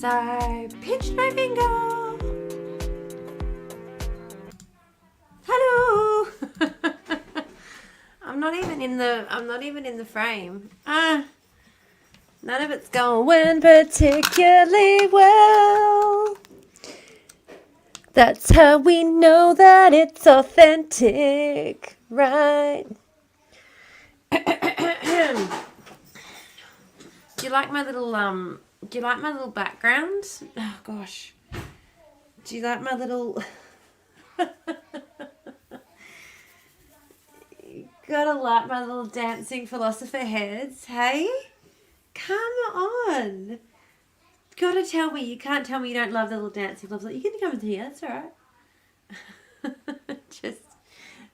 I pinched my finger. Hello. I'm not even in the frame. None of it's going particularly well. That's how we know that it's authentic, right? Do you like my little background? Oh gosh. Do you like my little Gotta like my little dancing philosopher heads, hey? Come on. Gotta tell me, you can't tell me you don't love the little dancing philosopher. You can come into here, that's alright. Just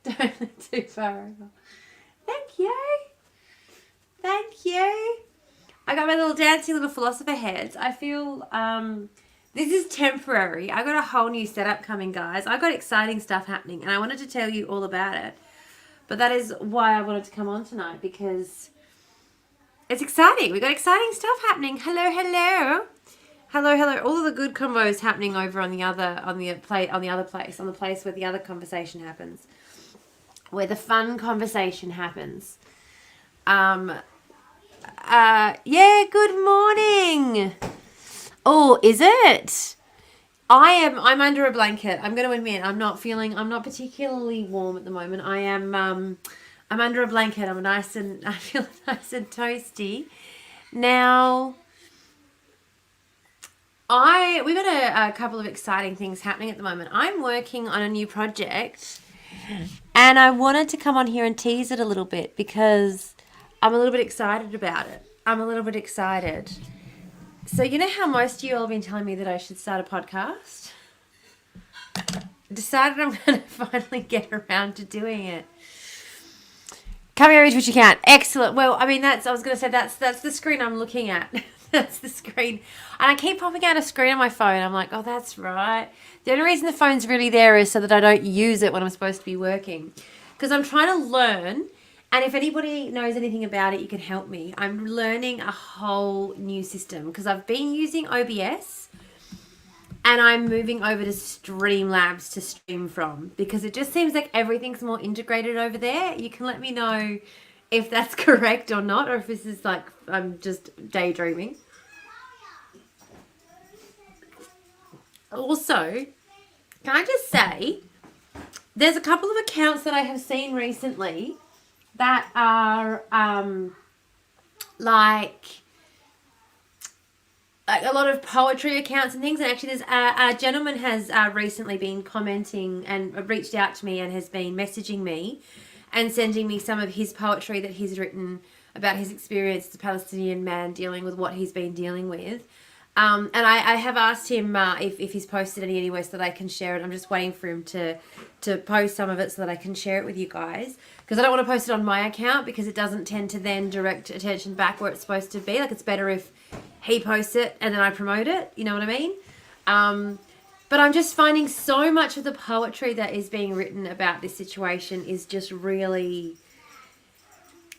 don't look too far over. Thank you. Thank you. I got my little dancing little philosopher heads. I feel this is temporary. I got a whole new setup coming, guys. I got exciting stuff happening and I wanted to tell you all about it. But that is why I wanted to come on tonight, because it's exciting. We got exciting stuff happening. Hello, hello. Hello, hello. All of the good combos happening over on the place where the other conversation happens. Where the fun conversation happens. Yeah, good morning. Oh, is it? I'm under a blanket. I'm going to admit I'm not particularly warm at the moment. I'm under a blanket. I feel nice and toasty. Now, we got a couple of exciting things happening at the moment. I'm working on a new project and I wanted to come on here and tease it a little bit because I'm a little bit excited about it. I'm a little bit excited. So you know how most of you all have been telling me that I should start a podcast? Decided I'm going to finally get around to doing it. Come here, reach what you can. Excellent. Well, I mean, that's the screen I'm looking at. That's the screen. And I keep popping out a screen on my phone. I'm like, oh, that's right. The only reason the phone's really there is so that I don't use it when I'm supposed to be working. Because I'm trying to learn. And if anybody knows anything about it, you can help me. I'm learning a whole new system because I've been using OBS and I'm moving over to Streamlabs to stream from because it just seems like everything's more integrated over there. You can let me know if that's correct or not, or if this is like I'm just daydreaming. Also, can I just say, there's a couple of accounts that I have seen recently that are like a lot of poetry accounts and things. And actually there's a gentleman has recently been commenting and reached out to me and has been messaging me and sending me some of his poetry that he's written about his experience as a Palestinian man dealing with what he's been dealing with. And I have asked him if he's posted any anywhere so that I can share it. I'm just waiting for him to post some of it so that I can share it with you guys. Because I don't want to post it on my account because it doesn't tend to then direct attention back where it's supposed to be. Like, it's better if he posts it and then I promote it. You know what I mean? But I'm just finding so much of the poetry that is being written about this situation is just really...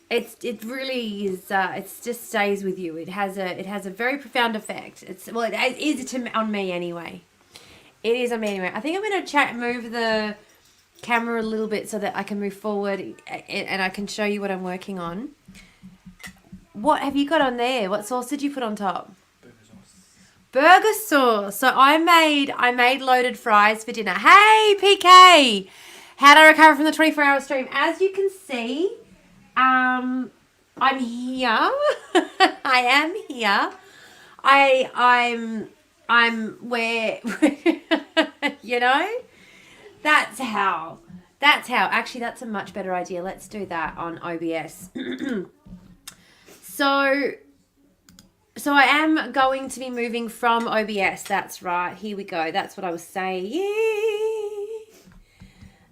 It really is. It just stays with you. It has a very profound effect. It is on me anyway. It is on me anyway. I think I'm going to move the camera a little bit so that I can move forward and I can show you what I'm working on. What have you got on there? What sauce did you put on top? Burger sauce. So I made loaded fries for dinner. Hey PK, how did I recover from the 24-hour stream? As you can see, I'm here. I am here. I'm where you know. That's how. Actually, that's a much better idea. Let's do that on OBS. So I am going to be moving from OBS. That's right. Here we go. That's what I was saying.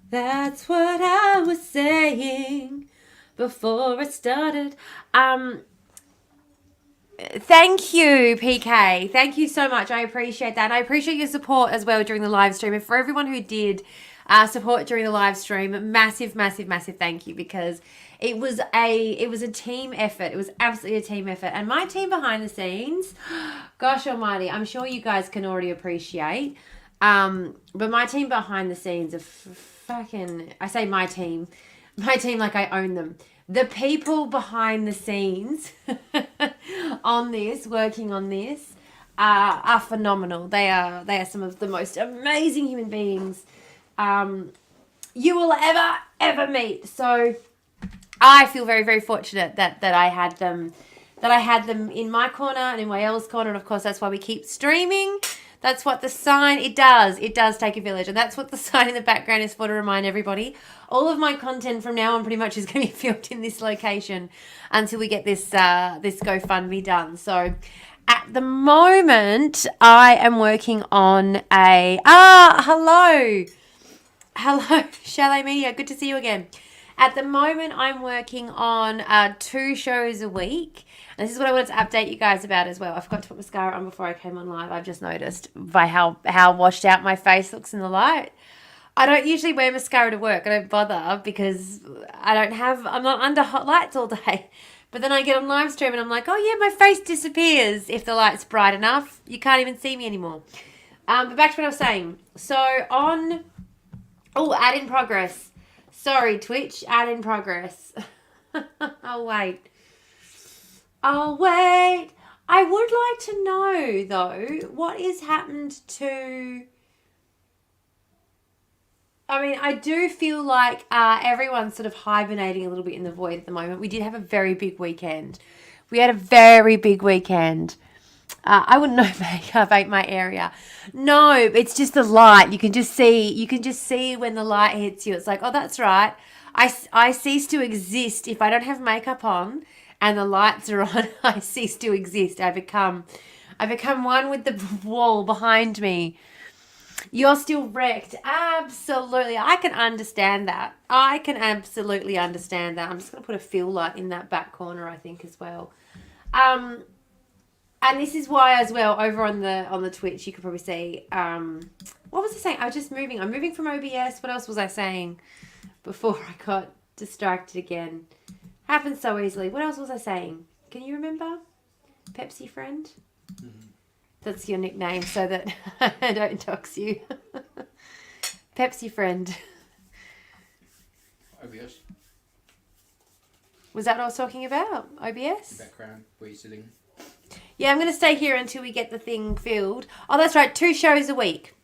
That's what I was saying before I started. Thank you, PK. Thank you so much. I appreciate that. And I appreciate your support as well during the live stream. And for everyone who did support during the live stream. Massive, massive, massive thank you, because it was a team effort. It was absolutely a team effort. And my team behind the scenes, gosh almighty, I'm sure you guys can already appreciate. But my team behind the scenes are fucking, I say my team like I own them. The people behind the scenes on this, working on this, are phenomenal. They are some of the most amazing human beings you will ever meet. So I feel very, very fortunate that I had them in my corner and in Wael's corner, and of course that's why we keep streaming. That's what the sign, it does take a village, and that's what the sign in the background is for, to remind everybody. All of my content from now on pretty much is going to be filmed in this location until we get this GoFundMe done. So at the moment, I am working on hello, Chalet Media, good to see you again. At the moment, I'm working on 2 shows a week. And this is what I wanted to update you guys about as well. I forgot to put mascara on before I came on live. I've just noticed by how washed out my face looks in the light. I don't usually wear mascara to work. I don't bother because I'm not under hot lights all day. But then I get on live stream and I'm like, oh yeah, my face disappears if the light's bright enough. You can't even see me anymore. But back to what I was saying. So ad in progress. Sorry, Twitch, ad in progress. I'll wait. I would like to know, though, what has happened to... I mean, I do feel like everyone's sort of hibernating a little bit in the void at the moment. We did have a very big weekend. I wouldn't know makeup ain't my area. No, it's just the light. You can just see when the light hits you. It's like, oh, that's right. I cease to exist if I don't have makeup on and the lights are on. I cease to exist. I become one with the wall behind me. You're still wrecked. Absolutely. I can understand that. I can absolutely understand that. I'm just going to put a fill light in that back corner, I think, as well. And this is why as well, over on the Twitch, you could probably see, what was I saying? I'm moving from OBS. What else was I saying before I got distracted again? Happens so easily. What else was I saying? Can you remember? Pepsi friend? Mm-hmm. That's your nickname so that I don't dox you. Pepsi friend. OBS. Was that what I was talking about? OBS? The background, where you're sitting. Yeah, I'm going to stay here until we get the thing filled. Oh, that's right. 2 shows a week.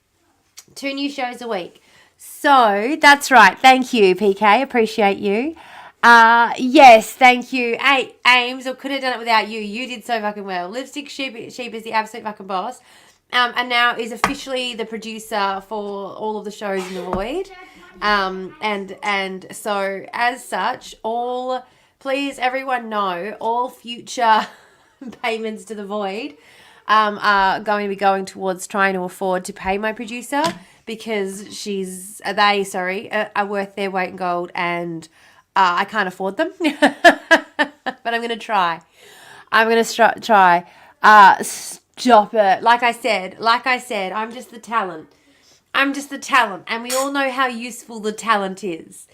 2 new shows a week. So, that's right. Thank you, PK. Appreciate you. Yes, thank you. Hey, Ames, or could have done it without you. You did so fucking well. Lipstick Sheep is the absolute fucking boss. And now is officially the producer for all of the shows in the Void. And so, as such, please, everyone know, all future payments to the Void are going to be going towards trying to afford to pay my producer, because they are worth their weight in gold, and I can't afford them. But I'm going to try. Try. Stop it. Like I said, I'm just the talent. And we all know how useful the talent is.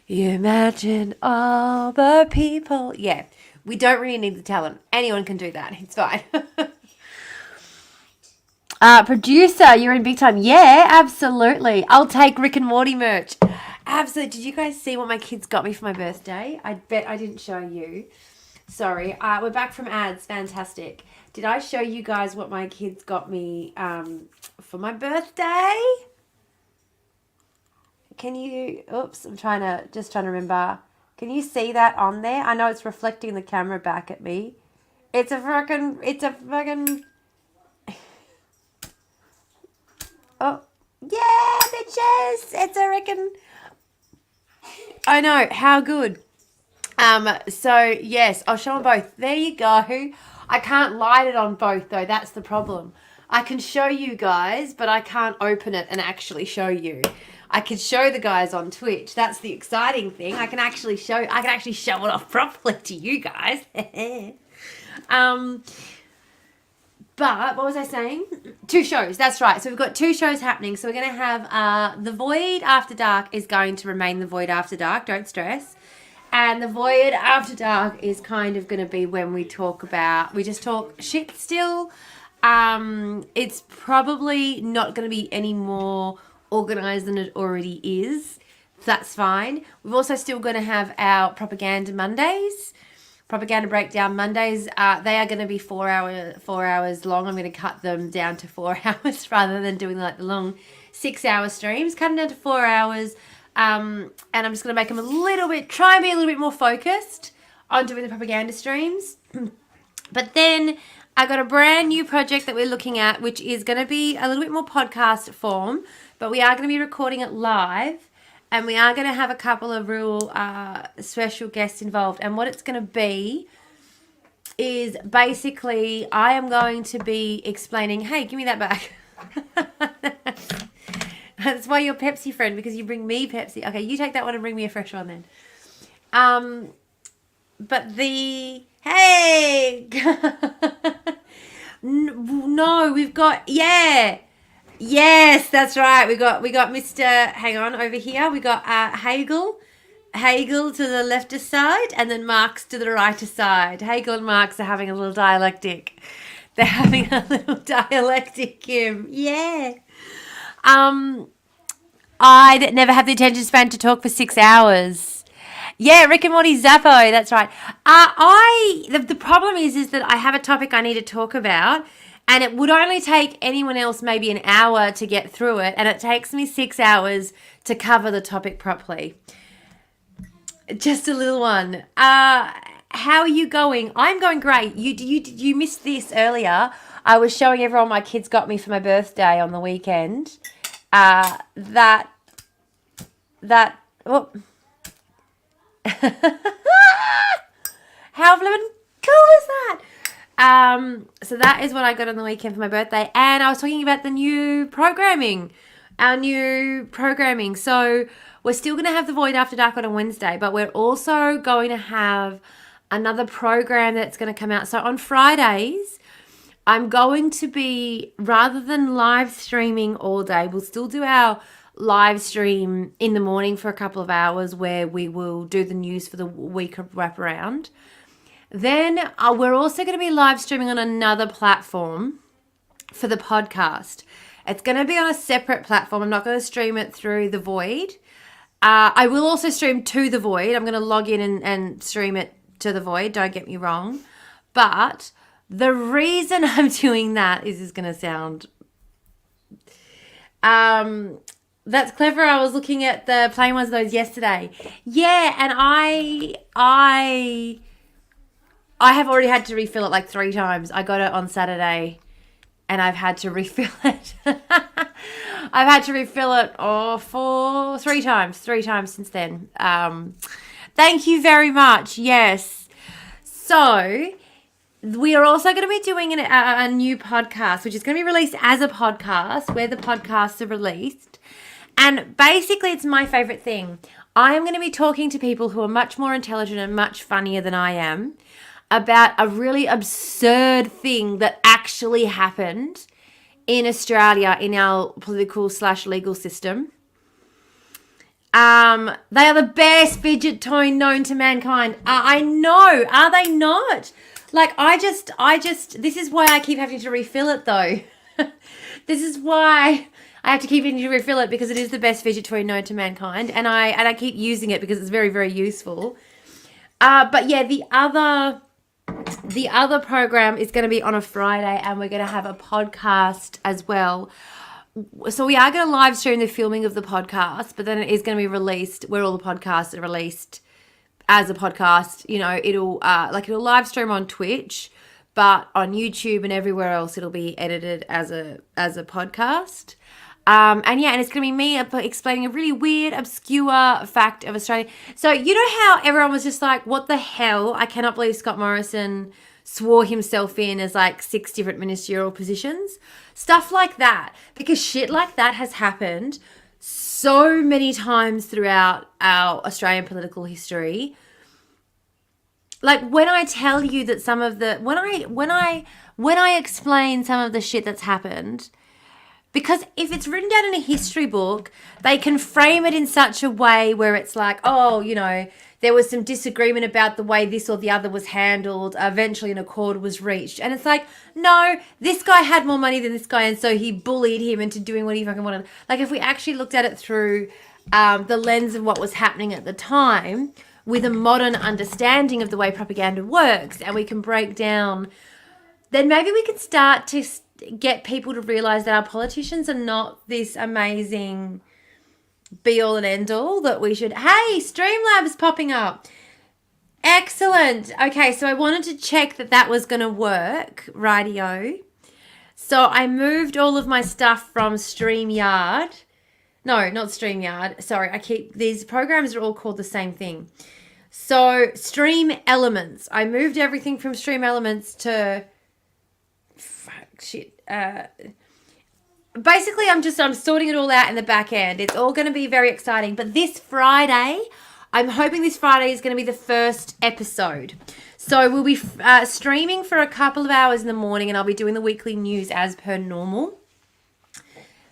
You imagine all the people. Yeah. We don't really need the talent. Anyone can do that. It's fine. Producer, you're in big time. Yeah, absolutely. I'll take Rick and Morty merch. Absolutely. Did you guys see what my kids got me for my birthday? I bet I didn't show you. Sorry. We're back from ads. Fantastic. Did I show you guys what my kids got me for my birthday? Can you... Oops, I'm trying to remember... Can you see that on there? I know it's reflecting the camera back at me. It's a fucking... Oh, yeah, bitches! It's a freaking... I know, how good. So, yes, I'll show them both. There you go. I can't light it on both, though. That's the problem. I can show you guys, but I can't open it and actually show you. I can show the guys on Twitch. That's the exciting thing. I can actually show it off properly to you guys. But But what was I saying? 2 shows. That's right. So we've got 2 shows happening. So we're going to have The Void After Dark is going to remain The Void After Dark. Don't stress. And The Void After Dark is kind of going to be when we just talk shit still. It's probably not going to be any more organised than it already is. That's fine. We've also still going to have our Propaganda Mondays. Propaganda Breakdown Mondays, they are going to be 4 hours long. I'm going to cut them down to 4 hours rather than doing like the long 6-hour streams. Cut them down to 4 hours, and I'm just going to make them try and be a little bit more focused on doing the propaganda streams. But then I got a brand new project that we're looking at, which is going to be a little bit more podcast form, but we are going to be recording it live. And we are going to have a couple of real special guests involved. And what it's going to be is basically I am going to be explaining, hey, give me that back. That's why you're Pepsi friend, because you bring me Pepsi. Okay, you take that one and bring me a fresh one then. But hey. No, we've got, yeah. Yes, that's right. We got Mr. Hang on over here. We got Hegel to the leftist side, and then Marx to the rightist side. Hegel and Marx are having a little dialectic. They're having a little dialectic, Kim. Yeah. I never have the attention span to talk for 6 hours. Yeah, Rick and Morty Zappo. That's right. The problem is that I have a topic I need to talk about. And it would only take anyone else maybe an hour to get through it. And it takes me 6 hours to cover the topic properly. Just a little one. How are you going? I'm going great. You missed this earlier. I was showing everyone my kids got me for my birthday on the weekend. Oh. How flippin' cool is that? So that is what I got on the weekend for my birthday. And I was talking about our new programming. So we're still going to have The Void After Dark on a Wednesday, but we're also going to have another program that's going to come out. So on Fridays, I'm going to be, rather than live streaming all day, we'll still do our live stream in the morning for a couple of hours where we will do the news for the week of wraparound. Then we're also going to be live streaming on another platform for the podcast. It's going to be on a separate platform. I'm not going to stream it through The Void. I will also stream to The Void. I'm going to log in and stream it to The Void. Don't get me wrong. But the reason I'm doing that is going to sound... that's clever. I was looking at the plain ones of those yesterday. Yeah, and I have already had to refill it like 3 times. I got it on Saturday and I've had to refill it. I've had to refill it 3 times since then. Thank you very much. Yes. So we are also going to be doing a new podcast, which is going to be released as a podcast where the podcasts are released. And basically it's my favorite thing. I am going to be talking to people who are much more intelligent and much funnier than I am about a really absurd thing that actually happened in Australia in our political/legal system. They are the best fidget toy known to mankind. I know. Are they not? Like, this is why I keep having to refill it though. This is why I have to keep having to refill it, because it is the best fidget toy known to mankind. And I keep using it because it's very, very useful. But yeah, the other program is going to be on a Friday, and we're going to have a podcast as well. So we are going to live stream the filming of the podcast, but then it is going to be released where all the podcasts are released as a podcast. You know, it'll live stream on Twitch, but on YouTube and everywhere else, it'll be edited as a podcast. And it's going to be me explaining a really weird, obscure fact of Australia. So you know how everyone was just like, what the hell? I cannot believe Scott Morrison swore himself in as like 6 different ministerial positions. Stuff like that. Because shit like that has happened so many times throughout our Australian political history. like when I tell you that some of the when I explain some of the shit that's happened, because if it's written down in a history book, they can frame it in such a way where it's like, oh, you know, there was some disagreement about the way this or the other was handled. Eventually an accord was reached. And it's like, no, this guy had more money than this guy, and so he bullied him into doing what he fucking wanted. Like, if we actually looked at it through the lens of what was happening at the time, with a modern understanding of the way propaganda works, and we can break down, then maybe we can start to get people to realize that our politicians are not this amazing be all and end all that we should. Hey, Streamlabs popping up. Excellent. Okay, so I wanted to check that was going to work. Rightio. So I moved all of my stuff from StreamYard. No, not StreamYard. Sorry, these programs are all called the same thing. So Stream Elements. I moved everything from Stream Elements to basically I'm sorting it all out in the back end. It's all going to be very exciting. But this Friday, I'm hoping this Friday is going to be the first episode. So we'll be streaming for a couple of hours in the morning, and I'll be doing the weekly news as per normal.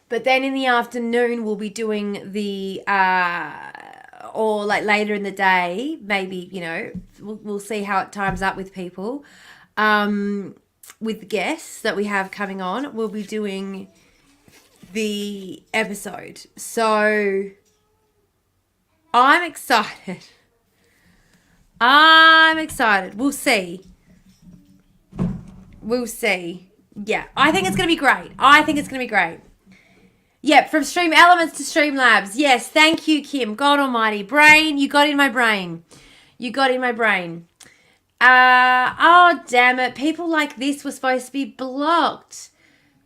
But then in the afternoon, we'll be doing the, or like later in the day, maybe, you know, we'll see how it times up with people. With the guests that we have coming on, we'll be doing the episode. So I'm excited. We'll see. Yeah, I think it's going to be great. Yep, from Stream Elements to Streamlabs. Yes, thank you, Kim. God almighty. Brain, you got in my brain. Oh, damn it. People like this were supposed to be blocked.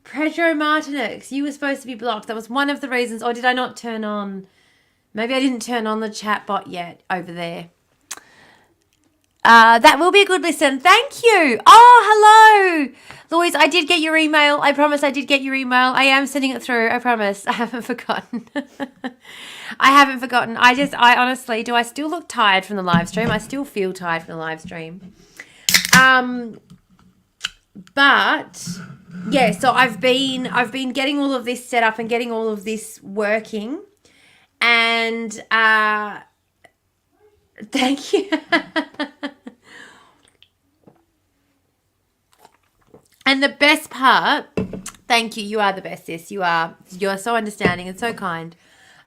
Pedro Martinez, you were supposed to be blocked. That was one of the reasons. Or did I not turn on? Maybe I didn't turn on the chat bot yet over there. That will be a good listen. Thank you. Oh, hello. Louise, I did get your email. I promise I did get your email. I am sending it through. I promise. I haven't forgotten. I honestly, do I still look tired from the live stream? I still feel tired from the live stream. But yeah, so I've been getting all of this set up and getting all of this working, and thank you. And the best part, thank you. You are the best, sis. You're so understanding and so kind.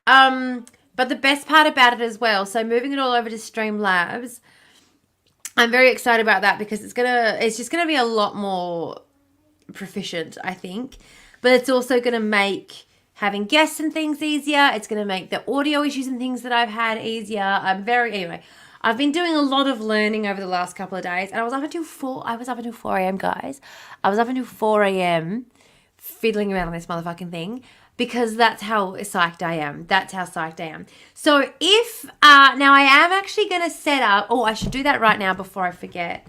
But the best part about it as well, so moving it all over to Streamlabs, I'm very excited about that because it's just gonna be a lot more proficient, I think. But it's also gonna make having guests and things easier. It's gonna make the audio issues and things that I've had easier. Anyway, I've been doing a lot of learning over the last couple of days, and I was up until 4 a.m., guys. I was up until 4 a.m. fiddling around on this motherfucking thing, because that's how psyched I am. So if, now I am actually going to set up, I should do that right now before I forget.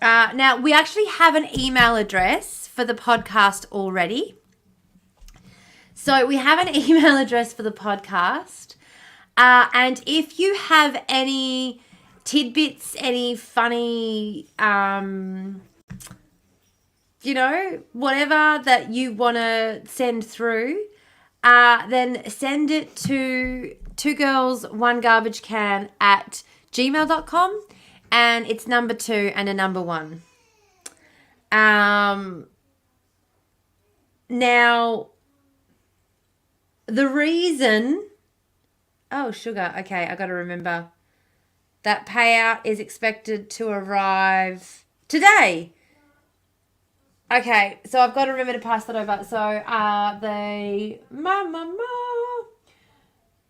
Now, we actually have an email address for the podcast already. So we have an email address for the podcast. And if you have any tidbits, any funny, whatever that you want to send through, then send it to 2girls1garbagecan@gmail.com, and it's number 2 and a number 1. Now, the reason... Oh, sugar. Okay, I got to remember. That payout is expected to arrive today. Okay, so I've got to remember to pass that over. So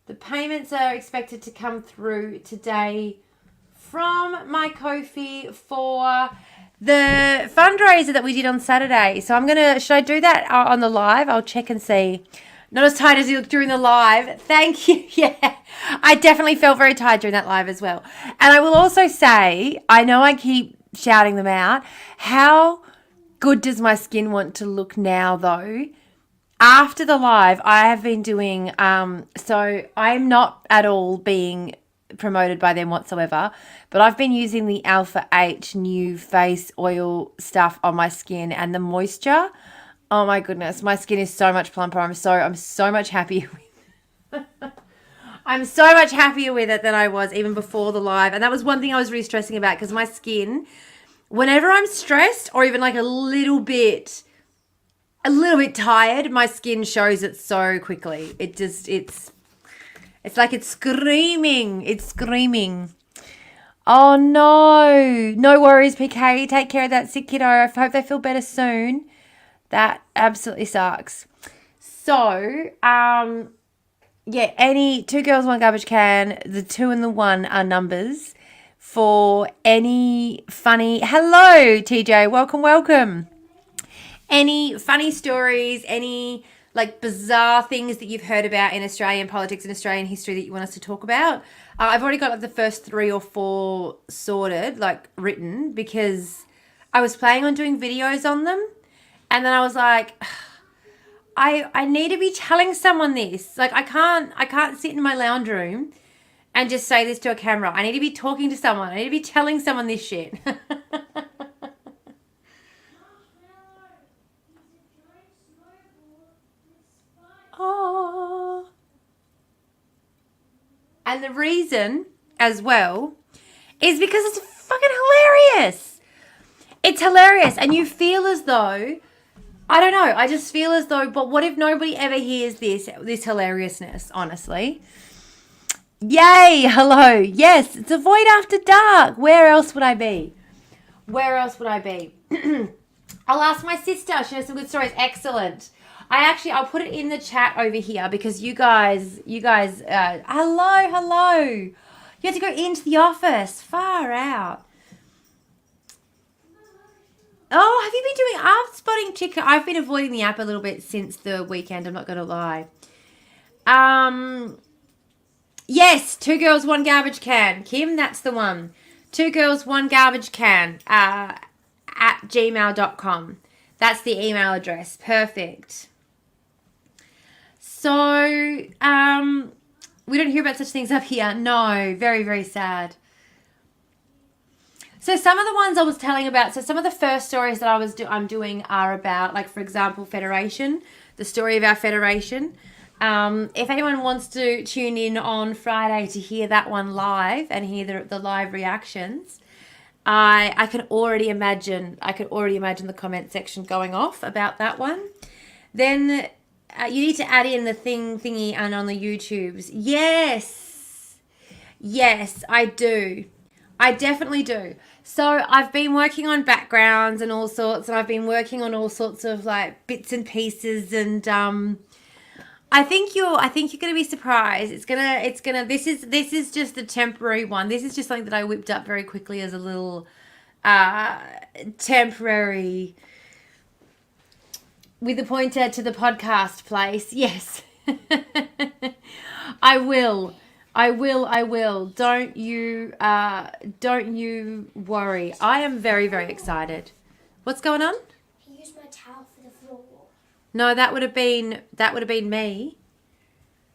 the payments are expected to come through today from my Ko-fi for the fundraiser that we did on Saturday. So should I do that on the live? I'll check and see. Not as tired as you look during the live. Thank you. Yeah, I definitely felt very tired during that live as well. And I will also say, I know I keep shouting them out, how good does my skin want to look now, though? After the live, I have been doing, so I'm not at all being promoted by them whatsoever. But I've been using the Alpha H new face oil stuff on my skin, and the moisture. Oh my goodness, my skin is so much plumper. I'm so much happier. I'm so much happier with it than I was even before the live. And that was one thing I was really stressing about, because my skin, whenever I'm stressed or even like a little bit tired, my skin shows it so quickly. It's like it's screaming. It's screaming. Oh no. No worries, PK. Take care of that sick kiddo. I hope they feel better soon. That absolutely sucks. So, yeah, any 2 girls, 1 garbage can, the 2 and the 1 are numbers for any funny, hello TJ, welcome. Any funny stories, any like bizarre things that you've heard about in Australian politics and Australian history that you want us to talk about. I've already got like the first 3 or 4 sorted, like written, because I was planning on doing videos on them. And then I was like, I need to be telling someone this. Like I can't sit in my lounge room and just say this to a camera. I need to be talking to someone. I need to be telling someone this shit. Oh. And the reason as well is because it's fucking hilarious. It's hilarious. And you feel as though, I don't know, I just feel as though, but what if nobody ever hears this hilariousness, honestly? Yay, hello. Yes, it's a Void After Dark. Where else would I be? I'll ask my sister. She has some good stories. Excellent. I'll put it in the chat over here, because you guys, hello. You had to go into the office. Far out. Oh, have you been doing art spotting, Chica? I've been avoiding the app a little bit since the weekend. I'm not going to lie. Yes, 2 girls, 1 garbage can. Kim, that's the one. 2 girls, 1 garbage can at gmail.com. That's the email address. Perfect. So, we don't hear about such things up here. No, very, very sad. So some of the ones I was telling about, so some of the first stories that I'm doing are about, like, for example, Federation, the story of our Federation. If anyone wants to tune in on Friday to hear that one live and hear the live reactions, I can already imagine the comment section going off about that one. Then you need to add in the thingy and on the YouTubes. Yes, I do. I definitely do. So I've been working on backgrounds and all sorts, and I've been working on all sorts of like bits and pieces, and I think you're going to be surprised. This is just a temporary one. This is just something that I whipped up very quickly as a little temporary with a pointer to the podcast place. Yes. I will. Don't you worry. I am very, very excited. What's going on? He used my towel for the floor. No, that would have been me.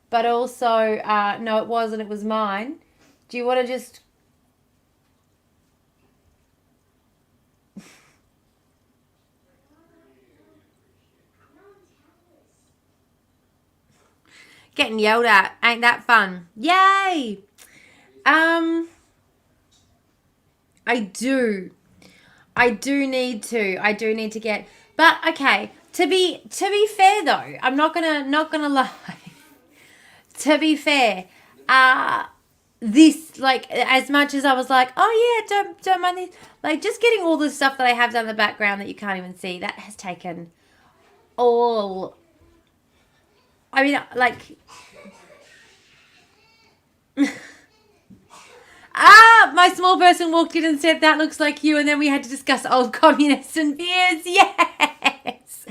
But also, no, it wasn't. It was mine. Do you want to just? Getting yelled at. Ain't that fun? Yay! I do need to get, but okay, to be fair though, I'm not gonna lie. To be fair, this, like, as much as I was like, oh yeah, don't mind this, like, just getting all the stuff that I have done in the background that you can't even see, that has taken all, I mean, like, my small person walked in and said, that looks like you, and then we had to discuss old communists and beers. Yes.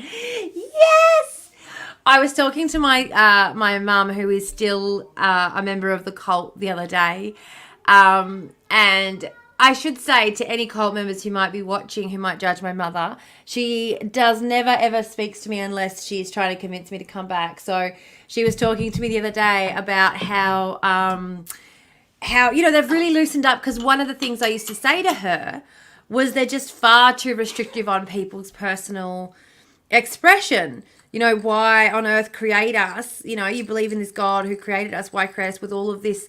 I was talking to my my mum, who is still a member of the cult, the other day, and I should say to any cult members who might be watching, who might judge my mother, she does never ever speaks to me unless she's trying to convince me to come back. So she was talking to me the other day about how how, they've really loosened up, because one of the things I used to say to her was they're just far too restrictive on people's personal expression. Why on earth create us? You believe in this God who created us. Why create us with all of this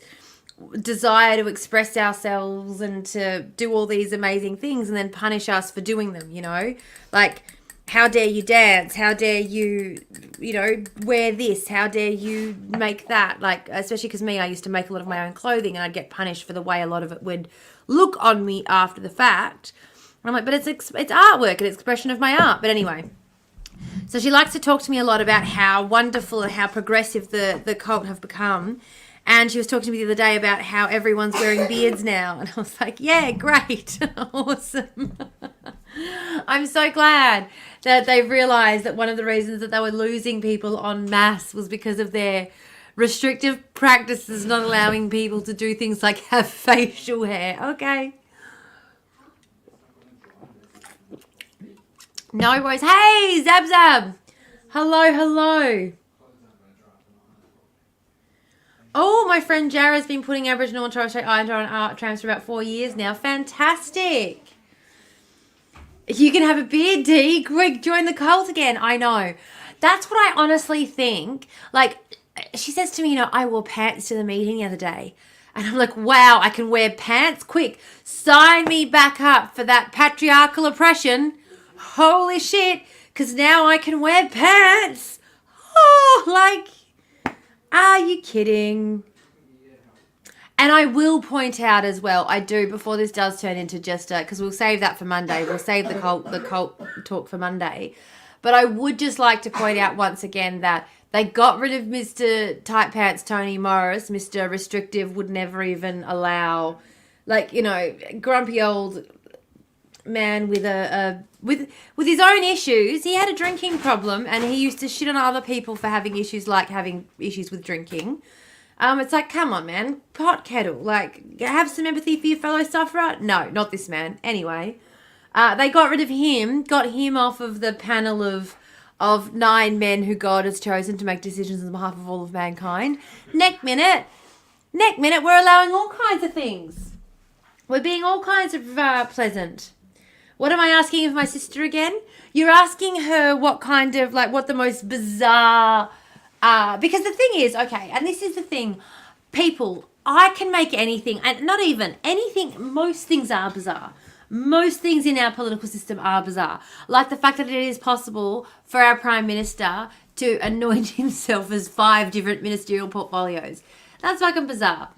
desire to express ourselves and to do all these amazing things, and then punish us for doing them? Like, how dare you dance? How dare you, wear this? How dare you make that? Like, especially because I used to make a lot of my own clothing, and I'd get punished for the way a lot of it would look on me after the fact. And I'm like, but it's artwork, an expression of my art. But anyway, so she likes to talk to me a lot about how wonderful and how progressive the cult have become. And she was talking to me the other day about how everyone's wearing beards now. And I was like, yeah, great. Awesome. I'm so glad that they've realised that one of the reasons that they were losing people en masse was because of their restrictive practices, not allowing people to do things like have facial hair. Okay. No worries. Hey, Zab. Hello. Oh, my friend Jara's been putting Aboriginal and Torres Strait Islander on art trams for about 4 years now. Fantastic. You can have a beard, D. Quick, join the cult again. I know. That's what I honestly think. Like, she says to me, I wore pants to the meeting the other day. And I'm like, wow, I can wear pants? Quick, sign me back up for that patriarchal oppression. Holy shit, because now I can wear pants. Oh, like, are you kidding? And I will point out as well, I do, before this does turn into just because we'll save that for Monday. We'll save the cult talk for Monday. But I would just like to point out once again that they got rid of Mr. Tight Pants Tony Morris. Mr. Restrictive would never even allow, grumpy old man with with his own issues. He had a drinking problem, and he used to shit on other people for having issues, like having issues with drinking. It's like, come on, man, pot kettle. Like, have some empathy for your fellow sufferer. No, not this man. Anyway, they got rid of him, got him off of the panel of 9 men who God has chosen to make decisions on behalf of all of mankind. Next minute, we're allowing all kinds of things. We're being all kinds of pleasant. What am I asking of my sister again? You're asking her what kind of, what the most bizarre... because the thing is, okay, and this is the thing, people, I can make anything, and not even anything, most things are bizarre. Most things in our political system are bizarre. Like the fact that it is possible for our Prime Minister to anoint himself as 5 different ministerial portfolios. That's fucking bizarre.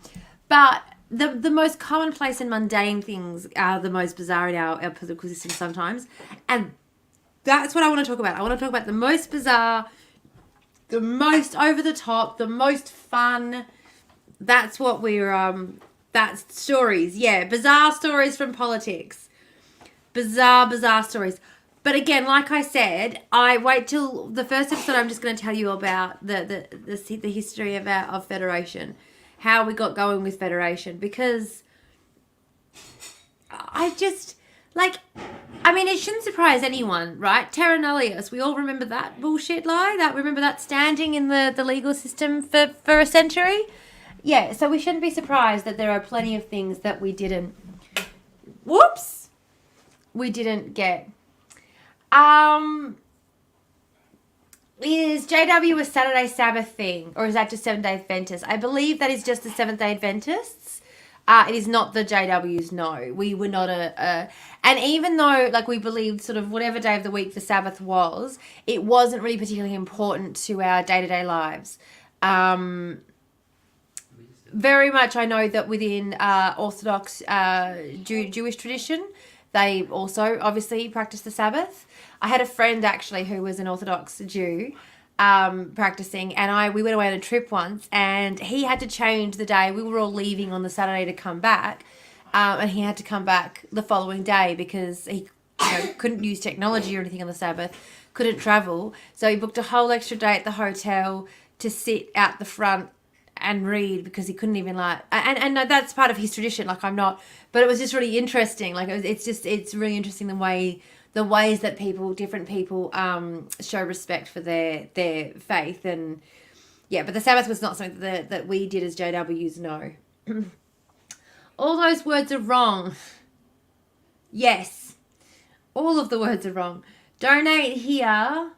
But the most commonplace and mundane things are the most bizarre in our political system sometimes. And that's what I want to talk about. I want to talk about the most bizarre, the most over the top, the most fun. That's what that's stories. Yeah, bizarre stories from politics. Bizarre stories. But again, like I said, I wait till the first episode. I'm just going to tell you about the history of Federation, how we got going with Federation, because I just, it shouldn't surprise anyone, right? Terra nullius, we all remember that bullshit lie, remember that standing in the legal system for a century? Yeah, so we shouldn't be surprised that there are plenty of things that we didn't get. Is JW a Saturday Sabbath thing, or is that just Seventh-day Adventists? I believe that is just the Seventh-day Adventists. It is not the JWs, no. We were not and even though, we believed sort of whatever day of the week the Sabbath was, it wasn't really particularly important to our day-to-day lives. Very much, I know that within Orthodox Jewish tradition, they also obviously practice the Sabbath. I had a friend actually who was an Orthodox Jew practicing, and we went away on a trip once, and he had to change the day. We were all leaving on the Saturday to come back, and he had to come back the following day because he couldn't use technology or anything on the Sabbath, couldn't travel. So he booked a whole extra day at the hotel to sit out the front and read because he couldn't even and that's part of his tradition. I'm not, but it was just really interesting. It's really interesting the ways that different people show respect for their faith. And yeah, but the Sabbath was not something that we did as JWs, no. All those words are wrong. Yes. All of the words are wrong. Donate here.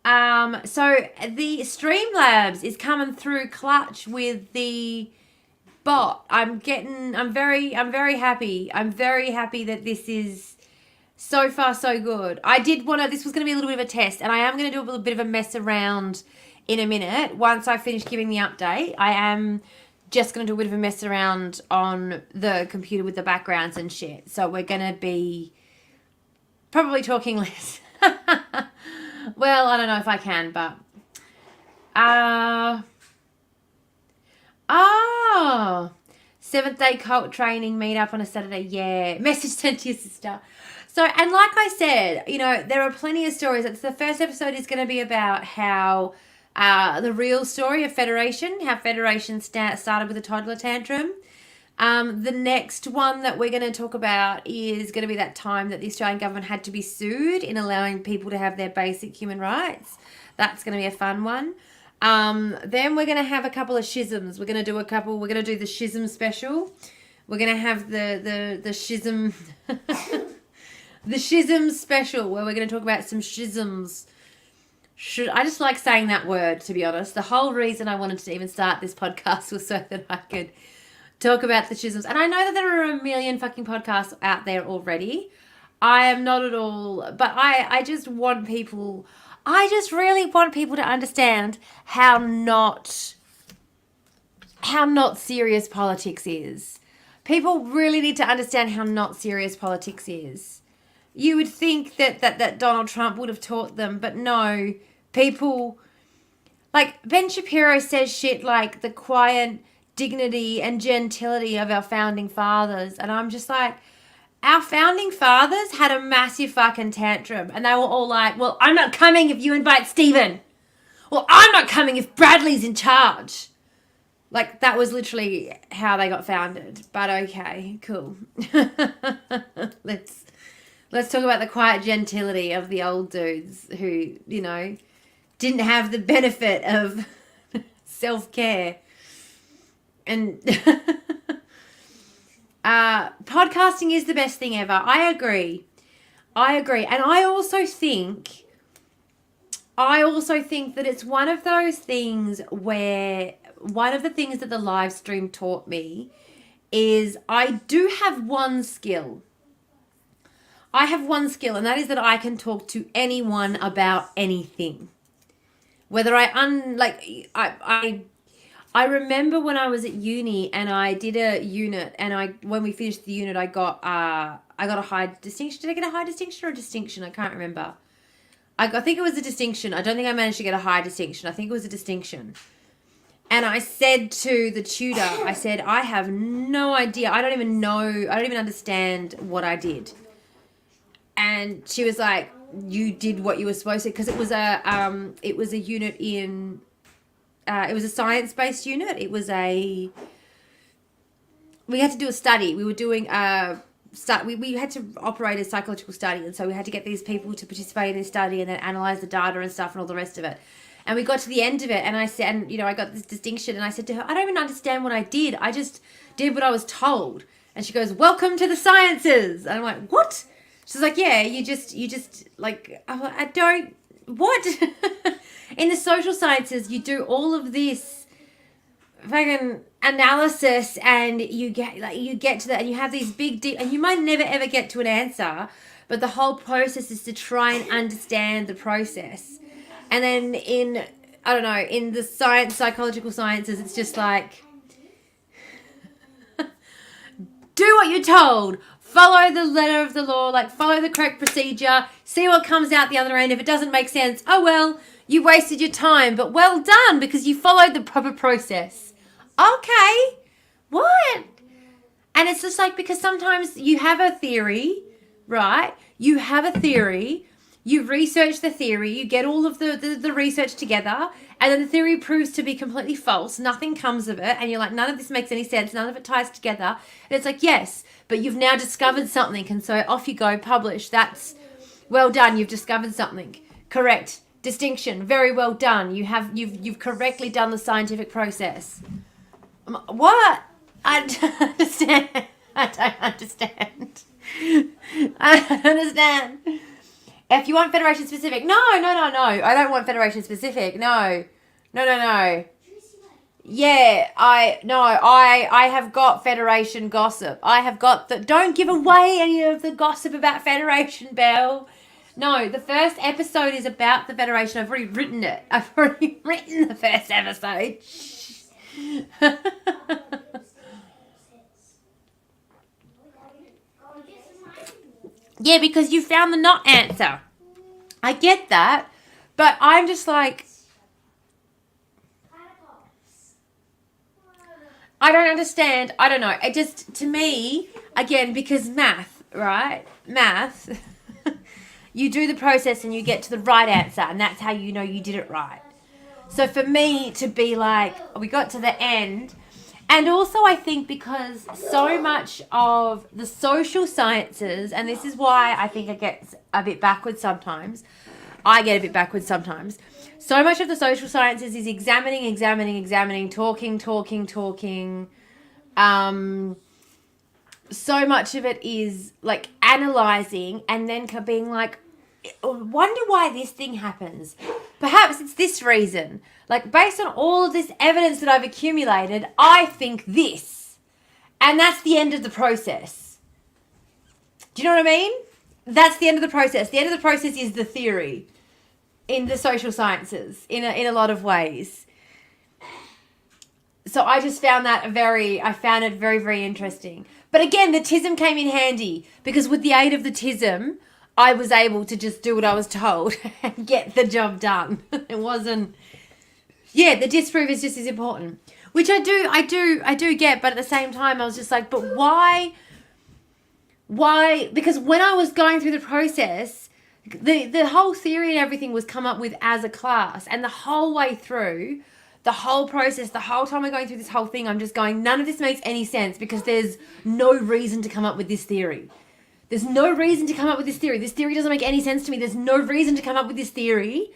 So the Streamlabs is coming through clutch with the bot. I'm very happy. I'm very happy that this is so far so good. This was going to be a little bit of a test, and I am going to do a little bit of a mess around in a minute. Once I finish giving the update, I am just going to do a bit of a mess around on the computer with the backgrounds and shit. So we're going to be probably talking less. Well, I don't know if I can, but seventh day cult training meetup on a Saturday. Yeah, message sent to your sister. So, and like I said, there are plenty of stories. The first episode is going to be about how the real story of Federation, how Federation started with a toddler tantrum. The next one that we're going to talk about is going to be that time that the Australian government had to be sued in allowing people to have their basic human rights. That's going to be a fun one. Then we're going to have a couple of schisms. We're going to do the schism special. We're going to have the schism, the schism special, where we're going to talk about some schisms. I just like saying that word, to be honest. The whole reason I wanted to even start this podcast was so that I could talk about the schisms. And I know that there are a million fucking podcasts out there already. I am not at all, but I just really want people to understand how not serious politics is. People really need to understand how not serious politics is. You would think that Donald Trump would have taught them, but no. People, like Ben Shapiro says shit like the quiet dignity and gentility of our founding fathers. And I'm just like, our founding fathers had a massive fucking tantrum. And they were all like, well, I'm not coming if you invite Stephen. Well, I'm not coming if Bradley's in charge. Like, that was literally how they got founded. But okay, cool. Let's talk about the quiet gentility of the old dudes who, didn't have the benefit of self-care. And podcasting is the best thing ever. I agree. And I also think that it's one of those things where one of the things that the live stream taught me is I do have one skill. I have one skill, and that is that I can talk to anyone about anything. Whether I remember when I was at uni and I did a unit, and when we finished the unit, I got a high distinction. Did I get a high distinction or a distinction? I can't remember. I think it was a distinction. I don't think I managed to get a high distinction. I think it was a distinction. And I said to the tutor, I have no idea. I don't even understand what I did. And she was like, you did what you were supposed to, because it was a unit in, it was a science-based unit. We had to do a study. We were doing we had to operate a psychological study, and so we had to get these people to participate in this study and then analyze the data and stuff and all the rest of it. And we got to the end of it, and I said, I got this distinction, and I said to her, I don't even understand what I did. I just did what I was told. And she goes, welcome to the sciences. And I'm like, what? She's like, yeah, you just like, I don't, what? In the social sciences, you do all of this fucking analysis, and you get to that, and you have these big, deep, and you might never ever get to an answer, but the whole process is to try and understand the process. And then in the psychological sciences, it's just like, do what you're told. Follow the letter of the law, follow the correct procedure, see what comes out the other end. If it doesn't make sense, oh well, you wasted your time, but well done because you followed the proper process. Okay, what? And it's just because sometimes you have a theory, right? You have a theory, you research the theory, you get all of the research together, and then the theory proves to be completely false. Nothing comes of it, and you're like, none of this makes any sense, none of it ties together. And it's like, yes, but you've now discovered something, and so off you go, publish. That's well done. You've discovered something. Correct. Distinction. Very well done. You've correctly done the scientific process. What? I don't understand. I don't understand. I don't understand. If you want federation specific, no. I don't want federation specific. No. Yeah, I have got Federation gossip. I have got the. Don't give away any of the gossip about Federation, Belle. No, the first episode is about the Federation. I've already written it. I've already written the first episode. Yeah, because you found the not answer. I get that, but I'm just like, I don't understand. I don't know. It just, to me, again, because math, right? Math, you do the process and you get to the right answer, and that's how you know you did it right. So for me to be like, we got to the end, and also I think because so much of the social sciences, and this is why I think it gets a bit backwards sometimes, so much of the social sciences is examining, talking. So much of it is like analyzing and then being like, wonder why this thing happens. Perhaps it's this reason. Like, based on all of this evidence that I've accumulated, I think this. And that's the end of the process. Do you know what I mean? That's the end of the process. The end of the process is the theory in the social sciences in a lot of ways. So I just found that very, very interesting. But again, the TISM came in handy because with the aid of the TISM, I was able to just do what I was told and get the job done. It wasn't, yeah, the disprove is just as important, which I do get. But at the same time, I was just like, but why? Because when I was going through the process, the whole theory and everything was come up with as a class, and the whole way through, the whole process, the whole time we're going through this whole thing, I'm just going, none of this makes any sense because there's no reason to come up with this theory. There's no reason to come up with this theory. This theory doesn't make any sense to me. There's no reason to come up with this theory.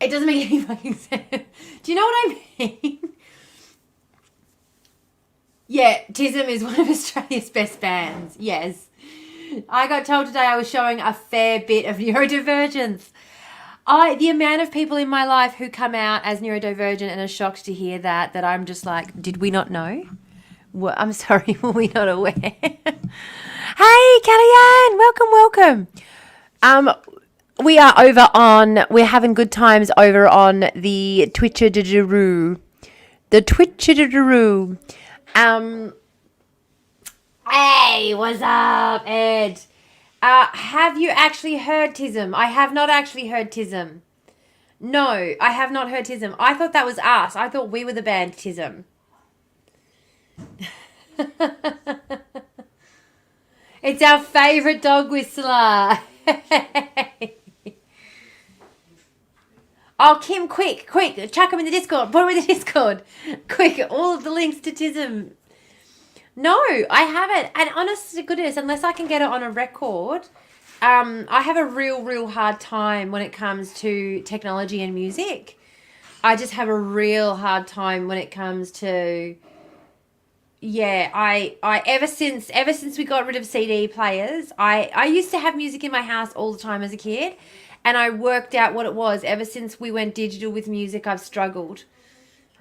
It doesn't make any fucking sense. Do you know what I mean? Yeah, TISM is one of Australia's best bands. Yes. I got told today I was showing a fair bit of neurodivergence. The amount of people in my life who come out as neurodivergent and are shocked to hear that I'm just like, did we not know? Well, I'm sorry, were we not aware? Hey, Kellyanne, welcome. We are we're having good times over on the Twitcher-doo-doo-roo. Hey, what's up, Ed? Have you actually heard TISM? I have not actually heard TISM. No, I have not heard TISM. I thought that was us. I thought we were the band TISM. It's our favourite dog whistler. Oh, Kim, quick, chuck them in the Discord. Put them in the Discord. Quick, all of the links to TISM. No, I haven't. And honest to goodness, unless I can get it on a record, I have a real hard time when it comes to technology and music. I just have a real hard time when it comes to, yeah, I ever since we got rid of CD players, I used to have music in my house all the time as a kid, and I worked out what it was. Ever since we went digital with music, I've struggled.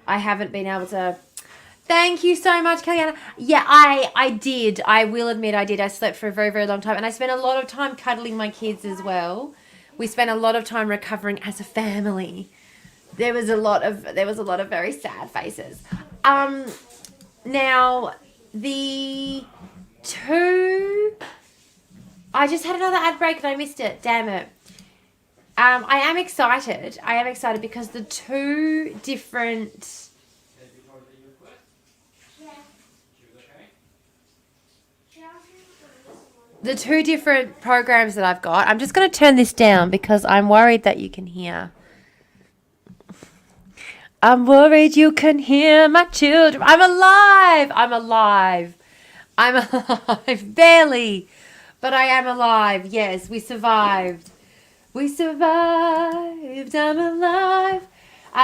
I haven't been able to. Thank you so much, Kellyanne. Yeah, I did. I will admit I did. I slept for a very long time, and I spent a lot of time cuddling my kids as well. We spent a lot of time recovering as a family. There was a lot of very sad faces. Now, the two... I just had another ad break and I missed it. Damn it. I am excited. Because the two different... The two different programs that I've got... I'm just going to turn this down because I'm worried that you can hear... I'm worried you can hear my children. I'm alive. Barely. But I am alive. Yes, we survived. I'm alive.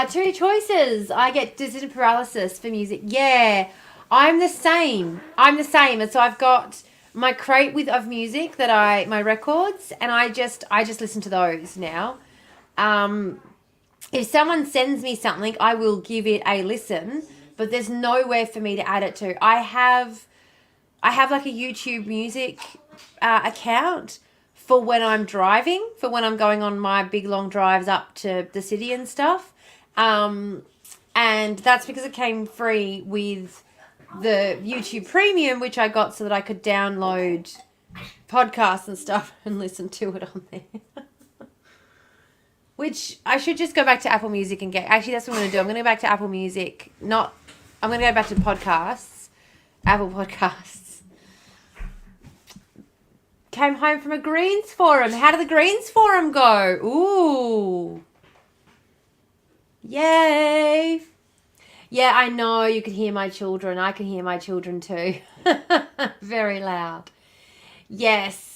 Two choices. I get decision paralysis for music. Yeah. I'm the same. And so I've got my crate of music my records, and I just listen to those now. If someone sends me something, I will give it a listen, but there's nowhere for me to add it to. I have like a YouTube music account for when I'm driving, for when I'm going on my big long drives up to the city and stuff. And that's because it came free with the YouTube Premium, which I got so that I could download podcasts and stuff and listen to it on there. Which I should just go back to Apple Music and get. Actually, that's what I'm going to do. I'm going to go back to Apple Music. I'm going to go back to podcasts. Apple Podcasts. Came home from a Greens Forum. How did the Greens Forum go? Ooh. Yay. Yeah, I know you could hear my children. I can hear my children too. Very loud. Yes.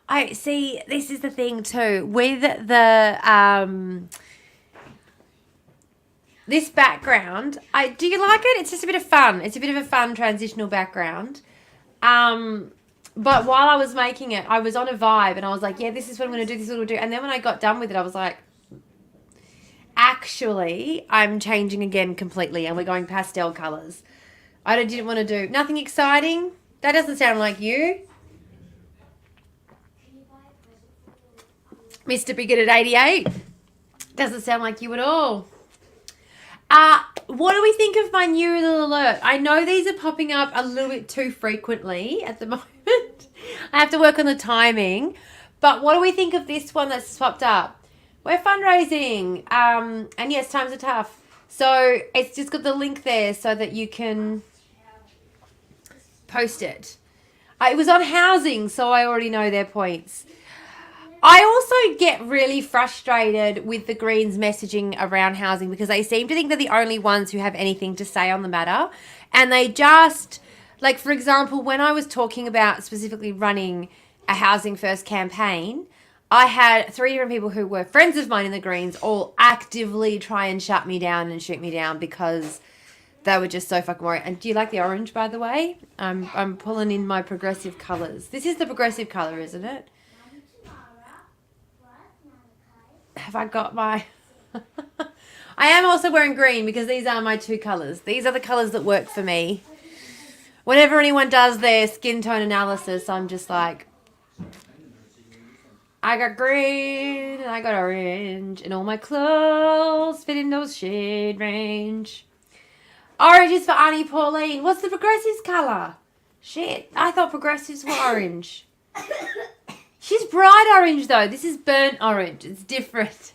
I see, this is the thing too. With the this background, do you like it? It's just a bit of fun. It's a bit of a fun transitional background. But while I was making it, I was on a vibe and I was like, yeah, this is what I'm going to do, this is what we'll do. And then when I got done with it, I was like, actually, I'm changing again completely and we're going pastel colours. I didn't want to do nothing exciting. That doesn't sound like you. Mr. Bigot at 88. Doesn't sound like you at all. What do we think of my new little alert? I know these are popping up a little bit too frequently at the moment. I have to work on the timing. But what do we think of this one that's popped up? We're fundraising. And yes, times are tough. So it's just got the link there so that you can post it. It was on housing, so I already know their points. I also get really frustrated with the Greens messaging around housing because they seem to think they're the only ones who have anything to say on the matter. And they just, like, for example, when I was talking about specifically running a Housing First campaign, I had 3 different people who were friends of mine in the Greens all actively try and shut me down and shoot me down because they were just so fucking worried. And do you like the orange, by the way? I'm pulling in my progressive colours. This is the progressive colour, isn't it? Have I got my... I am also wearing green because these are my 2 colours. These are the colours that work for me. Whenever anyone does their skin tone analysis, I'm just like, I got green and I got orange and all my clothes fit in those shade range. Orange is for Auntie Pauline. What's the progressives colour? Shit, I thought progressives were orange. She's bright orange though. This is burnt orange. It's different.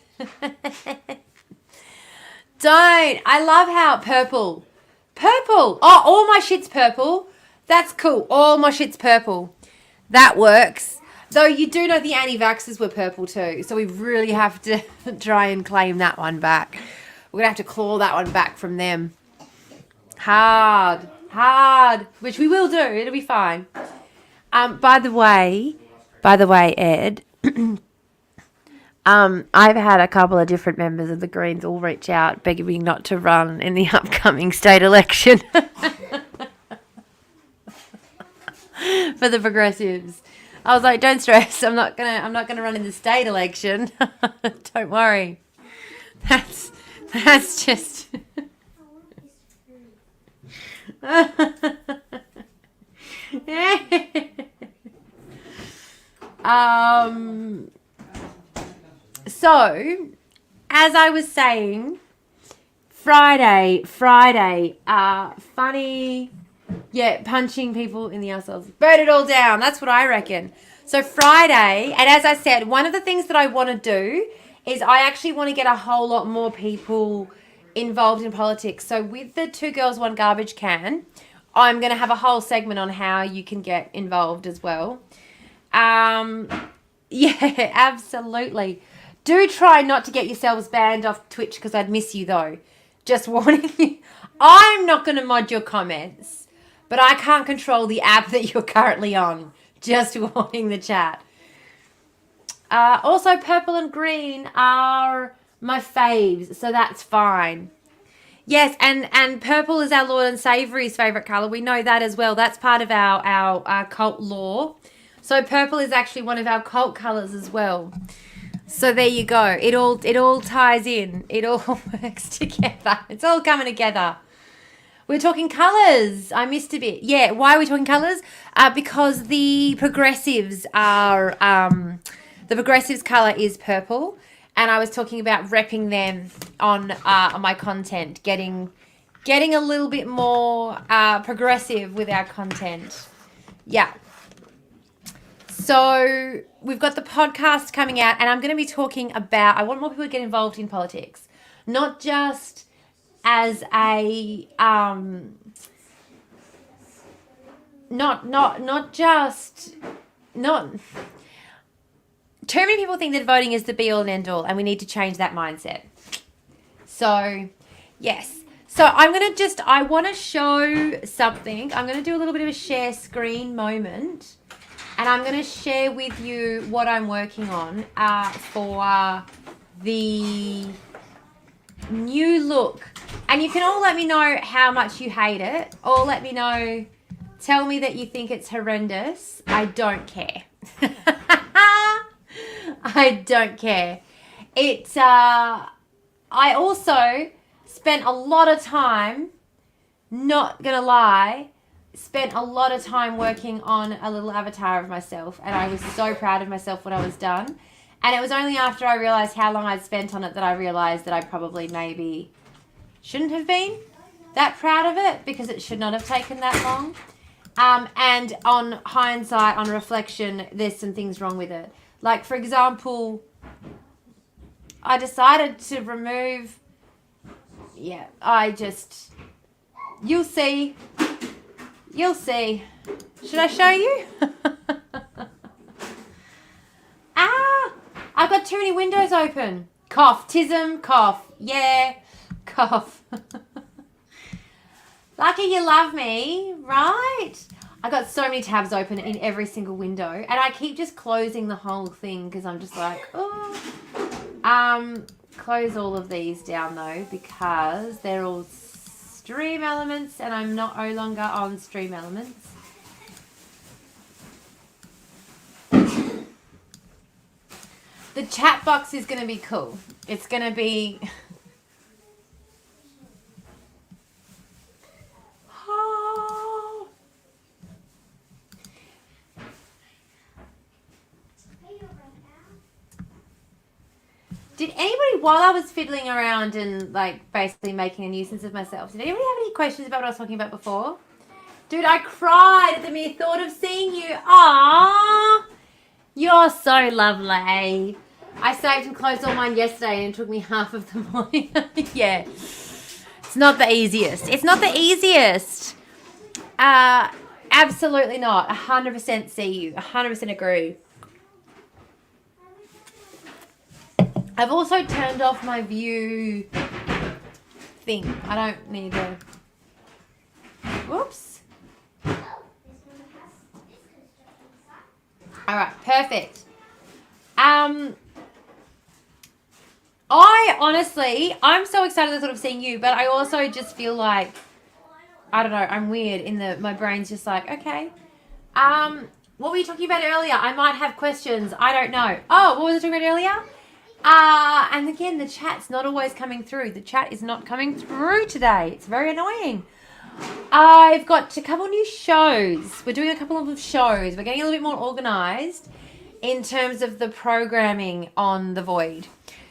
Don't. I love how purple. Purple. Oh, all my shit's purple. That's cool. All my shit's purple. That works. Though you do know the anti-vaxxers were purple too. So we really have to try and claim that one back. We're going to have to claw that one back from them. Hard. Which we will do. It'll be fine. By the way, Ed, I've had a couple of different members of the Greens all reach out begging me not to run in the upcoming state election for the progressives. I was like, don't stress, I'm not gonna run in the state election. Don't worry. That's just So, as I was saying, Friday, funny, punching people in the assholes. Burn it all down. That's what I reckon. So Friday, and as I said, one of the things that I want to do is I actually want to get a whole lot more people involved in politics. So with the 2 Girls, 1 Garbage Can, I'm going to have a whole segment on how you can get involved as well. Yeah, absolutely. Do try not to get yourselves banned off Twitch because I'd miss you though. Just warning you. I'm not going to mod your comments, but I can't control the app that you're currently on. Just warning the chat. Also, purple and green are my faves, so that's fine. Yes, and purple is our Lord and Saviour's favourite colour. We know that as well. That's part of our cult lore. So purple is actually one of our cult colours as well. So there you go. It all ties in. It all works together. It's all coming together. We're talking colours. I missed a bit. Yeah, why are we talking colours? Because the progressives are the progressives colour is purple, and I was talking about repping them on my content, getting a little bit more progressive with our content. Yeah. So we've got the podcast coming out, and I'm going to be talking about, I want more people to get involved in politics, not just as a not too many people think that voting is the be all and end all, and we need to change that mindset. So yes, so I want to show something. I'm going to do a little bit of a share screen moment, and I'm going to share with you what I'm working on for the new look. And you can all let me know how much you hate it, or let me know, tell me that you think it's horrendous. I don't care. I don't care. I also spent a lot of time, not gonna lie, spent a lot of time working on a little avatar of myself, and I was so proud of myself when I was done. And it was only after I realised how long I'd spent on it that I realised that I probably maybe shouldn't have been that proud of it, because it should not have taken that long. And on hindsight, on reflection, there's some things wrong with it. Like, for example, I decided to remove... Yeah, you'll see. You'll see. Should I show you? I've got too many windows open. Cough. Tism. Cough. Yeah. Cough. Lucky you love me, right? I got so many tabs open in every single window, and I keep just closing the whole thing because I'm just like, oh. Close all of these down though, because they're all Stream Elements, and I'm no longer on Stream Elements. The chat box is going to be cool. It's going to be... Oh. Did anybody, while I was fiddling around and like basically making a nuisance of myself, did anybody have any questions about what I was talking about before? Dude, I cried at the mere thought of seeing you. Aww. You're so lovely. I saved and closed all mine yesterday, and it took me half of the morning. Yeah. It's not the easiest. It's not the easiest. Absolutely not. 100% see you. 100% agree. I've also turned off my view thing. I don't need a... Whoops. Alright, perfect. I honestly, I'm so excited at the thought of seeing you, but I also just feel like, I don't know, I'm weird in the, my brain's just like, okay. What were you talking about earlier? I might have questions. I don't know. Oh, what was I talking about earlier? And again, the chat's not always coming through. The chat is not coming through today. It's very annoying. I've got a couple new shows. We're doing a couple of shows. We're getting a little bit more organised in terms of the programming on The Void.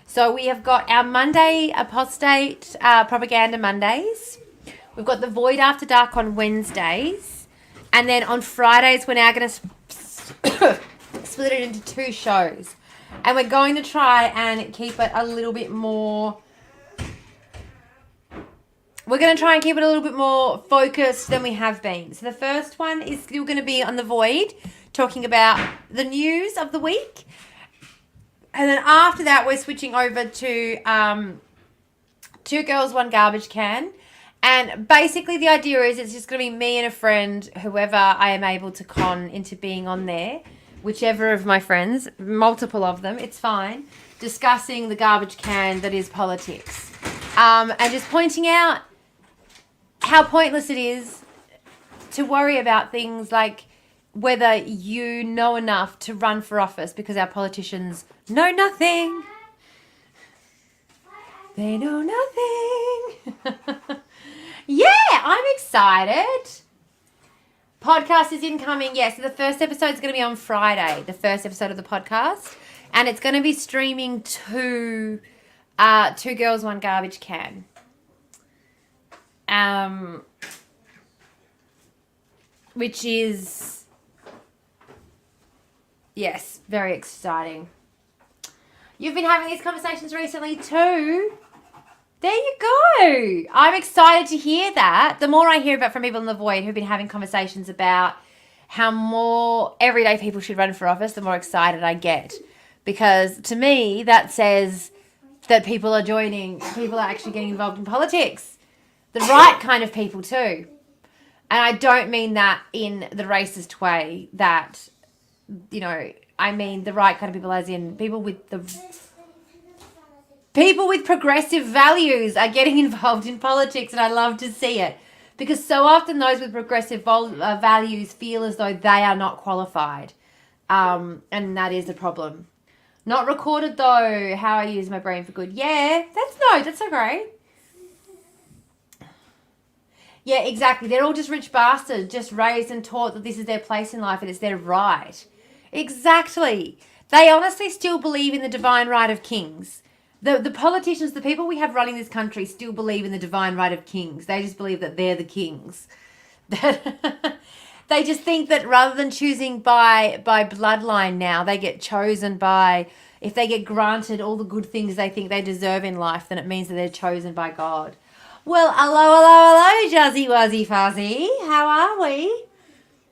So we have got our Monday Apostate Propaganda Mondays. We've got The Void After Dark on Wednesdays. And then on Fridays, we're now going to split it into 2 shows. And we're going to try and keep it a little bit more... We're going to try and keep it a little bit more focused than we have been. So the first one is still going to be on The Void, talking about the news of the week. And then after that, we're switching over to 2 Girls, 1 Garbage Can. And basically the idea is it's just going to be me and a friend, whoever I am able to con into being on there, whichever of my friends, multiple of them, it's fine, discussing the garbage can that is politics. And just pointing out how pointless it is to worry about things like whether you know enough to run for office, because our politicians know nothing. They know nothing. Yeah, I'm excited. Podcast is incoming. Yeah, so the first episode is going to be on Friday, the first episode of the podcast. And it's going to be streaming to Two Girls, One Garbage Can. Which is, yes, very exciting. You've been having these conversations recently too. There you go. I'm excited to hear that. The more I hear about from people in the void who've been having conversations about how more everyday people should run for office, the more excited I get. Because to me, that says that people are actually getting involved in politics. The right kind of people too. And I don't mean that in the racist way that, you know, I mean the right kind of people as in people with progressive values are getting involved in politics, and I love to see it. Because so often those with progressive values feel as though they are not qualified. And that is the problem. Not recorded though, how I use my brain for good. Yeah, that's so great. Yeah, exactly. They're all just rich bastards, just raised and taught that this is their place in life and it's their right. Exactly. They honestly still believe in the divine right of kings. The politicians, the people we have running this country still believe in the divine right of kings. They just believe that they're the kings. They just think that rather than choosing by bloodline now, they get chosen by, if they get granted all the good things they think they deserve in life, then it means that they're chosen by God. Well, hello, Juzzy Wuzzy Fuzzy. How are we?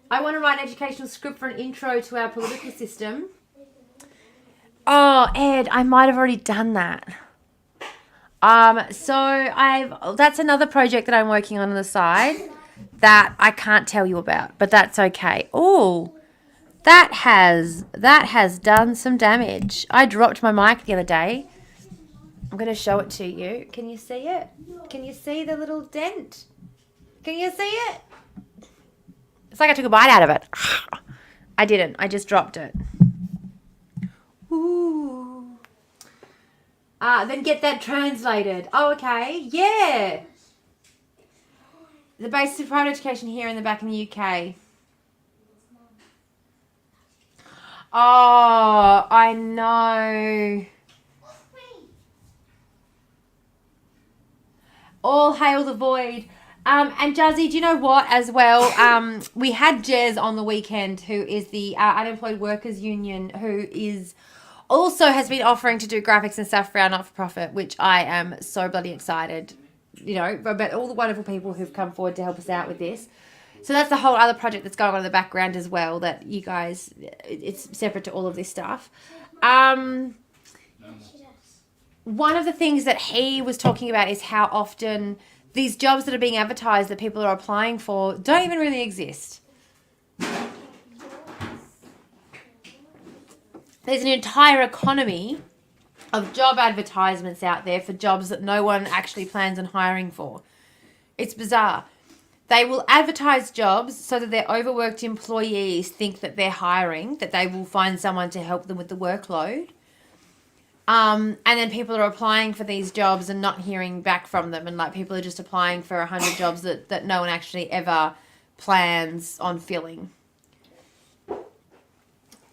I want to write an educational script for an intro to our political system. Oh, Ed, I might have already done that. That's another project that I'm working on the side that I can't tell you about, but that's okay. Oh, that has done some damage. I dropped my mic the other day. I'm going to show it to you. Can you see it? Can you see the little dent? Can you see it? It's like I took a bite out of it. I didn't. I just dropped it. Ooh. Then get that translated. Oh, okay. Yeah. The basis of private education here and the back in the UK. Oh, I know. All hail the void. And Jazzy, do you know what as well? We had Jez on the weekend, who is the Unemployed Workers Union, who is also has been offering to do graphics and stuff for our not-for-profit, which I am so bloody excited, you know, about all the wonderful people who've come forward to help us out with this. So that's the whole other project that's going on in the background as well, that you guys, it's separate to all of this stuff. One of the things that he was talking about is how often these jobs that are being advertised that people are applying for don't even really exist. There's an entire economy of job advertisements out there for jobs that no one actually plans on hiring for. It's bizarre. They will advertise jobs so that their overworked employees think that they're hiring, that they will find someone to help them with the workload. And then people are applying for these jobs and not hearing back from them. And like people are just applying for 100 jobs that no one actually ever plans on filling.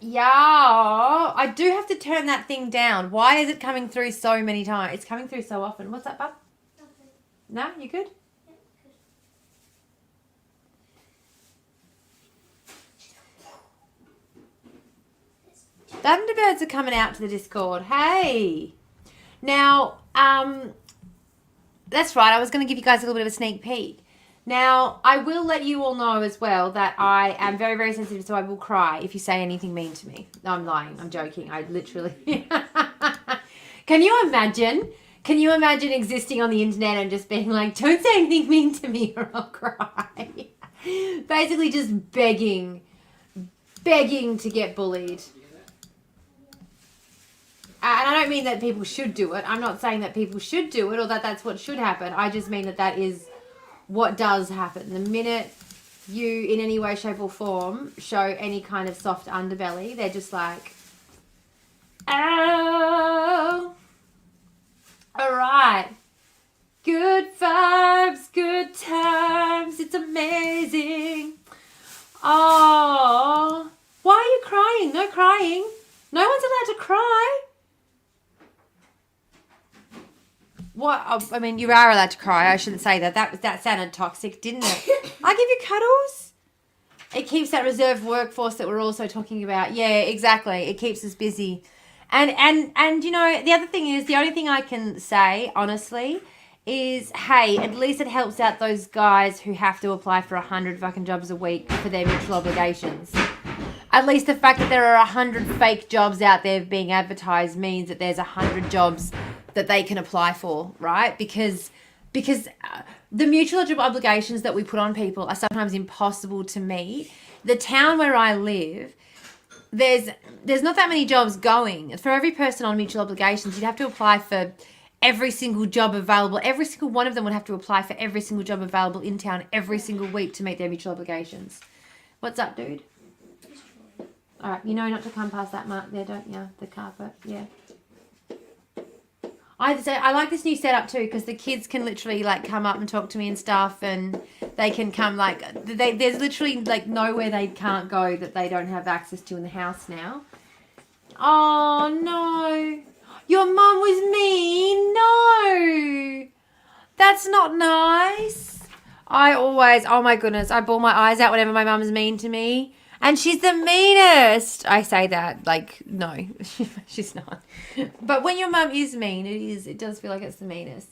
Yeah, I do have to turn that thing down. Why is it coming through so many times? It's coming through so often. What's that, bub? Nothing. No, you good? Yeah, good. Thunderbirds are coming out to the Discord. Hey! Now, that's right. I was going to give you guys a little bit of a sneak peek. Now, I will let you all know as well that I am very, very sensitive, so I will cry if you say anything mean to me. No, I'm lying. I'm joking. I literally... Can you imagine? Can you imagine existing on the internet and just being like, don't say anything mean to me or I'll cry? Basically just begging to get bullied. And I don't mean that people should do it. I'm not saying that people should do it or that that's what should happen. I just mean that that is what does happen. The minute you, in any way, shape or form, show any kind of soft underbelly, they're just like, oh, all right. Good vibes, good times, it's amazing. Oh, why are you crying? No crying. No one's allowed to cry. What? Oh, I mean, you are allowed to cry. I shouldn't say that. That sounded toxic, didn't it? I give you cuddles. It keeps that reserve workforce that we're also talking about. Yeah, exactly. It keeps us busy. And you know, the other thing is, the only thing I can say, honestly, is, hey, at least it helps out those guys who have to apply for 100 fucking jobs a week for their mutual obligations. At least the fact that there are 100 fake jobs out there being advertised means that there's 100 jobs that they can apply for, right? Because the mutual job obligations that we put on people are sometimes impossible to meet. The town where I live, there's not that many jobs going. For every person on mutual obligations, you'd have to apply for every single job available. Every single one of them would have to apply for every single job available in town every single week to meet their mutual obligations. What's up, dude? All right, you know not to come past that mark there, don't you? The carpet, yeah. I like this new setup too, because the kids can literally like come up and talk to me and stuff, and they can come like there's literally like nowhere they can't go that they don't have access to in the house now. Oh no, your mum was mean. No, that's not nice. Oh my goodness, I bawl my eyes out whenever my mum's mean to me. And she's the meanest. I say that like, no, she's not. But when your mum is mean, it does feel like it's the meanest.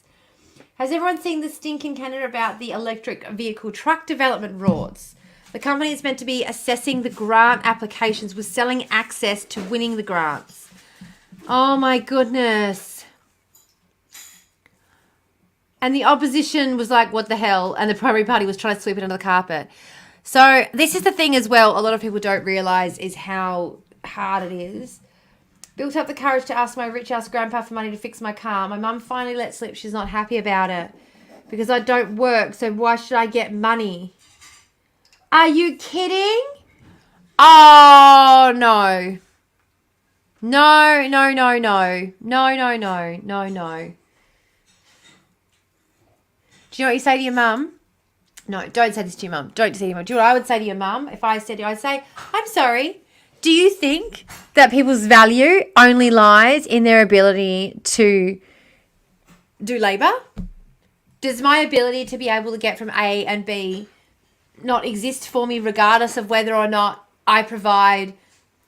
Has everyone seen the stink in Canada about the electric vehicle truck development roars? The company is meant to be assessing the grant applications with selling access to winning the grants. Oh my goodness. And the opposition was like, what the hell? And the primary party was trying to sweep it under the carpet. So this is the thing as well, a lot of people don't realise is how hard it is. Built up the courage to ask my rich-ass grandpa for money to fix my car. My mum finally let slip she's not happy about it because I don't work, so why should I get money? Are you kidding? Oh, no. No. Do you know what you say to your mum? No, don't say this to your mum. Don't say to your mum. Do you know what I would say to your mum? If I said to you, I'd say, I'm sorry. Do you think that people's value only lies in their ability to do labour? Does my ability to be able to get from A and B not exist for me regardless of whether or not I provide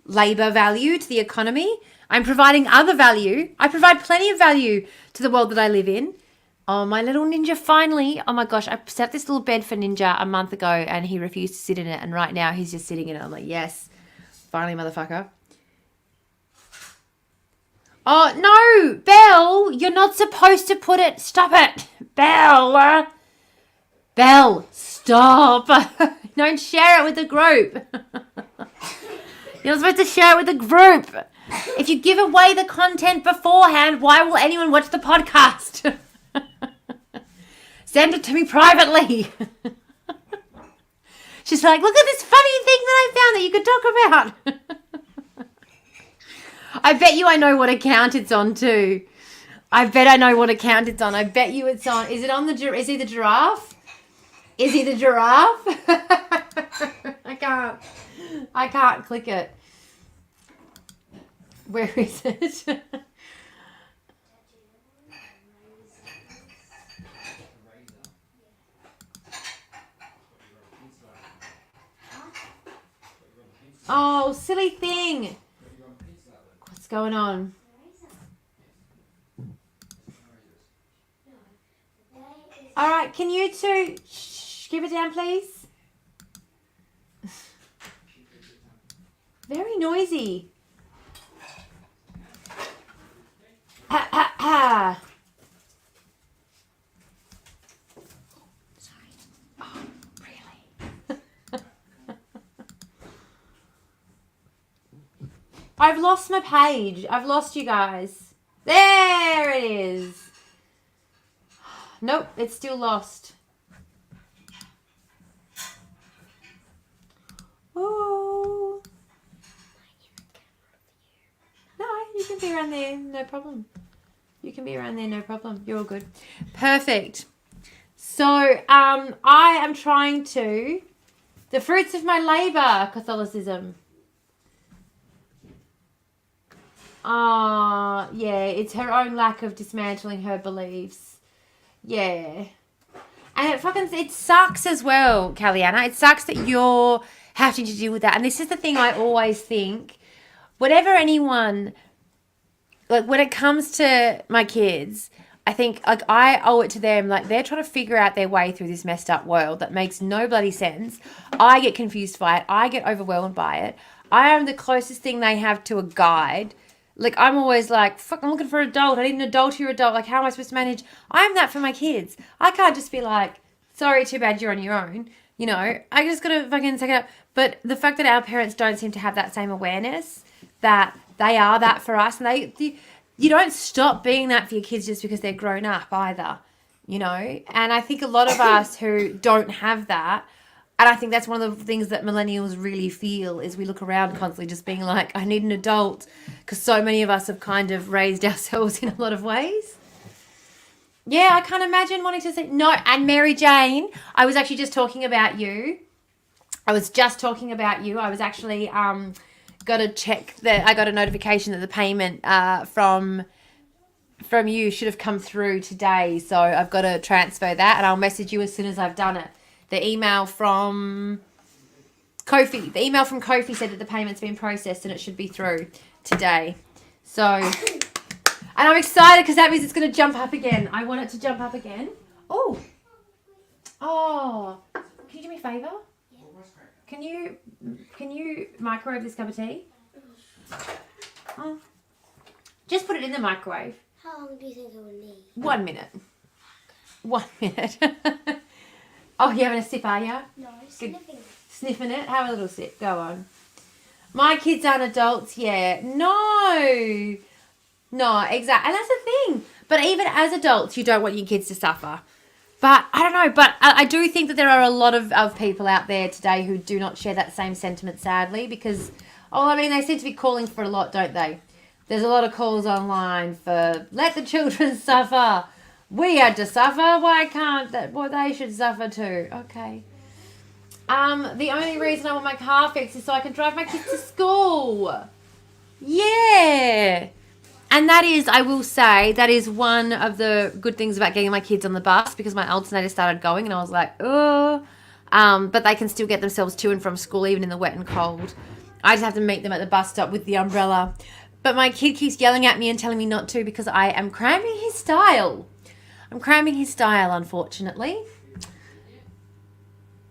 labour value to the economy? I'm providing other value. I provide plenty of value to the world that I live in. Oh, my little Ninja finally. Oh, my gosh. I set this little bed for Ninja a month ago and he refused to sit in it. And right now he's just sitting in it. I'm like, yes. Finally, motherfucker. Oh, no. Belle, you're not supposed to put it. Stop it. Belle. Belle, stop. Don't share it with the group. You're not supposed to share it with the group. If you give away the content beforehand, why will anyone watch the podcast? Send it to me privately. She's like, look at this funny thing that I found that you could talk about. I bet you I know what account it's on too. I bet I know what account it's on. I bet you it's on. Is it on is he the giraffe? Is he the giraffe? I can't click it. Where is it? Oh, silly thing. What's going on? All right, can you two give it down, please? Very noisy. Ha, ha, ha. Sorry. Oh, really? I've lost my page. I've lost you guys. There it is. Nope, it's still lost. around there, no problem. You can be around there, no problem. You're all good. Perfect. So, I am trying to... The fruits of my labour, Catholicism. Yeah, it's her own lack of dismantling her beliefs. Yeah. And it sucks as well, Kalliana. It sucks that you're having to deal with that. And this is the thing I always think. Whatever anyone... Like, when it comes to my kids, I think, like, I owe it to them. Like, they're trying to figure out their way through this messed up world that makes no bloody sense. I get confused by it. I get overwhelmed by it. I am the closest thing they have to a guide. Like, I'm always like, fuck, I'm looking for an adult. I need an adult or adult. Like, how am I supposed to manage? I'm that for my kids. I can't just be like, sorry, too bad, you're on your own. You know, I just got to fucking take it up. But the fact that our parents don't seem to have that same awareness that they are that for us. And you don't stop being that for your kids just because they're grown up either, you know. And I think a lot of us who don't have that, and I think that's one of the things that millennials really feel, is we look around constantly just being like, I need an adult, because so many of us have kind of raised ourselves in a lot of ways. Yeah, I can't imagine wanting to say no. And Mary Jane, I was actually just talking about you. I was actually got to check that. I got a notification that the payment from you should have come through today, so I've got to transfer that, and I'll message you as soon as I've done it. The email from Kofi said that the payment's been processed and it should be through today. So, and I'm excited because that means it's going to jump up again. I want it to jump up again. Oh, can you do me a favour? Can you microwave this cup of tea? Just put it in the microwave. How long do you think it will need? 1 minute. 1 minute. Oh, you having a sip, are you? No, sniffing it. Sniffing it? Have a little sip. Go on. My kids aren't adults yet. No, exactly. And that's the thing. But even as adults, you don't want your kids to suffer. But I don't know, but I do think that there are a lot of people out there today who do not share that same sentiment, sadly, because, they seem to be calling for a lot, don't they? There's a lot of calls online for, let the children suffer. We had to suffer. Why can't they should suffer too? Okay. The only reason I want my car fixed is so I can drive my kids to school. Yeah. And that is, I will say, that is one of the good things about getting my kids on the bus, because my alternator started going and I was like, oh. But they can still get themselves to and from school even in the wet and cold. I just have to meet them at the bus stop with the umbrella. But my kid keeps yelling at me and telling me not to because I am cramming his style. Unfortunately.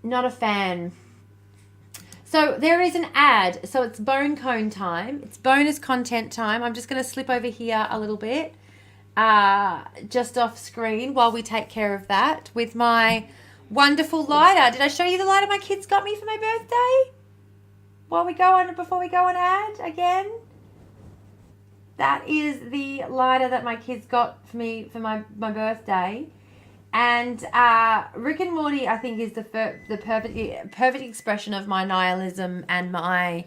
Not a fan. So there is an ad. So it's bone cone time. It's bonus content time. I'm just going to slip over here a little bit, just off screen while we take care of that with my wonderful lighter. Did I show you the lighter my kids got me for my birthday? Before we go on ad again. That is the lighter that my kids got for me for my birthday. And Rick and Morty, I think, is the perfect expression of my nihilism and my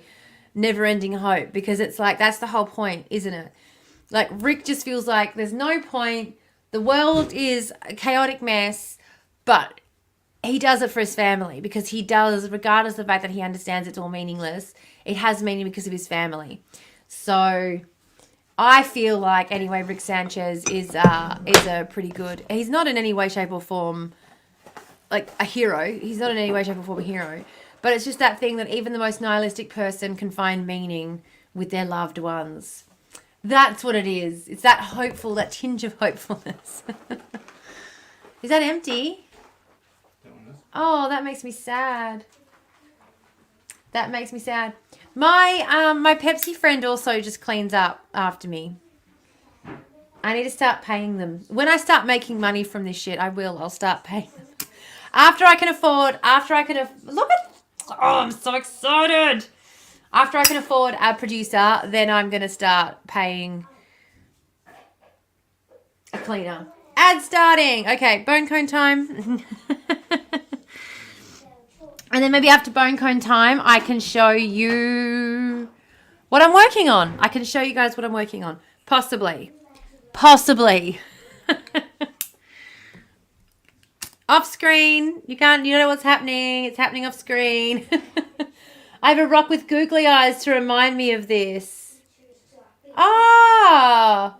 never-ending hope, because it's like, that's the whole point, isn't it? Like, Rick just feels like there's no point. The world is a chaotic mess, but he does it for his family, because he does, regardless of the fact that he understands it's all meaningless, it has meaning because of his family. So I feel like, anyway, Rick Sanchez is a pretty good... He's not in any way, shape or form like a hero. He's not in any way, shape or form a hero. But it's just that thing that even the most nihilistic person can find meaning with their loved ones. That's what it is. It's that hopeful, that tinge of hopefulness. Is that empty? Oh, that makes me sad. My Pepsi friend also just cleans up after me. I need to start paying them. When I start making money from this shit, I'll start paying them. After I can afford, look at, oh, I'm so excited. After I can afford a producer, then I'm going to start paying a cleaner. Ad starting. Okay, bone cone time. And then maybe after bone cone time, I can show you what I'm working on. I can show you guys what I'm working on. Possibly. Off screen. You don't know what's happening. It's happening off screen. I have a rock with googly eyes to remind me of this. Ah.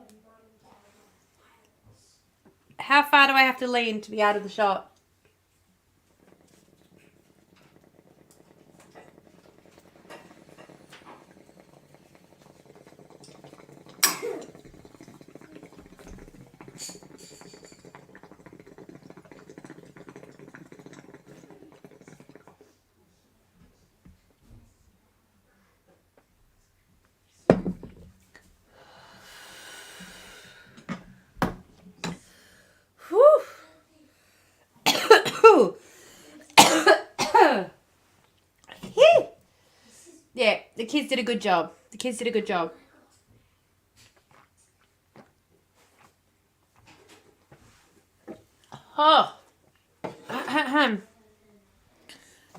How far do I have to lean to be out of the shot? Yeah, the kids did a good job. Oh.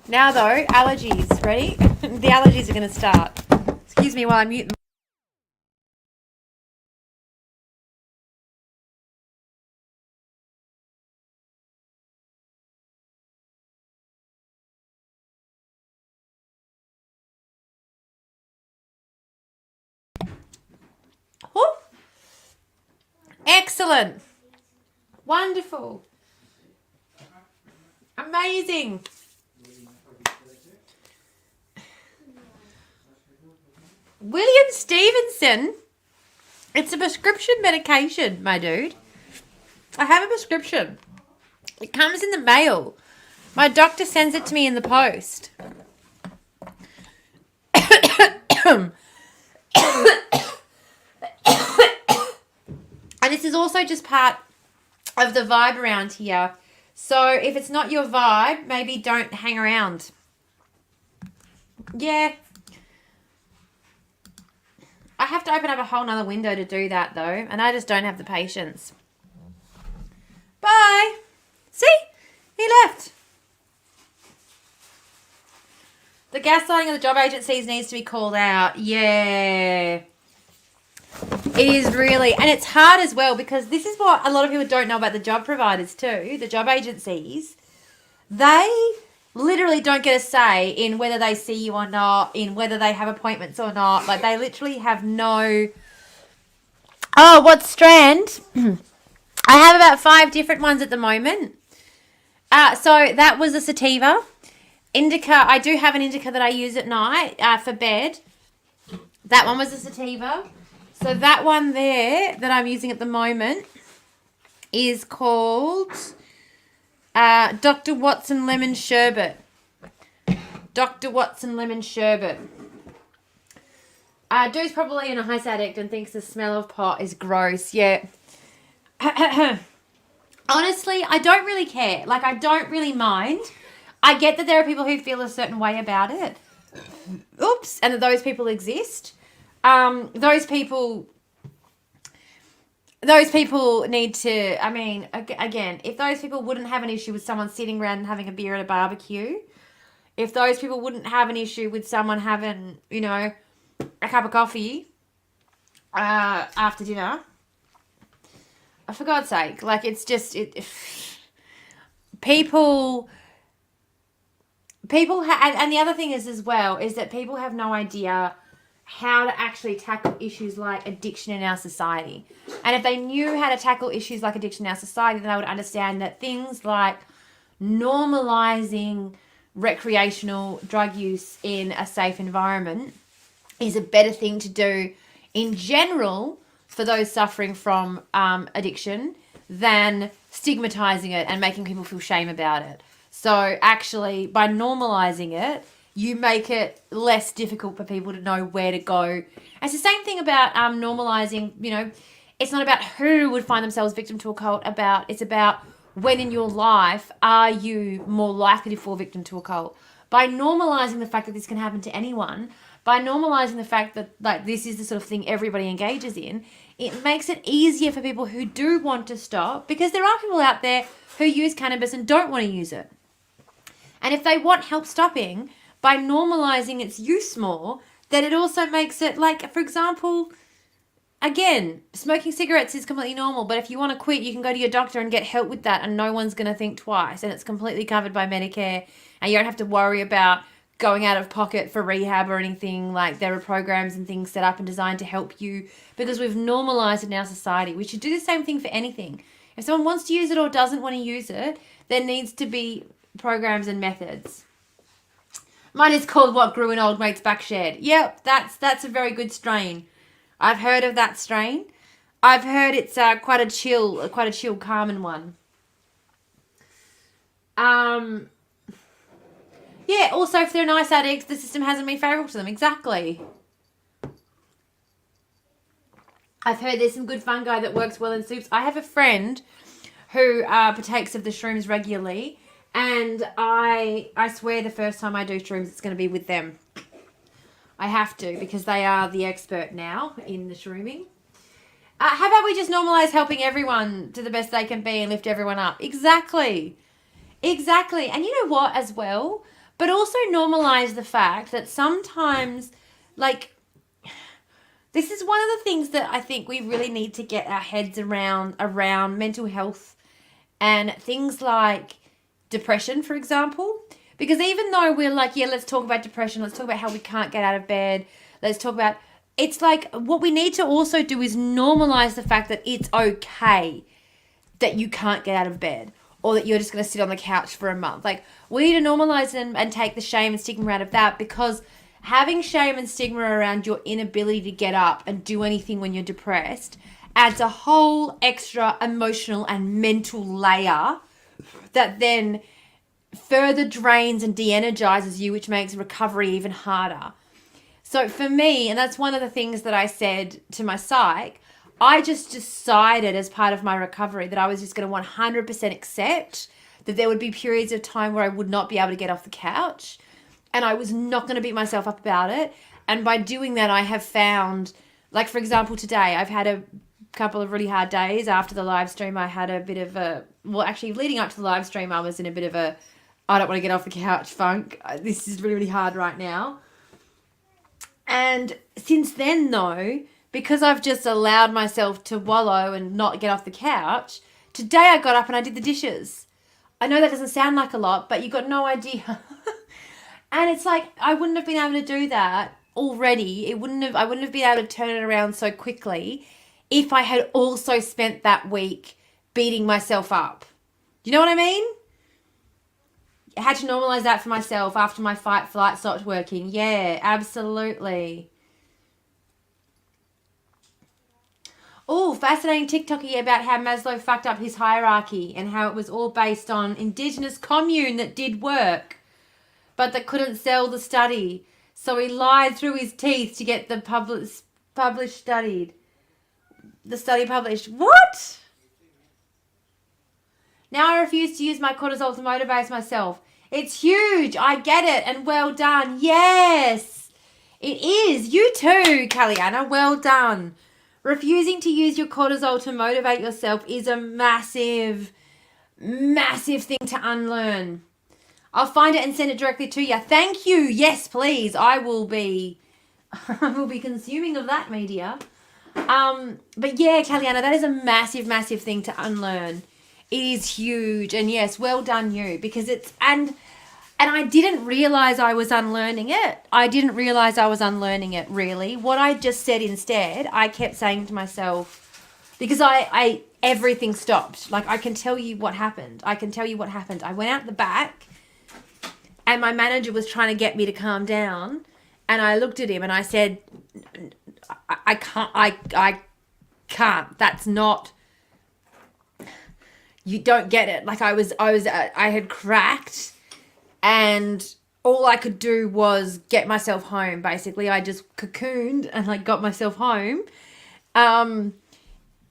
Now though, allergies. Ready? The allergies are going to start. Excuse me while I mute. Oh. Excellent. Wonderful. Amazing. William Stevenson. It's a prescription medication, my dude. I have a prescription. It comes in the mail. My doctor sends it to me in the post. And this is also just part of the vibe around here. So if it's not your vibe, maybe don't hang around. Yeah. I have to open up a whole nother window to do that though. And I just don't have the patience. Bye. See? He left. The gaslighting of the job agencies needs to be called out. Yeah. It is really, and it's hard as well because this is what a lot of people don't know about the job providers too, the job agencies. They literally don't get a say in whether they see you or not, in whether they have appointments or not. Like they literally have no... Oh, what strand? I have about 5 different ones at the moment. So that was a sativa. Indica, I do have an indica that I use at night for bed. That one was a sativa. So that one there that I'm using at the moment is called Dr. Watson Lemon Sherbet. Dr. Watson Lemon Sherbet. Dude's probably an ice addict and thinks the smell of pot is gross. Yeah. Honestly, I don't really care. Like, I don't really mind. I get that there are people who feel a certain way about it. Oops. And that those people exist. Those people need to, I mean, again, if those people wouldn't have an issue with someone sitting around and having a beer at a barbecue, if those people wouldn't have an issue with someone having, you know, a cup of coffee after dinner, for God's sake, like, it's just, people and the other thing is as well, is that people have no idea how to actually tackle issues like addiction in our society. And if they knew how to tackle issues like addiction in our society, then they would understand that things like normalizing recreational drug use in a safe environment is a better thing to do in general for those suffering from addiction than stigmatizing it and making people feel shame about it. So actually, by normalizing it, you make it less difficult for people to know where to go. It's the same thing about normalizing, you know, it's not about who would find themselves victim to a cult, it's about when in your life are you more likely to fall victim to a cult. By normalizing the fact that this can happen to anyone, by normalizing the fact that like this is the sort of thing everybody engages in, it makes it easier for people who do want to stop, because there are people out there who use cannabis and don't want to use it. And if they want help stopping, by normalizing its use more, then it also makes it, like, for example, again, smoking cigarettes is completely normal, but if you want to quit, you can go to your doctor and get help with that, and no one's going to think twice, and it's completely covered by Medicare, and you don't have to worry about going out of pocket for rehab or anything. Like, there are programs and things set up and designed to help you because we've normalized it in our society. We should do the same thing for anything. If someone wants to use it or doesn't want to use it, there needs to be programs and methods. Mine is called What Grew in Old Mate's Backshed. Yep, that's a very good strain. I've heard of that strain. I've heard it's quite a chill, calming one. Yeah, also if they're nice addicts, the system hasn't been favourable to them. Exactly. I've heard there's some good fungi that works well in soups. I have a friend who partakes of the shrooms regularly, and I swear the first time I do shrooms, it's going to be with them. I have to, because they are the expert now in the shrooming. How about we just normalise helping everyone to the best they can be and lift everyone up? Exactly. And you know what as well? But also normalise the fact that sometimes, like, this is one of the things that I think we really need to get our heads around mental health and things like depression, for example. Because even though we're like, yeah, let's talk about depression, let's talk about how we can't get out of bed, let's talk about, it's like what we need to also do is normalize the fact that it's okay that you can't get out of bed or that you're just going to sit on the couch for a month. Like, we need to normalize and take the shame and stigma out of that, because having shame and stigma around your inability to get up and do anything when you're depressed adds a whole extra emotional and mental layer that then further drains and de-energizes you, which makes recovery even harder. So for me, and that's one of the things that I said to my psych, I just decided as part of my recovery that I was just going to 100% accept that there would be periods of time where I would not be able to get off the couch, and I was not going to beat myself up about it. And by doing that, I have found, like, for example, today I've had a couple of really hard days. After the live stream, I had a bit of a, well, actually leading up to the live stream, I was in a bit of a, I don't want to get off the couch funk. This is really, really hard right now. And since then, though, because I've just allowed myself to wallow and not get off the couch, today I got up and I did the dishes. I know that doesn't sound like a lot, but you got no idea. And it's like, I wouldn't have been able to do that already. I wouldn't have been able to turn it around so quickly if I had also spent that week beating myself up. Do you know what I mean? I had to normalize that for myself after my fight flight stopped working. Yeah, absolutely. Oh, fascinating TikToky about how Maslow fucked up his hierarchy and how it was all based on Indigenous commune that did work, but that couldn't sell the study. So he lied through his teeth to get the study published. What? Now I refuse to use my cortisol to motivate myself. It's huge. I get it. And well done. Yes, it is. You too, Kaliana. Well done. Refusing to use your cortisol to motivate yourself is a massive, massive thing to unlearn. I'll find it and send it directly to you. Thank you. Yes, please. I will be consuming of that media. But yeah, Kaliana, that is a massive, massive thing to unlearn. It is huge. And yes, well done you, because it's, and I didn't realize I was unlearning it. Really. What I just said instead, I kept saying to myself, because I everything stopped. Like, I can tell you what happened. I went out the back and my manager was trying to get me to calm down, and I looked at him and I said, I can't. That's not, you don't get it. Like, I had cracked, and all I could do was get myself home. Basically, I just cocooned and like got myself home. And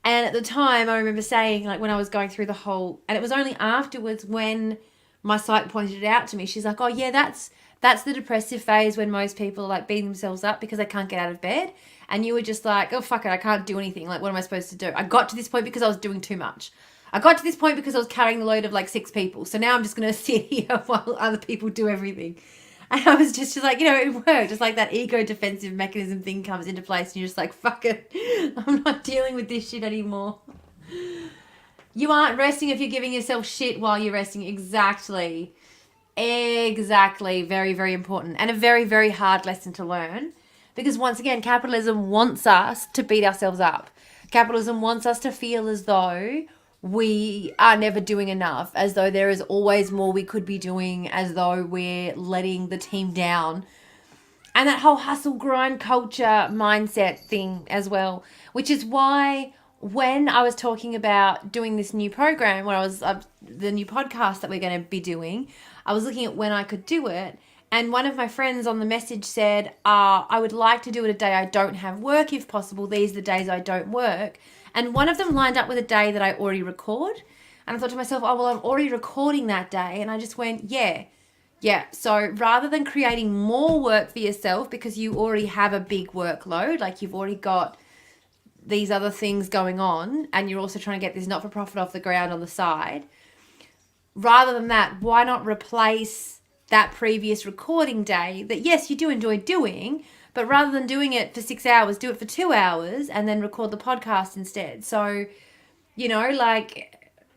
at the time, I remember saying, like, when I was going through the whole, and it was only afterwards when my psych pointed it out to me. She's like, oh yeah, that's the depressive phase when most people are like beating themselves up because they can't get out of bed. And you were just like, oh fuck it, I can't do anything. Like, what am I supposed to do? I got to this point because I was doing too much. I got to this point because I was carrying the load of like 6 people. So now I'm just going to sit here while other people do everything. And I was just like, it worked. Just like that ego defensive mechanism thing comes into place and you're just like, fuck it. I'm not dealing with this shit anymore. You aren't resting if you're giving yourself shit while you're resting. Exactly. Very, very important. And a very, very hard lesson to learn. Because once again, capitalism wants us to beat ourselves up. Capitalism wants us to feel as though we are never doing enough, as though there is always more we could be doing, as though we're letting the team down. And that whole hustle grind culture mindset thing as well, which is why when I was talking about doing this new program, when I was the new podcast that we're going to be doing, I was looking at when I could do it. And one of my friends on the message said, I would like to do it a day I don't have work if possible. These are the days I don't work. And one of them lined up with a day that I already record. And I thought to myself, oh, well, I'm already recording that day. And I just went, yeah. So rather than creating more work for yourself because you already have a big workload, like you've already got these other things going on and you're also trying to get this not-for-profit off the ground on the side, rather than that, why not replace that previous recording day that, yes, you do enjoy doing, but rather than doing it for 6 hours, do it for 2 hours and then record the podcast instead. So,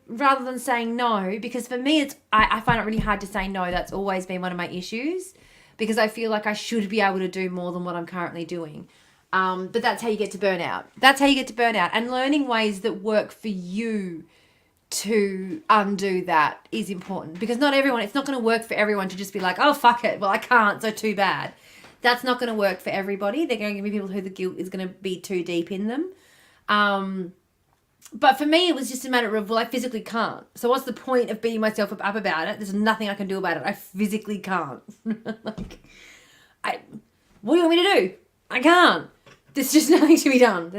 rather than saying no, because for me, I find it really hard to say no. That's always been one of my issues because I feel like I should be able to do more than what I'm currently doing. But that's how you get to burnout. And learning ways that work for you to undo that is important, because it's not going to work for everyone to just be like, oh, fuck it, well, I can't, so too bad. That's not going to work for everybody. They're going to be people who the guilt is going to be too deep in them. But for me, it was just a matter of, well, I physically can't. So what's the point of beating myself up about it? There's nothing I can do about it. I physically can't. What do you want me to do? I can't. There's just nothing to be done.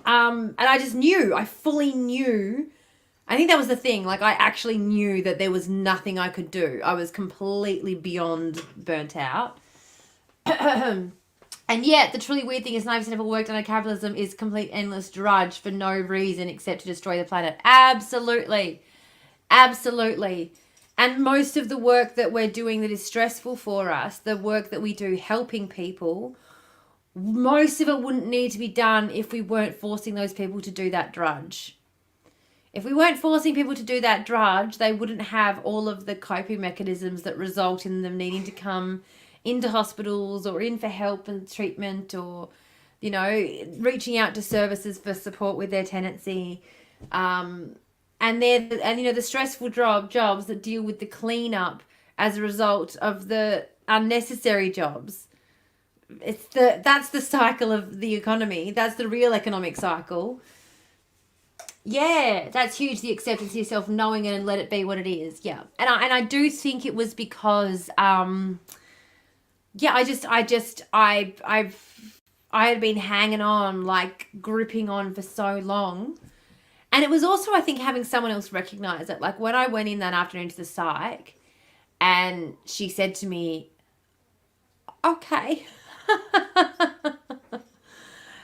And I fully knew. I think that was the thing. Like, I actually knew that there was nothing I could do. I was completely beyond burnt out. And yet, the truly weird thing is 90% of all work done on capitalism is complete endless drudge for no reason except to destroy the planet. Absolutely. And most of the work that we're doing that is stressful for us, the work that we do helping people, most of it wouldn't need to be done if we weren't forcing those people to do that drudge. If we weren't forcing people to do that drudge, they wouldn't have all of the coping mechanisms that result in them needing to come into hospitals or in for help and treatment, or, reaching out to services for support with their tenancy. And the stressful jobs that deal with the cleanup as a result of the unnecessary jobs. That's the cycle of the economy. That's the real economic cycle. Yeah, that's huge. The acceptance of yourself, knowing it and let it be what it is. Yeah. And I do think it was because, I had been hanging on, like gripping on for so long. And it was also, I think, having someone else recognize it. Like when I went in that afternoon to the psych and she said to me, okay,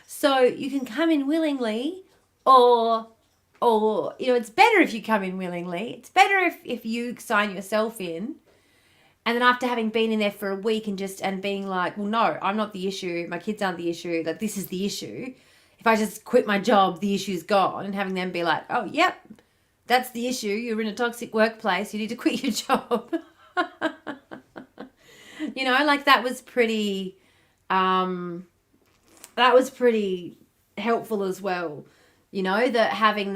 so you can come in willingly, or it's better if you come in willingly. It's better if you sign yourself in. And then after having been in there for a week and being like, well, no, I'm not the issue. My kids aren't the issue. Like, this is the issue. If I just quit my job, the issue's gone. And having them be like, oh, yep, that's the issue. You're in a toxic workplace. You need to quit your job. That was pretty, helpful as well. That having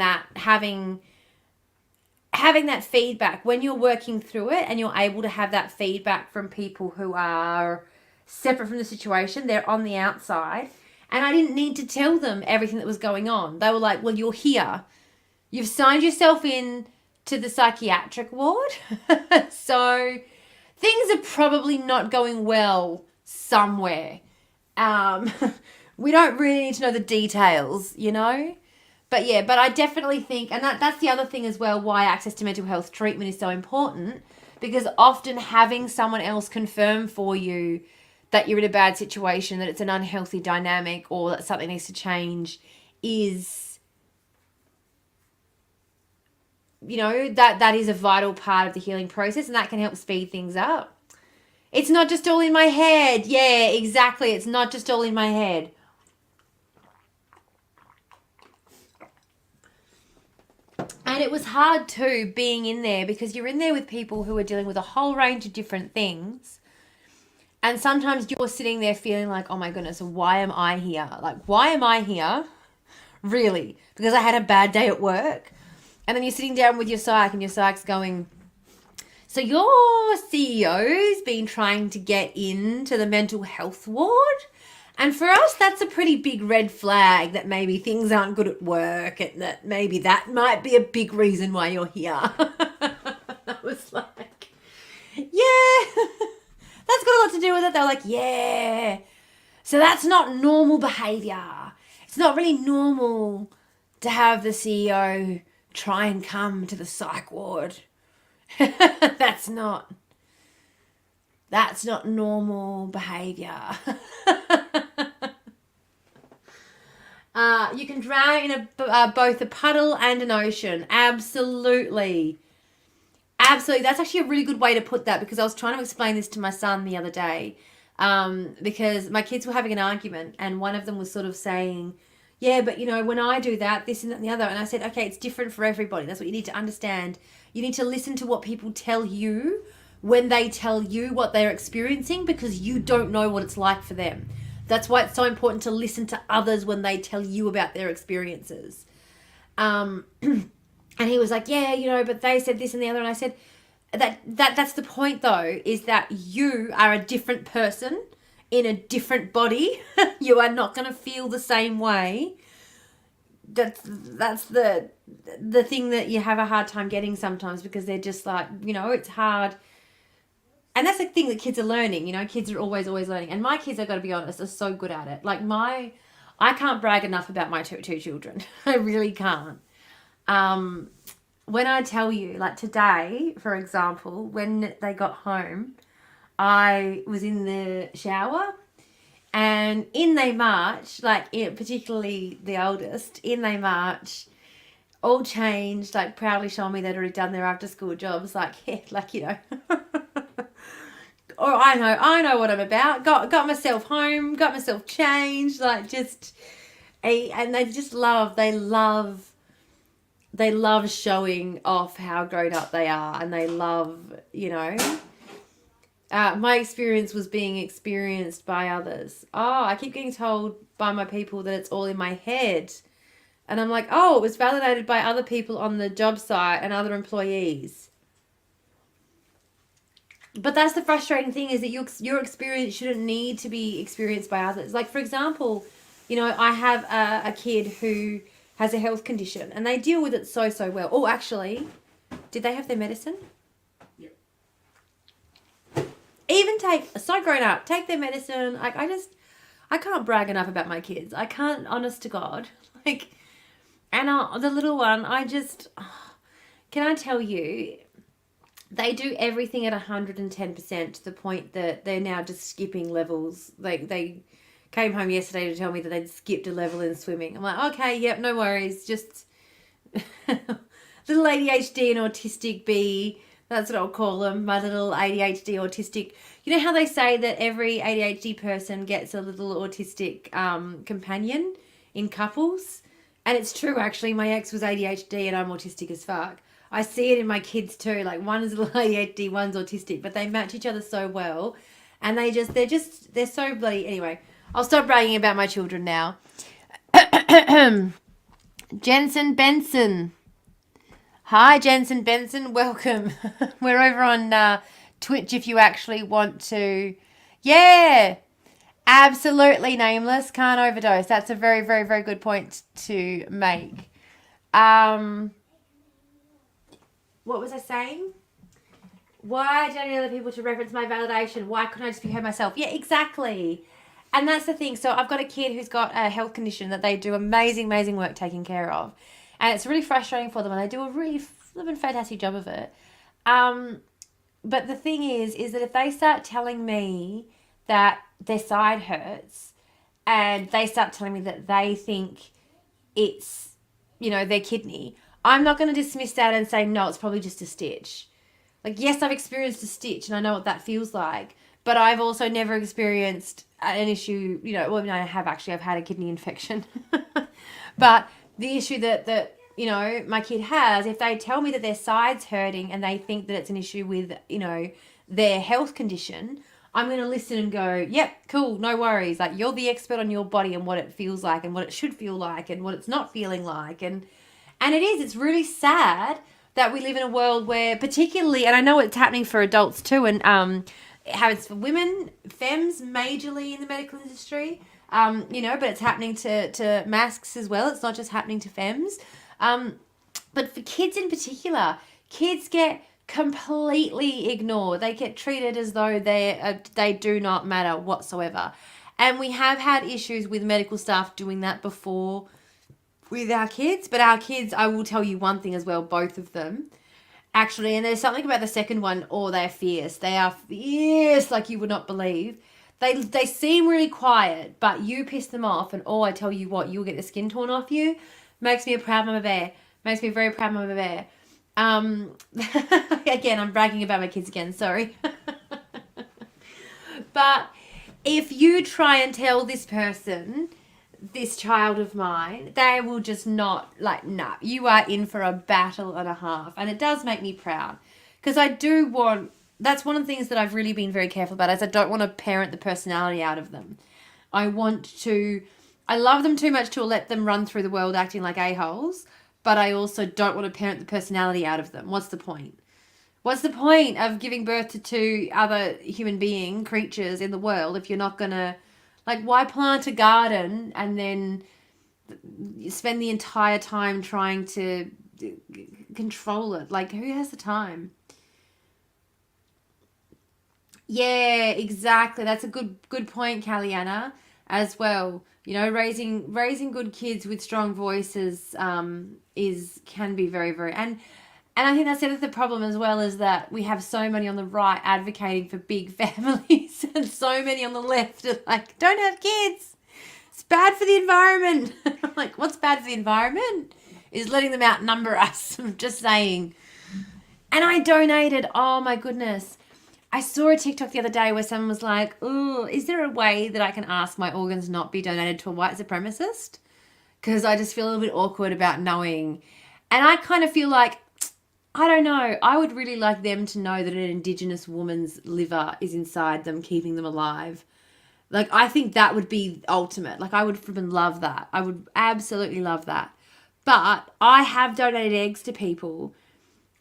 that feedback when you're working through it, and you're able to have that feedback from people who are separate from the situation, they're on the outside. And I didn't need to tell them everything that was going on. They were like, well, you're here. You've signed yourself in to the psychiatric ward. So things are probably not going well somewhere. We don't really need to know the details, But I definitely think, and that's the other thing as well, why access to mental health treatment is so important, because often having someone else confirm for you that you're in a bad situation, that it's an unhealthy dynamic, or that something needs to change is, that is a vital part of the healing process, and that can help speed things up. It's not just all in my head. Yeah, exactly. It's not just all in my head. And it was hard too being in there because you're in there with people who are dealing with a whole range of different things. And sometimes you're sitting there feeling like, oh my goodness, why am I here? Like, why am I here? Really? Because I had a bad day at work. And then you're sitting down with your psych and your psych's going, so your CEO's been trying to get into the mental health ward? And for us, that's a pretty big red flag that maybe things aren't good at work and that maybe that might be a big reason why you're here. I was like, yeah, that's got a lot to do with it. They're like, yeah, so that's not normal behavior. It's not really normal to have the CEO try and come to the psych ward. That's not normal behavior. You can drown in both a puddle and an ocean. Absolutely. Absolutely. That's actually a really good way to put that because I was trying to explain this to my son the other day because my kids were having an argument and one of them was sort of saying, yeah, but you know, when I do that, this and that and the other. And I said, okay, it's different for everybody. That's what you need to understand. You need to listen to what people tell you when they tell you what they're experiencing because you don't know what it's like for them. That's why it's so important to listen to others when they tell you about their experiences. And he was like, yeah, you know, but they said this and the other. And I said, that's the point though, is that you are a different person in a different body. You are not going to feel the same way. That's the thing that you have a hard time getting sometimes because they're just like, you know, it's hard. And that's the thing that kids are learning, you know, kids are always learning. And my kids, I've got to be honest, are so good at it. Like I can't brag enough about my two children. I really can't. When I tell you, like today, for example, when they got home, I was in the shower and in they march, like particularly the eldest, in they march, all changed, like proudly showing me they'd already done their after school jobs, like, yeah, like, you know. Or I know what I'm about. Got myself home, got myself changed, like just and they love showing off how grown up they are, and they love, you know. My experience was being experienced by others. Oh, I keep getting told by my people that it's all in my head. And I'm like, oh, it was validated by other people on the job site and other employees. But that's the frustrating thing, is that your experience shouldn't need to be experienced by others. Like, for example, you know, I have a kid who has a health condition and they deal with it so well. Oh, actually, did they have their medicine? Yep. Even so grown up, take their medicine. Like, I can't brag enough about my kids. I can't, honest to God. Like, and the little one, can I tell you, they do everything at 110% to the point that they're now just skipping levels. Like, they came home yesterday to tell me that they'd skipped a level in swimming. I'm like, okay, yep, no worries. Just little ADHD and autistic bee. That's what I'll call them. My little ADHD autistic. You know how they say that every ADHD person gets a little autistic companion in couples? And it's true, actually. My ex was ADHD and I'm autistic as fuck. I see it in my kids too. Like, one is a little ADHD, one's autistic, but they match each other so well. And they're so bloody... Anyway, I'll stop bragging about my children now. Jensen Benson. Hi, Jensen Benson. Welcome. We're over on Twitch if you actually want to. Yeah, absolutely, Nameless. Can't overdose. That's a very, very, very good point to make. What was I saying? Why do I need other people to reference my validation? Why couldn't I just be her myself? Yeah, exactly. And that's the thing. So I've got a kid who's got a health condition that they do amazing, amazing work taking care of. And it's really frustrating for them, and they do a really flippin' fantastic job of it. But the thing is that if they start telling me that their side hurts, and they start telling me that they think it's, you know, their kidney, I'm not going to dismiss that and say, no, it's probably just a stitch. Like, yes, I've experienced a stitch and I know what that feels like, but I've also never experienced an issue, you know, well, no, I have actually, I've had a kidney infection. But the issue that, you know, my kid has, if they tell me that their side's hurting and they think that it's an issue with, you know, their health condition, I'm going to listen and go, yep, cool, no worries. Like, you're the expert on your body and what it feels like and what it should feel like and what it's not feeling like. And it's really sad that we live in a world where, particularly, and I know it's happening for adults too, and it happens for women, femmes majorly in the medical industry, you know, but it's happening to masks as well. It's not just happening to femmes. But for kids in particular, kids get completely ignored. They get treated as though they do not matter whatsoever. And we have had issues with medical staff doing that before with our kids. But our kids, I will tell you one thing as well, both of them, actually, and there's something about the second one, they're fierce. They are fierce like you would not believe. They seem really quiet, but you piss them off and I tell you what, you'll get the skin torn off you. Makes me a proud mama bear. Makes me a very proud mama bear. Again, I'm bragging about my kids again, sorry. But if you try and tell this person, this child of mine, they will just not, like, nah, you are in for a battle and a half. And it does make me proud, because I do want, that's one of the things that I've really been very careful about, is I don't want to parent the personality out of them. I love them too much to let them run through the world acting like a-holes, but I also don't want to parent the personality out of them. What's the point? What's the point of giving birth to two other human being creatures in the world if you're not going to, like, why plant a garden and then spend the entire time trying to control it? Like, who has the time? Yeah, exactly. That's a good point, Kalliana, as well. You know, raising good kids with strong voices can be very, very, and I think that's the other problem as well, is that we have so many on the right advocating for big families and so many on the left are like, don't have kids. It's bad for the environment. I'm like, what's bad for the environment? Is letting them outnumber us. I'm just saying. And I donated. Oh my goodness. I saw a TikTok the other day where someone was like, "Oh, is there a way that I can ask my organs not be donated to a white supremacist? Because I just feel a little bit awkward about knowing." And I kind of feel like, I don't know, I would really like them to know that an Indigenous woman's liver is inside them, keeping them alive. Like, I think that would be ultimate. Like, I would freaking love that. I would absolutely love that. But I have donated eggs to people.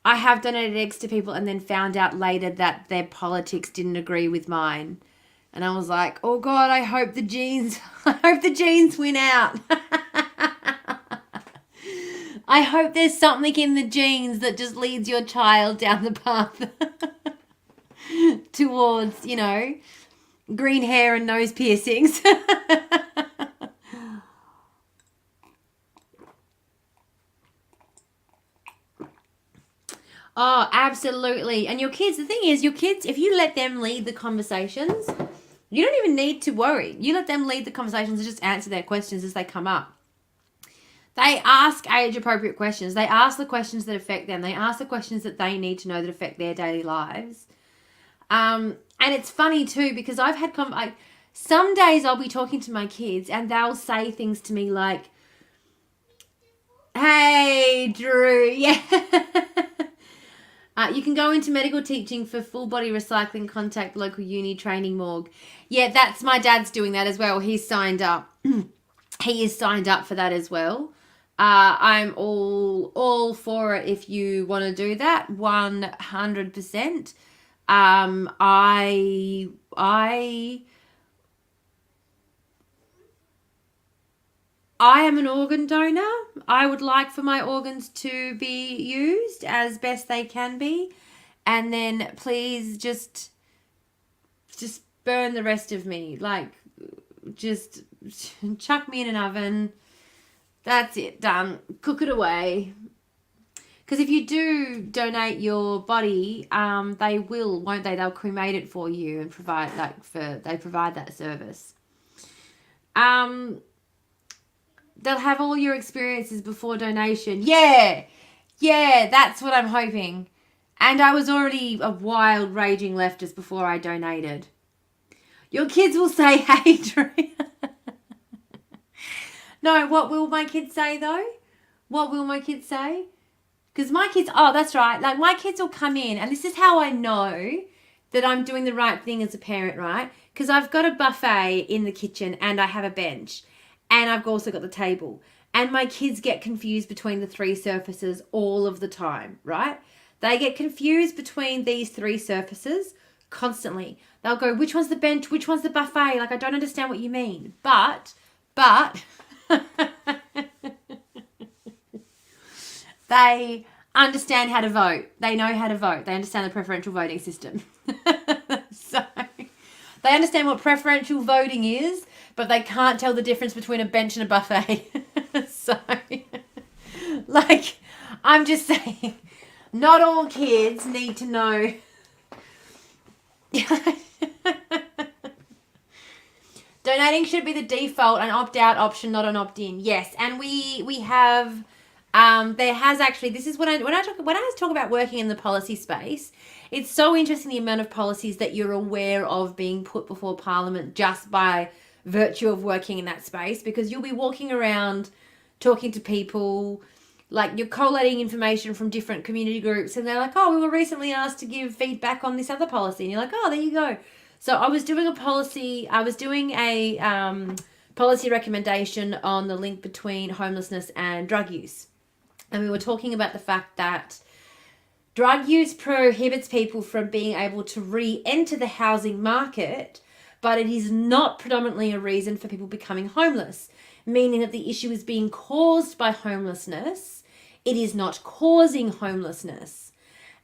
And then found out later that their politics didn't agree with mine. And I was like, oh God, I hope the genes win out. I hope there's something in the genes that just leads your child down the path towards, you know, green hair and nose piercings. Oh, absolutely. And your kids, the thing is, your kids, if you let them lead the conversations, you don't even need to worry. You let them lead the conversations and just answer their questions as they come up. They ask age-appropriate questions. They ask the questions that affect them. They ask the questions that they need to know that affect their daily lives. And it's funny too, because I've had, some days I'll be talking to my kids and they'll say things to me like, "Hey, Drew, yeah." You can go into medical teaching for full body recycling, contact local uni training morgue. Yeah, that's my dad's doing that as well. He's signed up. He is signed up for that as well. I'm all for it if you want to do that. 100%. I am an organ donor. I would like for my organs to be used as best they can be. And then please just burn the rest of me. Like, just chuck me in an oven. That's it, done. Cook it away. Because if you do donate your body, they will, won't they? They'll cremate it for you and provide that service. They'll have all your experiences before donation. Yeah, that's what I'm hoping. And I was already a wild, raging leftist before I donated. Your kids will say, hey, Drew. No, what will my kids say, though? What will my kids say? Because my kids, oh, that's right. Like, my kids will come in, and this is how I know that I'm doing the right thing as a parent, right? Because I've got a buffet in the kitchen, and I have a bench, and I've also got the table. And my kids get confused between the three surfaces all of the time, right? They get confused between these three surfaces constantly. They'll go, which one's the bench? Which one's the buffet? Like, I don't understand what you mean. But... they understand how to vote. They know how to vote. They understand the preferential voting system. So they understand what preferential voting is, but they can't tell the difference between a bench and a buffet. So, like, I'm just saying, not all kids need to know. Donating should be the default, an opt-out option, not an opt-in. Yes, and we have, there has actually, this is when I talk about working in the policy space, it's so interesting the amount of policies that you're aware of being put before Parliament just by virtue of working in that space, because you'll be walking around talking to people, like you're collating information from different community groups, and they're like, oh, we were recently asked to give feedback on this other policy, and you're like, oh, there you go. So I was doing a policy recommendation on the link between homelessness and drug use. And we were talking about the fact that drug use prohibits people from being able to re-enter the housing market, but it is not predominantly a reason for people becoming homeless, meaning that the issue is being caused by homelessness. It is not causing homelessness.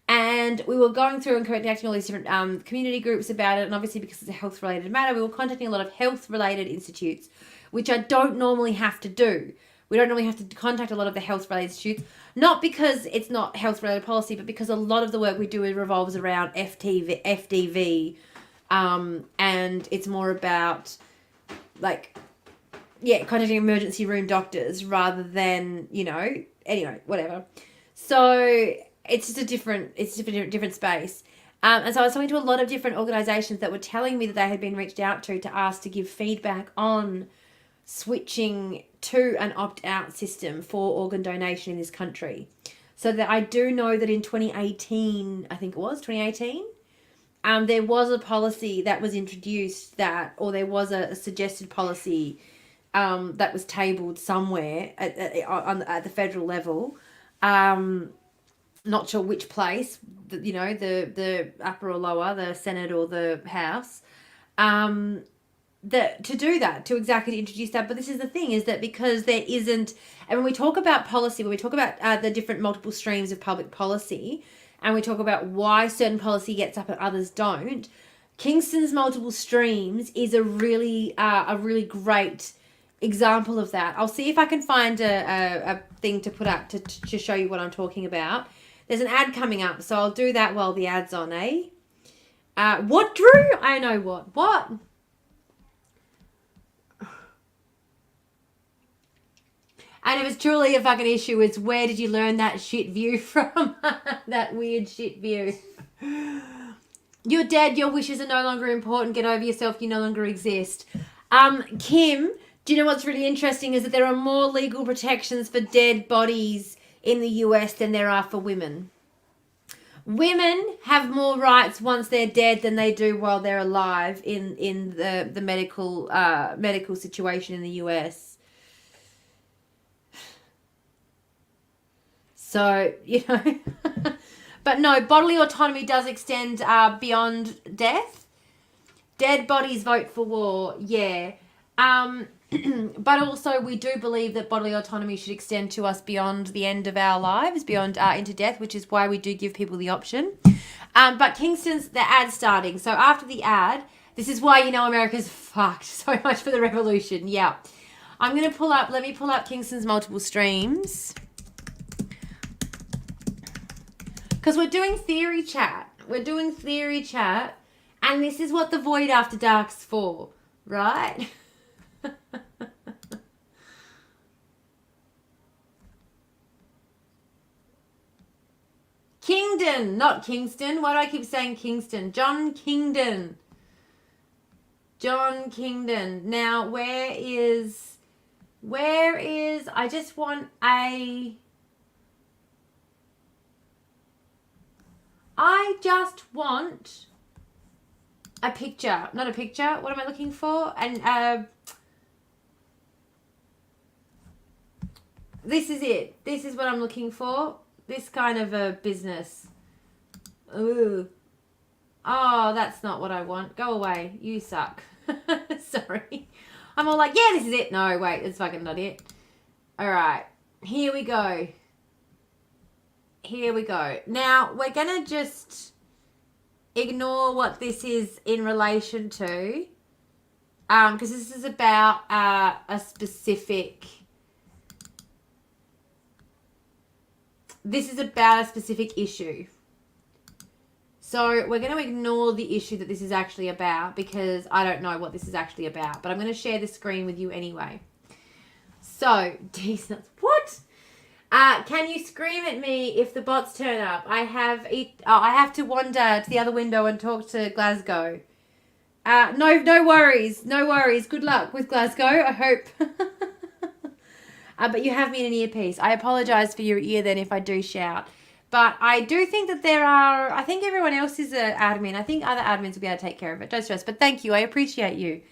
And we were going through and contacting all these different community groups about it. And obviously, because it's a health-related matter, we were contacting a lot of health-related institutes, which I don't normally have to do. We don't normally have to contact a lot of the health-related institutes, not because it's not health-related policy, but because a lot of the work we do revolves around FDV, and it's more about, like, contacting emergency room doctors rather than, anyway, whatever. So it's just a different space. And so I was talking to a lot of different organisations that were telling me that they had been reached out to ask to give feedback on switching to an opt-out system for organ donation in this country. So that I do know that in 2018, I think it was 2018, there was a policy that was introduced there was a suggested policy that was tabled somewhere at the federal level. Not sure which place, the upper or lower, the Senate or the House, to introduce that. But this is the thing, is that because there isn't, and when we talk about policy, when we talk about the different multiple streams of public policy, and we talk about why certain policy gets up and others don't, Kingston's multiple streams is a really great example of that. I'll see if I can find a thing to put up to show you what I'm talking about. There's an ad coming up, so I'll do that while the ad's on, eh? What, Drew? I know what. What? And if it's truly a fucking issue, it's where did you learn that shit view from? That weird shit view. You're dead. Your wishes are no longer important. Get over yourself. You no longer exist. Kim, do you know what's really interesting is that there are more legal protections for dead bodies in the US than there are for women. Women have more rights once they're dead than they do while they're alive in the medical situation in the US. So, but no, bodily autonomy does extend beyond death. Dead bodies vote for war, yeah. But also we do believe that bodily autonomy should extend to us beyond the end of our lives, beyond into death, which is why we do give people the option. But Kingston's, the ad's starting. So after the ad, this is why America's fucked. So much for the revolution. Yeah. Let me pull up Kingston's multiple streams. Because we're doing theory chat. And this is what the Void After Dark's for, right? Kingdon, not Kingston. Why do I keep saying Kingston? John Kingdon. John Kingdon. Now, where is, I just want a picture. Not a picture. What am I looking for? And this is it. This is what I'm looking for. This kind of a business. Ooh. Oh, that's not what I want. Go away. You suck. Sorry. I'm all like, yeah, this is it. No, wait, it's fucking not it. All right. Here we go. Here we go. Now, we're going to just ignore what this is in relation to. Because this is about a specific... This is about a specific issue. So we're going to ignore the issue that this is actually about because I don't know what this is actually about. But I'm going to share the screen with you anyway. So, decent. What? Can you scream at me if the bots turn up? I have to wander to the other window and talk to Glasgow. No worries. No worries. Good luck with Glasgow. I hope. But you have me in an earpiece. I apologise for your ear then if I do shout. But I do think that I think everyone else is an admin. I think other admins will be able to take care of it. Don't stress. But thank you. I appreciate you.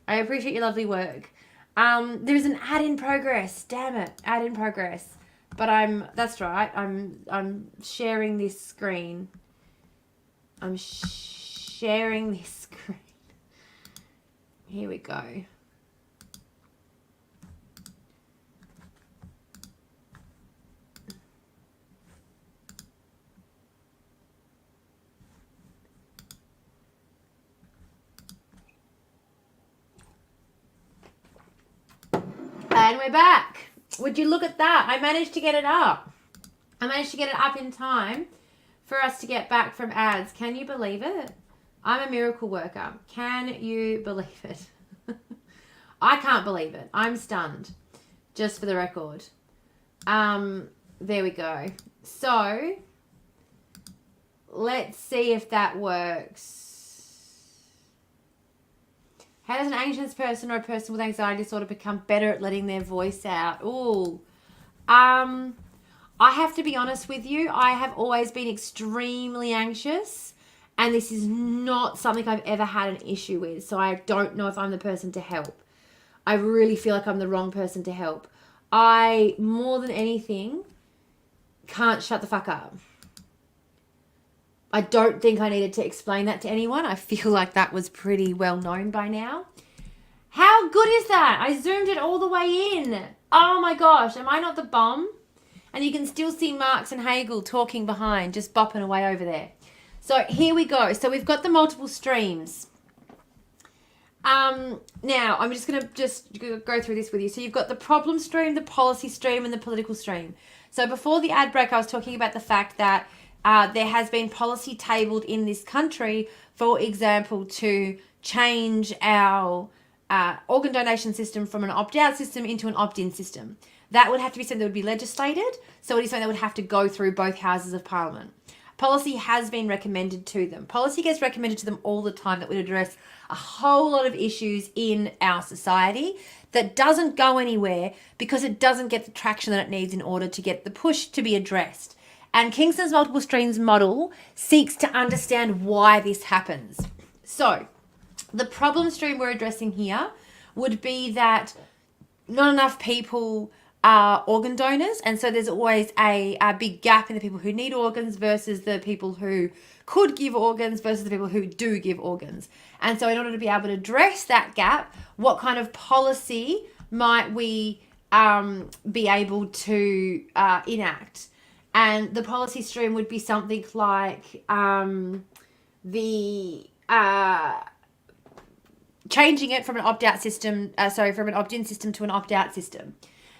I appreciate your lovely work. There's an ad in progress. Damn it. Ad in progress. But that's right. I'm sharing this screen. I'm sharing this screen. Here we go. And we're back. Would you look at that? I managed to get it up. I managed to get it up in time for us to get back from ads. Can you believe it? I'm a miracle worker. Can you believe it? I can't believe it. I'm stunned. Just for the record. There we go. So, let's see if that works. How does an anxious person or a person with anxiety disorder become better at letting their voice out? Ooh. I have to be honest with you. I have always been extremely anxious, and this is not something I've ever had an issue with. So I don't know if I'm the person to help. I really feel like I'm the wrong person to help. I, more than anything, can't shut the fuck up. I don't think I needed to explain that to anyone. I feel like that was pretty well known by now. How good is that? I zoomed it all the way in. Oh my gosh, am I not the bomb? And you can still see Marx and Hegel talking behind, just bopping away over there. So here we go. So we've got the multiple streams. Now, I'm just going to go through this with you. So you've got the problem stream, the policy stream, and the political stream. So before the ad break, I was talking about the fact that there has been policy tabled in this country, for example, to change our organ donation system from an opt-out system into an opt-in system. That would have to be something that would be legislated, so it is something that would have to go through both houses of parliament. Policy has been recommended to them. Policy gets recommended to them all the time that would address a whole lot of issues in our society that doesn't go anywhere because it doesn't get the traction that it needs in order to get the push to be addressed. And Kingston's multiple streams model seeks to understand why this happens. So, the problem stream we're addressing here would be that not enough people are organ donors, and so there's always a big gap in the people who need organs versus the people who could give organs versus the people who do give organs. And so in order to be able to address that gap, what kind of policy might we be able to enact? And the policy stream would be something like changing it from an opt-out system, from an opt-in system to an opt-out system.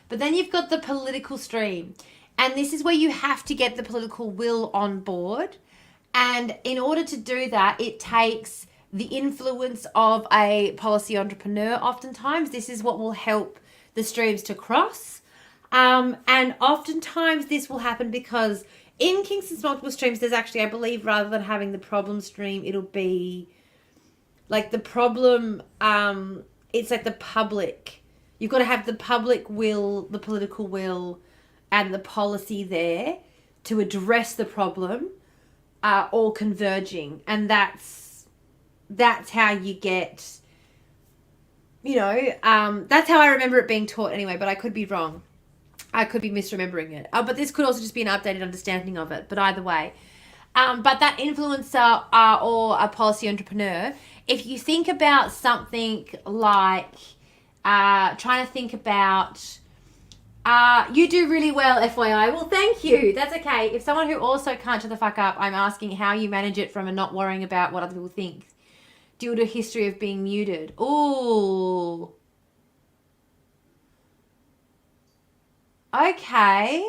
But then you've got the political stream. And this is where you have to get the political will on board. And in order to do that, it takes the influence of a policy entrepreneur oftentimes. This is what will help the streams to cross. And oftentimes this will happen because in Kingston's multiple streams, there's actually, I believe, rather than having the problem stream, it'll be Like the problem, it's like the public. You've got to have the public will, the political will, and the policy there to address the problem, all converging, and that's how you get. That's how I remember it being taught anyway. But I could be wrong. I could be misremembering it. But this could also just be an updated understanding of it. But either way. But that influencer or a policy entrepreneur, if you think about something like trying to think about, you do really well, FYI. Well, thank you. That's okay. If someone who also can't shut the fuck up, I'm asking how you manage it from and not worrying about what other people think due to a history of being muted. Ooh. Okay.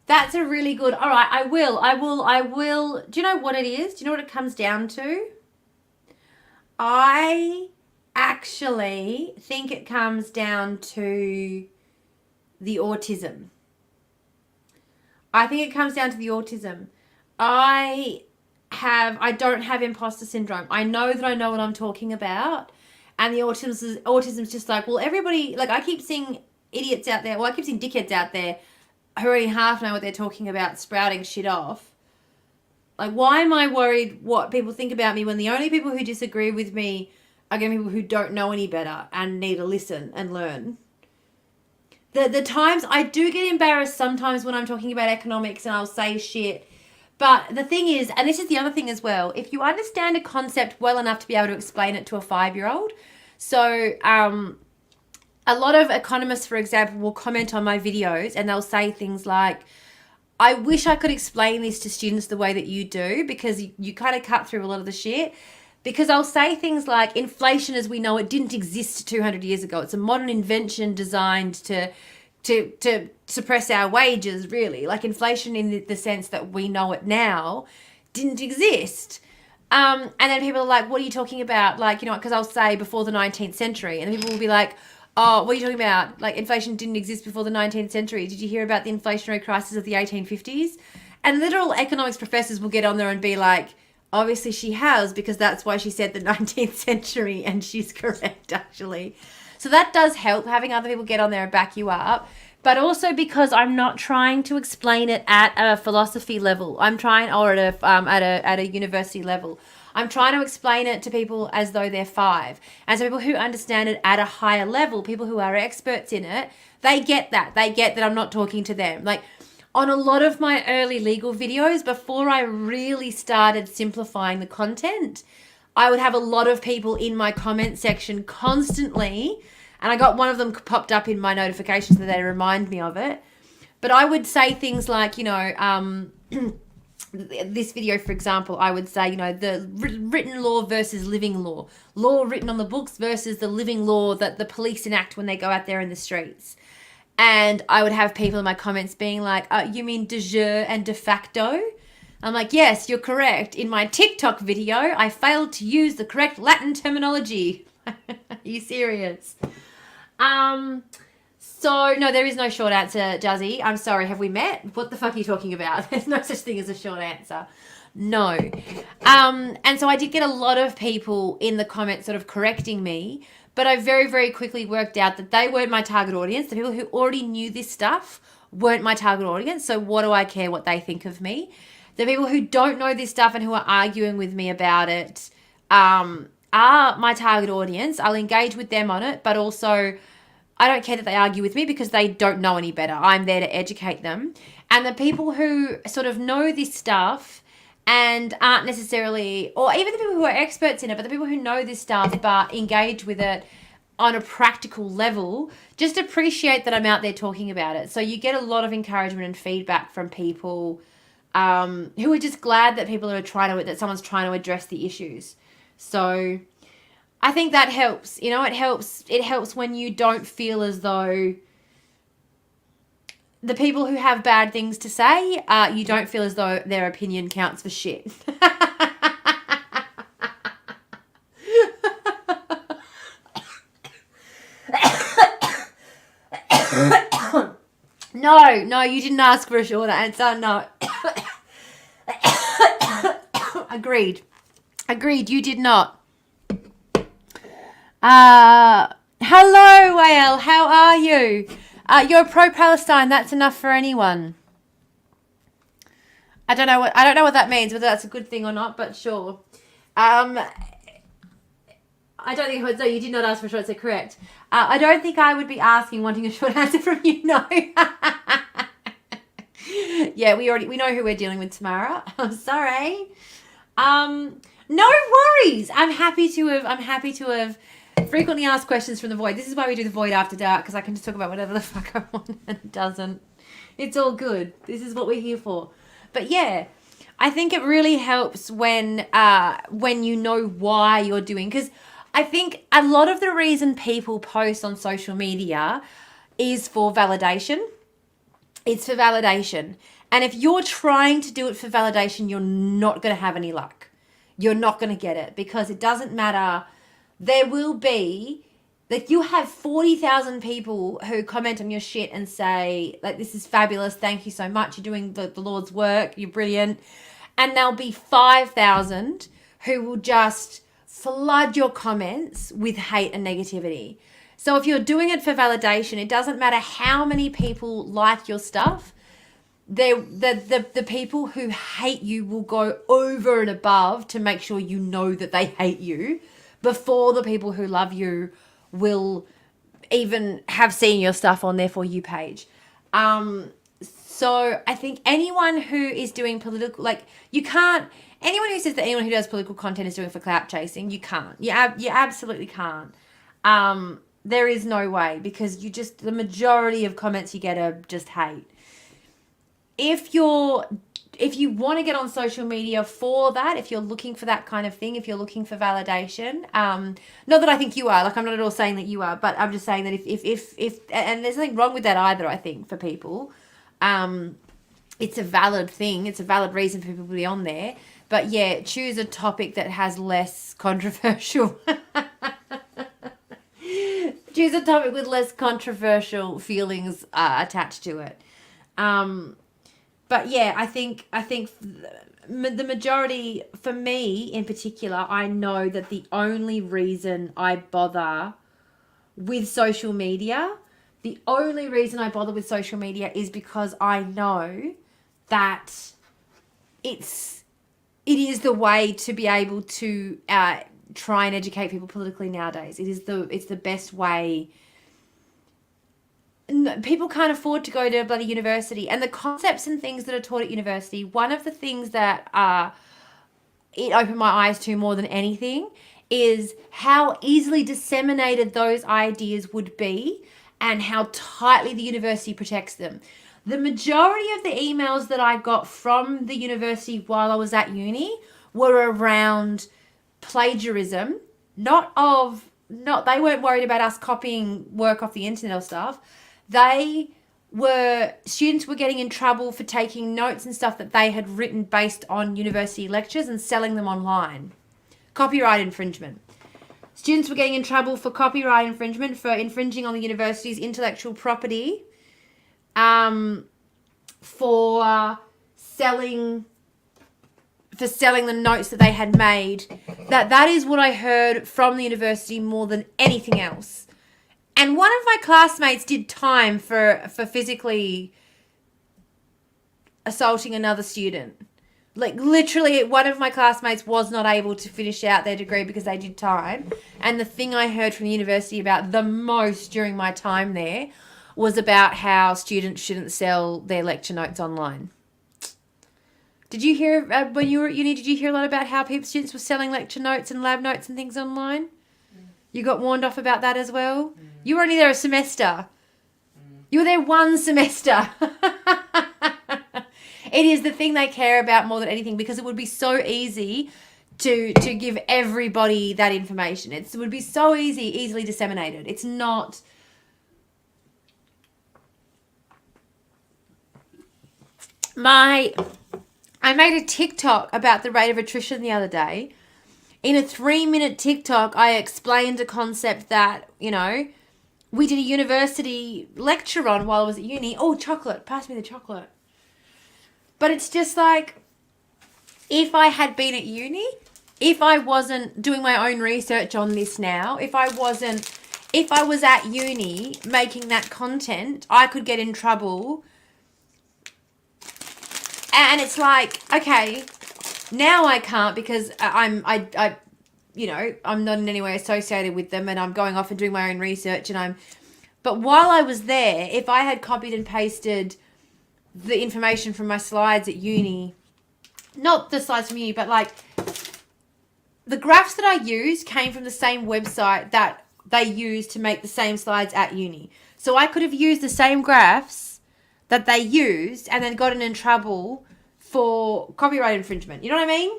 That's a really good. All right, I will. Do you know what it is? Do you know what it comes down to? I actually think it comes down to the autism. I think it comes down to the autism. I don't have imposter syndrome. I know that I know what I'm talking about. And the autism's just like, well, everybody, like I keep seeing idiots out there. Well, I keep seeing dickheads out there who already half know what they're talking about, sprouting shit off. Like, why am I worried what people think about me when the only people who disagree with me are going to be people who don't know any better and need to listen and learn? The times I do get embarrassed sometimes when I'm talking about economics and I'll say shit. But the thing is, and this is the other thing as well, if you understand a concept well enough to be able to explain it to a 5-year-old. So, a lot of economists, for example, will comment on my videos and they'll say things like, I wish I could explain this to students the way that you do, because you kind of cut through a lot of the shit. Because I'll say things like, inflation as we know it didn't exist 200 years ago. It's a modern invention designed to suppress our wages, really. Like inflation in the sense that we know it now didn't exist. And then people are like, what are you talking about? Like, because I'll say before the 19th century, and people will be like, oh, what are you talking about? Like, inflation didn't exist before the 19th century. Did you hear about the inflationary crisis of the 1850s? And literal economics professors will get on there and be like, obviously she has, because that's why she said the 19th century, and she's correct, actually. So that does help, having other people get on there and back you up. But also because I'm not trying to explain it at a philosophy level. I'm trying, or at a university level. I'm trying to explain it to people as though they're 5. And so people who understand it at a higher level, people who are experts in it, they get that. They get that I'm not talking to them. Like on a lot of my early legal videos, before I really started simplifying the content, I would have a lot of people in my comment section constantly, and I got one of them popped up in my notifications so they remind me of it. But I would say things like, this video, for example, I would say, the written law versus living law. Law written on the books versus the living law that the police enact when they go out there in the streets. And I would have people in my comments being like, you mean de jure and de facto? I'm like, yes, you're correct. In my TikTok video, I failed to use the correct Latin terminology. Are you serious? So, no, there is no short answer, Jazzy. I'm sorry, have we met? What the fuck are you talking about? There's no such thing as a short answer. No. And so I did get a lot of people in the comments sort of correcting me, but I very, very quickly worked out that they weren't my target audience. The people who already knew this stuff weren't my target audience, so what do I care what they think of me? The people who don't know this stuff and who are arguing with me about it are my target audience. I'll engage with them on it, but also I don't care that they argue with me because they don't know any better. I'm there to educate them. And the people who sort of know this stuff and aren't necessarily, or even the people who are experts in it, but the people who know this stuff but engage with it on a practical level, just appreciate that I'm out there talking about it. So you get a lot of encouragement and feedback from people who are just glad that that someone's trying to address the issues. So I think that helps. It helps when you don't feel as though the people who have bad things to say, you don't feel as though their opinion counts for shit. No, you didn't ask for a short answer. No. Agreed. Agreed, you did not. Hello, Wael. How are you? You're pro-Palestine. That's enough for anyone. I don't know what that means, whether that's a good thing or not, but sure. I don't think so. You did not ask for a short answer, correct? I don't think I would be wanting a short answer from you. No. Yeah, we know who we're dealing with, Tamara. I'm sorry. No worries. I'm happy to have frequently asked questions from the void. This is why we do the void after dark, because I can just talk about whatever the fuck I want and it doesn't. It's all good. This is what we're here for. But yeah, I think it really helps when you know why you're doing, because I think a lot of the reason people post on social media is for validation. It's for validation. And if you're trying to do it for validation, you're not going to have any luck. You're not going to get it, because it doesn't matter. There will be, like, you have 40,000 people who comment on your shit and say, like, this is fabulous. Thank you so much. You're doing the Lord's work. You're brilliant. And there'll be 5,000 who will just flood your comments with hate and negativity. So if you're doing it for validation, it doesn't matter how many people like your stuff. The people who hate you will go over and above to make sure you know that they hate you before the people who love you will even have seen your stuff on their For You page. So I think anyone who is doing political, like, anyone who says that anyone who does political content is doing it for clout chasing, you can't. You absolutely can't. There is no way, because the majority of comments you get are just hate. If you want to get on social media for that, if you're looking for that kind of thing, if you're looking for validation, not that I think you are, like, I'm not at all saying that you are, but I'm just saying that if and there's nothing wrong with that either, I think, for people. It's a valid thing. It's a valid reason for people to be on there. But yeah, choose a topic that has less controversial. Choose a topic with less controversial feelings attached to it. But yeah, I think the majority, for me in particular, I know that the only reason I bother with social media, is because I know that it is the way to be able to try and educate people politically nowadays. It's the best way. People can't afford to go to a bloody university, and the concepts and things that are taught at university, one of the things that it opened my eyes to more than anything is how easily disseminated those ideas would be and how tightly the university protects them. The majority of the emails that I got from the university while I was at uni were around plagiarism, they weren't worried about us copying work off the internet or stuff. Students were getting in trouble for taking notes and stuff that they had written based on university lectures and selling them online. Copyright infringement. Students were getting in trouble for copyright infringement, for infringing on the university's intellectual property, for selling the notes that they had made. That is what I heard from the university more than anything else. And one of my classmates did time for physically assaulting another student. Like, literally, one of my classmates was not able to finish out their degree because they did time. And the thing I heard from the university about the most during my time there was about how students shouldn't sell their lecture notes online. Did you hear, when you were at uni, did you hear a lot about how students were selling lecture notes and lab notes and things online? You got warned off about that as well? You were only there a semester. You were there one semester. It is the thing they care about more than anything, because it would be so easy to give everybody that information. It would be so easily disseminated. It's not... I made a TikTok about the rate of attrition the other day. In a 3-minute TikTok, I explained a concept that, we did a university lecture on while I was at uni. Oh, chocolate. Pass me the chocolate. But it's just like, if I had been at uni, if I wasn't doing my own research on this now, if I was at uni making that content, I could get in trouble. And it's like, okay, now I can't because I'm not in any way associated with them, and I'm going off and doing my own research, but while I was there, if I had copied and pasted the information from my slides at uni, not the slides from uni, but like the graphs that I used came from the same website that they used to make the same slides at uni. So I could have used the same graphs that they used and then gotten in trouble for copyright infringement. You know what I mean?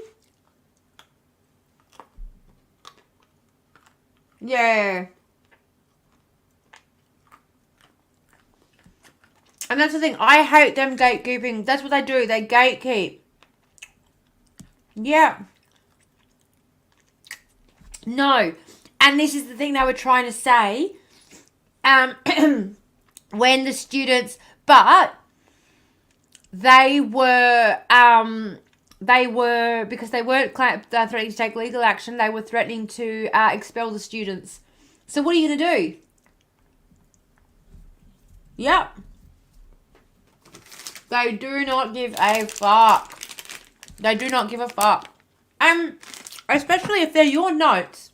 Yeah. And that's the thing. I hate them gatekeeping. That's what they do. They gatekeep. Yeah. No. And this is the thing they were trying to say. When the students... But they were... because they weren't threatening to take legal action, they were threatening to expel the students. So what are you going to do? Yep. They do not give a fuck. They do not give a fuck. Especially if they're your notes.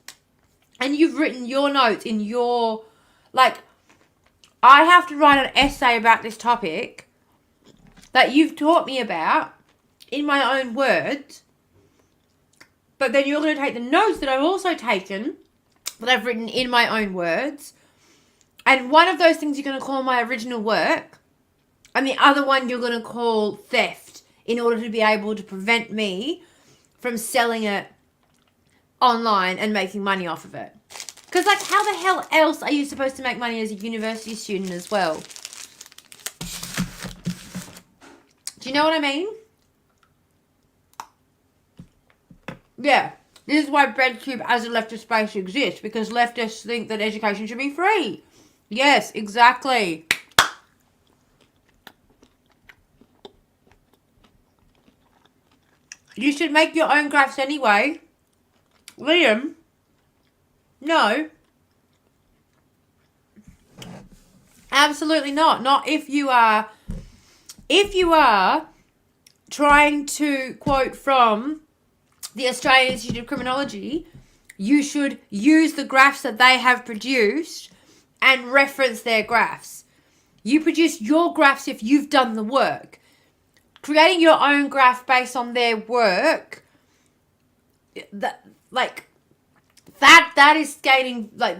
And you've written your notes in your... Like, I have to write an essay about this topic that you've taught me about in my own words. But then you're going to take the notes that I've also taken, that I've written in my own words. And one of those things you're going to call my original work. And the other one you're going to call theft in order to be able to prevent me from selling it online and making money off of it. Because, like, how the hell else are you supposed to make money as a university student as well? Do you know what I mean? Yeah. This is why BreadCube as a leftist space exists. Because leftists think that education should be free. Yes, exactly. You should make your own graphs anyway. Liam? No. Absolutely not. Not if you are... If you are trying to quote from the Australian Institute of Criminology, you should use the graphs that they have produced and reference their graphs. You produce your graphs if you've done the work. Creating your own graph based on their work, that is skating, like,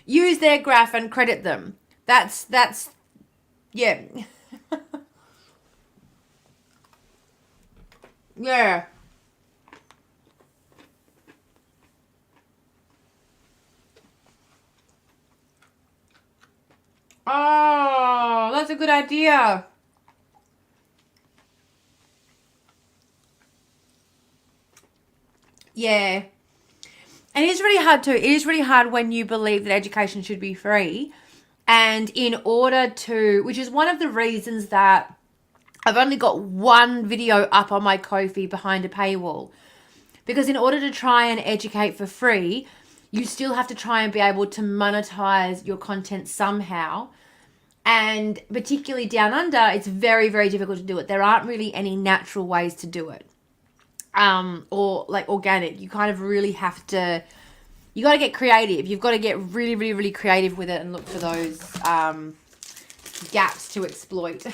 use their graph and credit them. That's, yeah. Yeah. Oh, that's a good idea. Yeah. And it is really hard too. It is really hard when you believe that education should be free. And in order to, which is one of the reasons that I've only got one video up on my Ko-fi behind a paywall. Because in order to try and educate for free, you still have to try and be able to monetize your content somehow. And particularly down under, it's very, very difficult to do it. There aren't really any natural ways to do it. Or like organic. You kind of really have to, you got to get creative. You've got to get really, really, really creative with it and look for those gaps to exploit.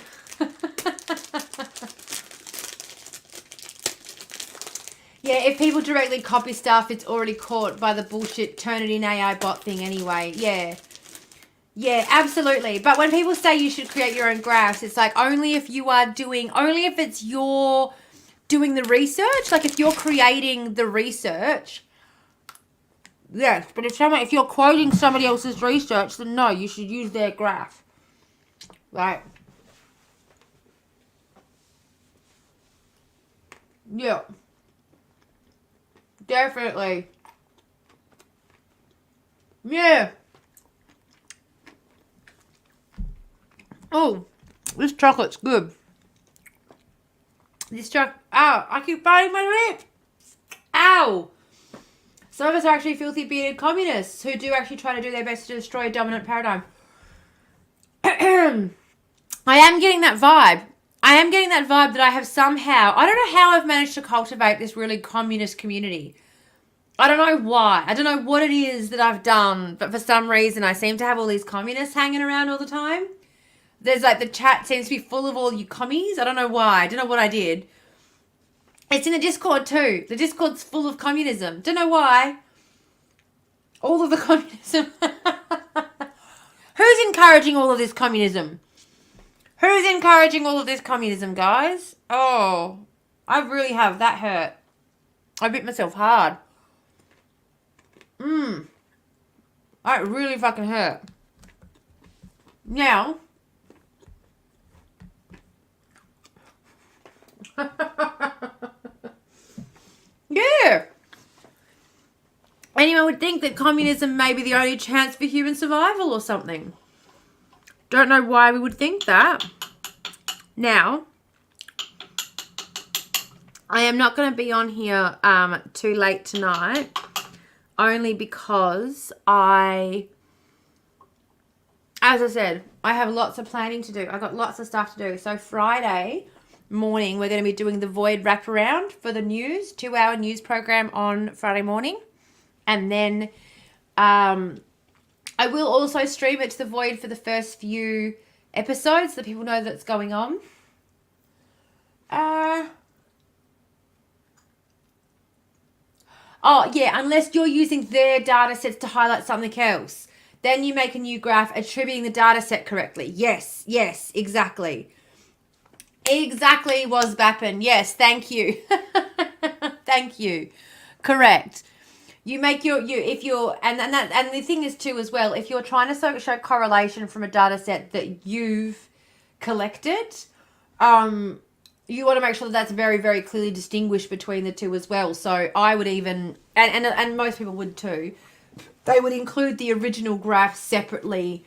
Yeah, if people directly copy stuff, it's already caught by the bullshit Turnitin AI bot thing anyway. Yeah. Yeah, absolutely. But when people say you should create your own graphs, it's like only if it's your doing the research. Like if you're creating the research, yes. But if you're quoting somebody else's research, then no, you should use their graph. Right. Yeah. Definitely. Yeah. Oh, this chocolate's good. I keep biting my lip. Ow! Some of us are actually filthy bearded communists who do actually try to do their best to destroy a dominant paradigm. I am getting that vibe. That I have somehow, I don't know how I've managed to cultivate this really communist community. I don't know why. I don't know what it is that I've done, but for some reason I seem to have all these communists hanging around all the time. There's like the chat seems to be full of all you commies. I don't know why. I don't know what I did. It's in the Discord too. The Discord's full of communism. Don't know why. All of the communism. Who's encouraging all of this communism? Who's encouraging all of this communism, guys? Oh, I really have. That hurt. I bit myself hard. That really fucking hurt. Now. Yeah. Anyone would think that communism may be the only chance for human survival or something. Don't know why we would think that. Now, I am not going to be on here too late tonight, only because as I said, I have lots of planning to do. I've got lots of stuff to do. So Friday morning, we're going to be doing the Void wraparound for the news, 2-hour news program on Friday morning. And then I will also stream it to the Void for the first few episodes so people know that's going on. Oh, yeah, unless you're using their data sets to highlight something else. Then you make a new graph attributing the data set correctly. Yes, exactly. Exactly was Bappin. Yes, thank you. Thank you. Correct. You make and the thing is too as well, if you're trying to show correlation from a data set that you've collected, you want to make sure that that's very, very clearly distinguished between the two as well. So I would even, and most people would too, they would include the original graph separately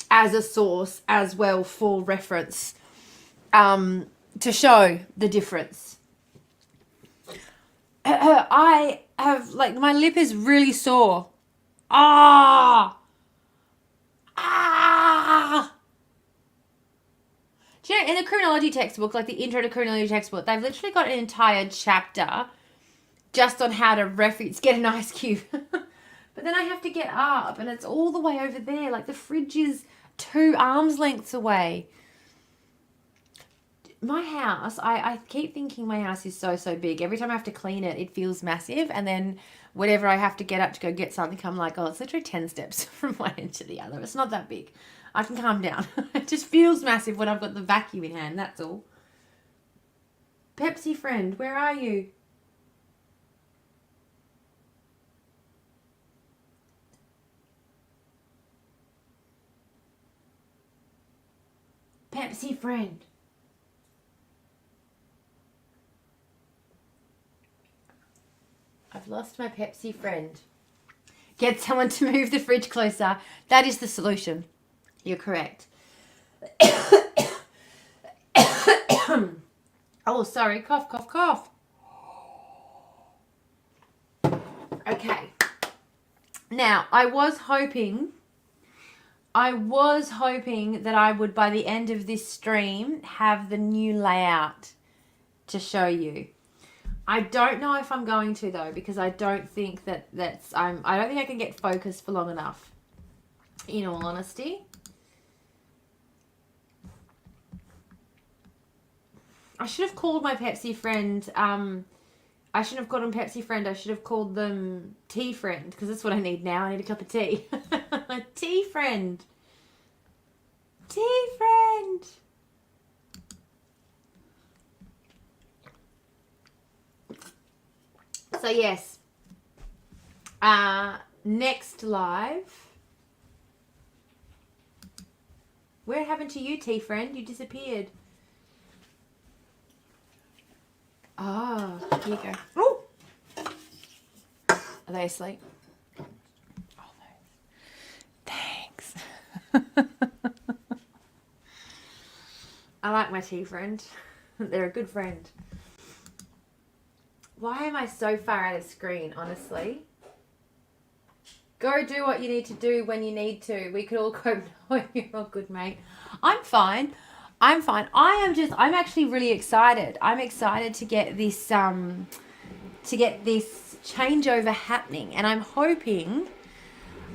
as a source as well for reference, to show the difference. I have, like, my lip is really sore. Do you know, in the criminology textbook, like the intro to criminology textbook, they've literally got an entire chapter just on how to get an ice cube. But then I have to get up and it's all the way over there. Like the fridge is 2 arms lengths away. My house, I keep thinking my house is so big. Every time I have to clean it, it feels massive. And then whenever I have to get up to go get something, I'm like, oh, it's literally 10 steps from one end to the other. It's not that big. I can calm down. It just feels massive when I've got the vacuum in hand, that's all. Pepsi friend, where are you? Pepsi friend. I've lost my Pepsi friend. Get someone to move the fridge closer. That is the solution. You're correct. Oh, sorry. Cough, cough, cough. Okay. Now, I was hoping that I would, by the end of this stream, have the new layout to show you. I don't know if I'm going to, though, because I don't think I don't think I can get focused for long enough, in all honesty. I should have called my Pepsi friend, I shouldn't have called them Pepsi friend, I should have called them tea friend, because that's what I need now. I need a cup of tea. Tea friend. Tea friend. So yes, next live. Where happened to you, tea friend? You disappeared. Oh, here you go. Oh, are they asleep? Oh, no. Thanks. I like my tea friend. They're a good friend. Why am I so far out of screen, honestly? Go do what you need to do when you need to. We could all go, no, you're all good, mate. I'm fine. I'm actually really excited. I'm excited to get this changeover happening. And I'm hoping,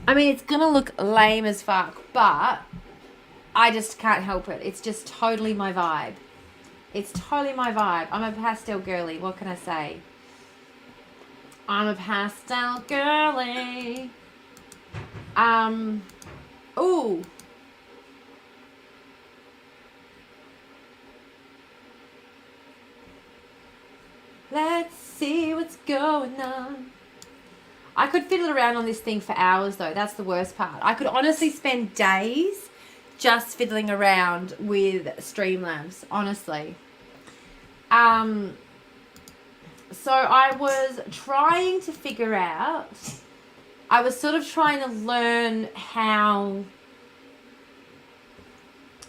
I mean, it's going to look lame as fuck, but I just can't help it. It's just totally my vibe. It's totally my vibe. I'm a pastel girly. What can I say? I'm a pastel girly. Ooh. Let's see what's going on. I could fiddle around on this thing for hours though. That's the worst part. I could honestly spend days just fiddling around with Streamlabs, honestly. So I was trying to figure out, I was sort of trying to learn how,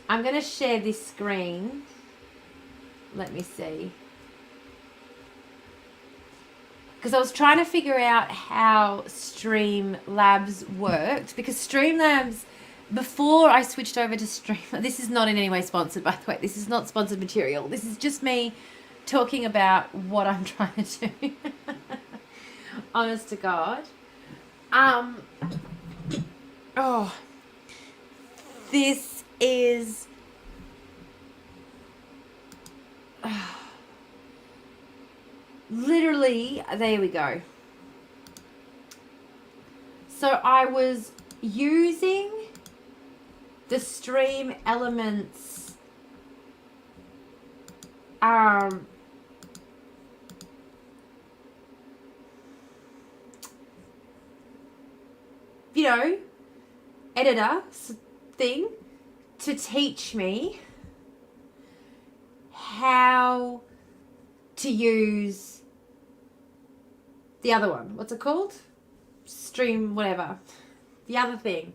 I'm going to share this screen. Let me see. Because I was trying to figure out how Streamlabs worked. Because Streamlabs, before I switched over to Streamlabs, this is not in any way sponsored, by the way. This is not sponsored material. This is just me talking about what I'm trying to do. Honest to God. This is... literally, there we go. So I was using the Stream Elements you know, editor thing to teach me how to use the other one. What's it called? Stream whatever. The other thing.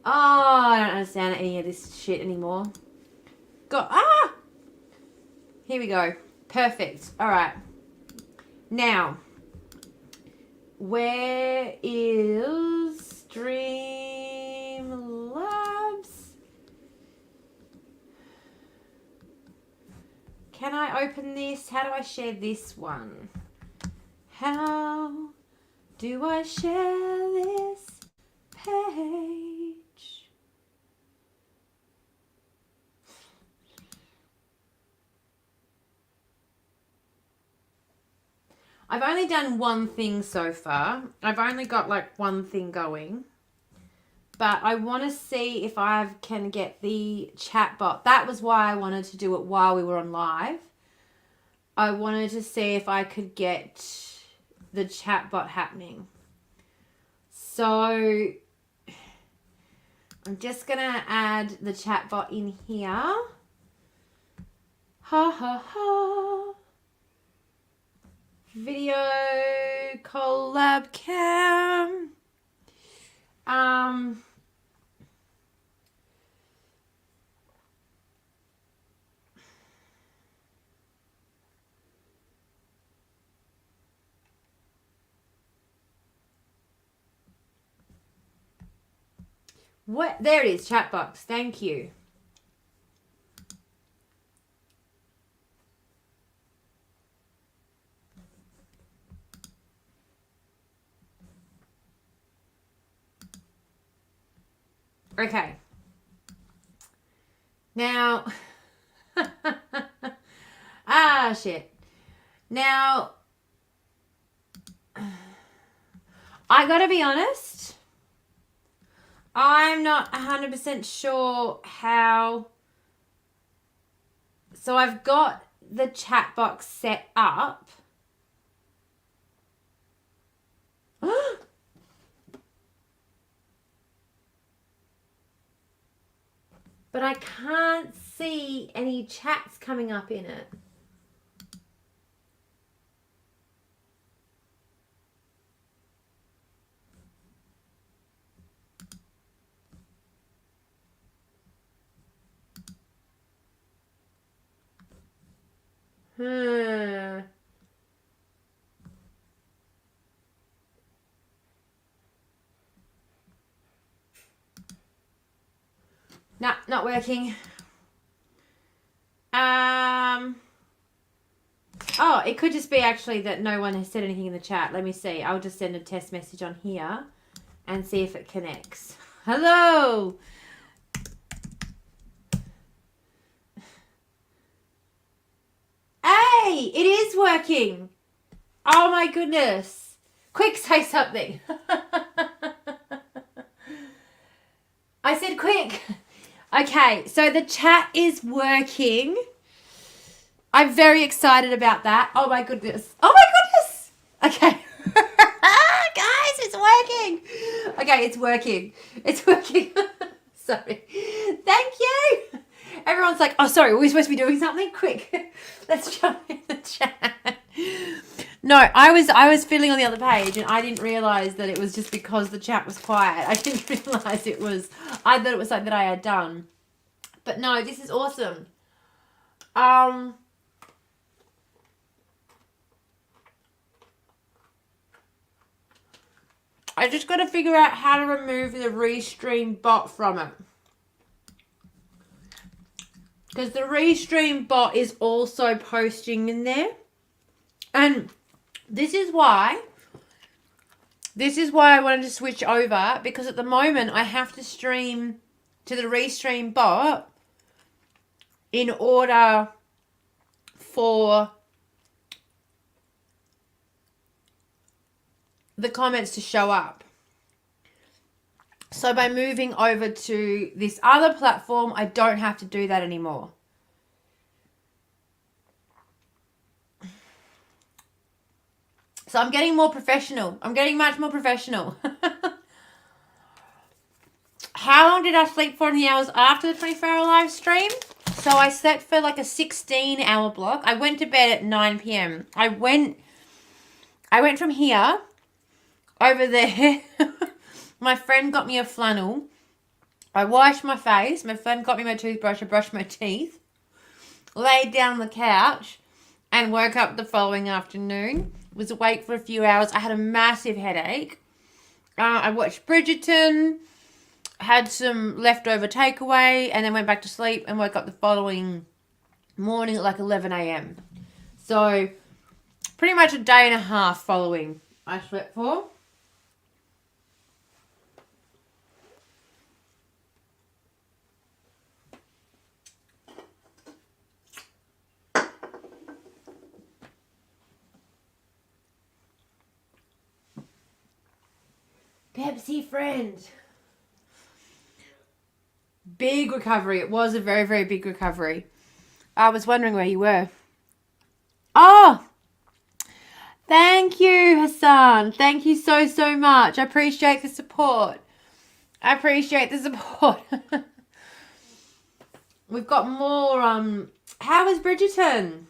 Oh, I don't understand any of this shit anymore. Here we go. Perfect. All right. Now, where is Streamlabs? Can I open this? How do I share this one? How do I share this page? I've only done one thing so far. I've only got like one thing going. But I want to see if I can get the chatbot. That was why I wanted to do it while we were on live. I wanted to see if I could get the chatbot happening. So I'm just going to add the chatbot in here. Ha ha ha. Video collab cam. What? There it is, chat box. Thank you. Okay. Now, shit. Now, I gotta be honest, I'm not 100% sure how. So I've got the chat box set up. But I can't see any chats coming up in it. Hmm. Nah, not working. Oh, it could just be actually that no one has said anything in the chat. Let me see. I'll just send a test message on here and see if it connects. Hello. Hey, it is working. Oh my goodness. Quick, say something. I said quick. Okay, so the chat is working. I'm very excited about that. Oh my goodness. Oh my goodness. Okay. Guys, it's working. Okay, it's working. It's working. Sorry. Thank you. Everyone's like, oh, sorry, were we supposed to be doing something? Quick. Let's jump in the chat. No, I was fiddling on the other page and I didn't realise that it was just because the chat was quiet. I didn't realise it was, I thought it was something that I had done. But no, this is awesome. I just got to figure out how to remove the Restream bot from it. Because the Restream bot is also posting in there. And this is why I wanted to switch over. Because at the moment I have to stream to the Restream bot in order for the comments to show up. So by moving over to this other platform, I don't have to do that anymore. So I'm getting more professional. I'm getting much more professional. How long did I sleep for in the hours after the 24-hour live stream? So I slept for like a 16-hour block. I went to bed at 9 p.m. I went from here over there. My friend got me a flannel. I washed my face. My friend got me my toothbrush. I brushed my teeth. Laid down on the couch and woke up the following afternoon. Was awake for a few hours. I had a massive headache. I watched Bridgerton. Had some leftover takeaway. And then went back to sleep and woke up the following morning at like 11 a.m. So pretty much a day and a half following I slept for. Pepsi friend. Big recovery. It was a very, very big recovery. I was wondering where you were. Oh! Thank you, Hassan. Thank you so, so much. I appreciate the support. I appreciate the support. We've got more. How was Bridgerton?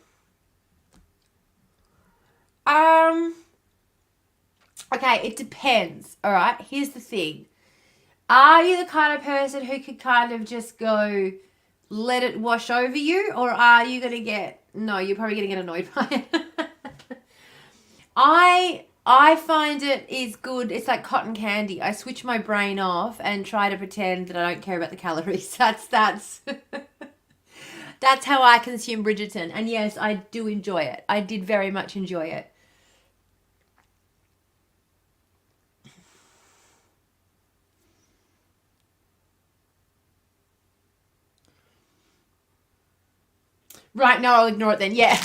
Okay, it depends. All right, here's the thing. Are you the kind of person who could kind of just go, let it wash over you? Or are you going to get, no, you're probably going to get annoyed by it. I find it is good. It's like cotton candy. I switch my brain off and try to pretend that I don't care about the calories. That's how I consume Bridgerton. And yes, I do enjoy it. I did very much enjoy it. Right, no, I'll ignore it then. Yeah.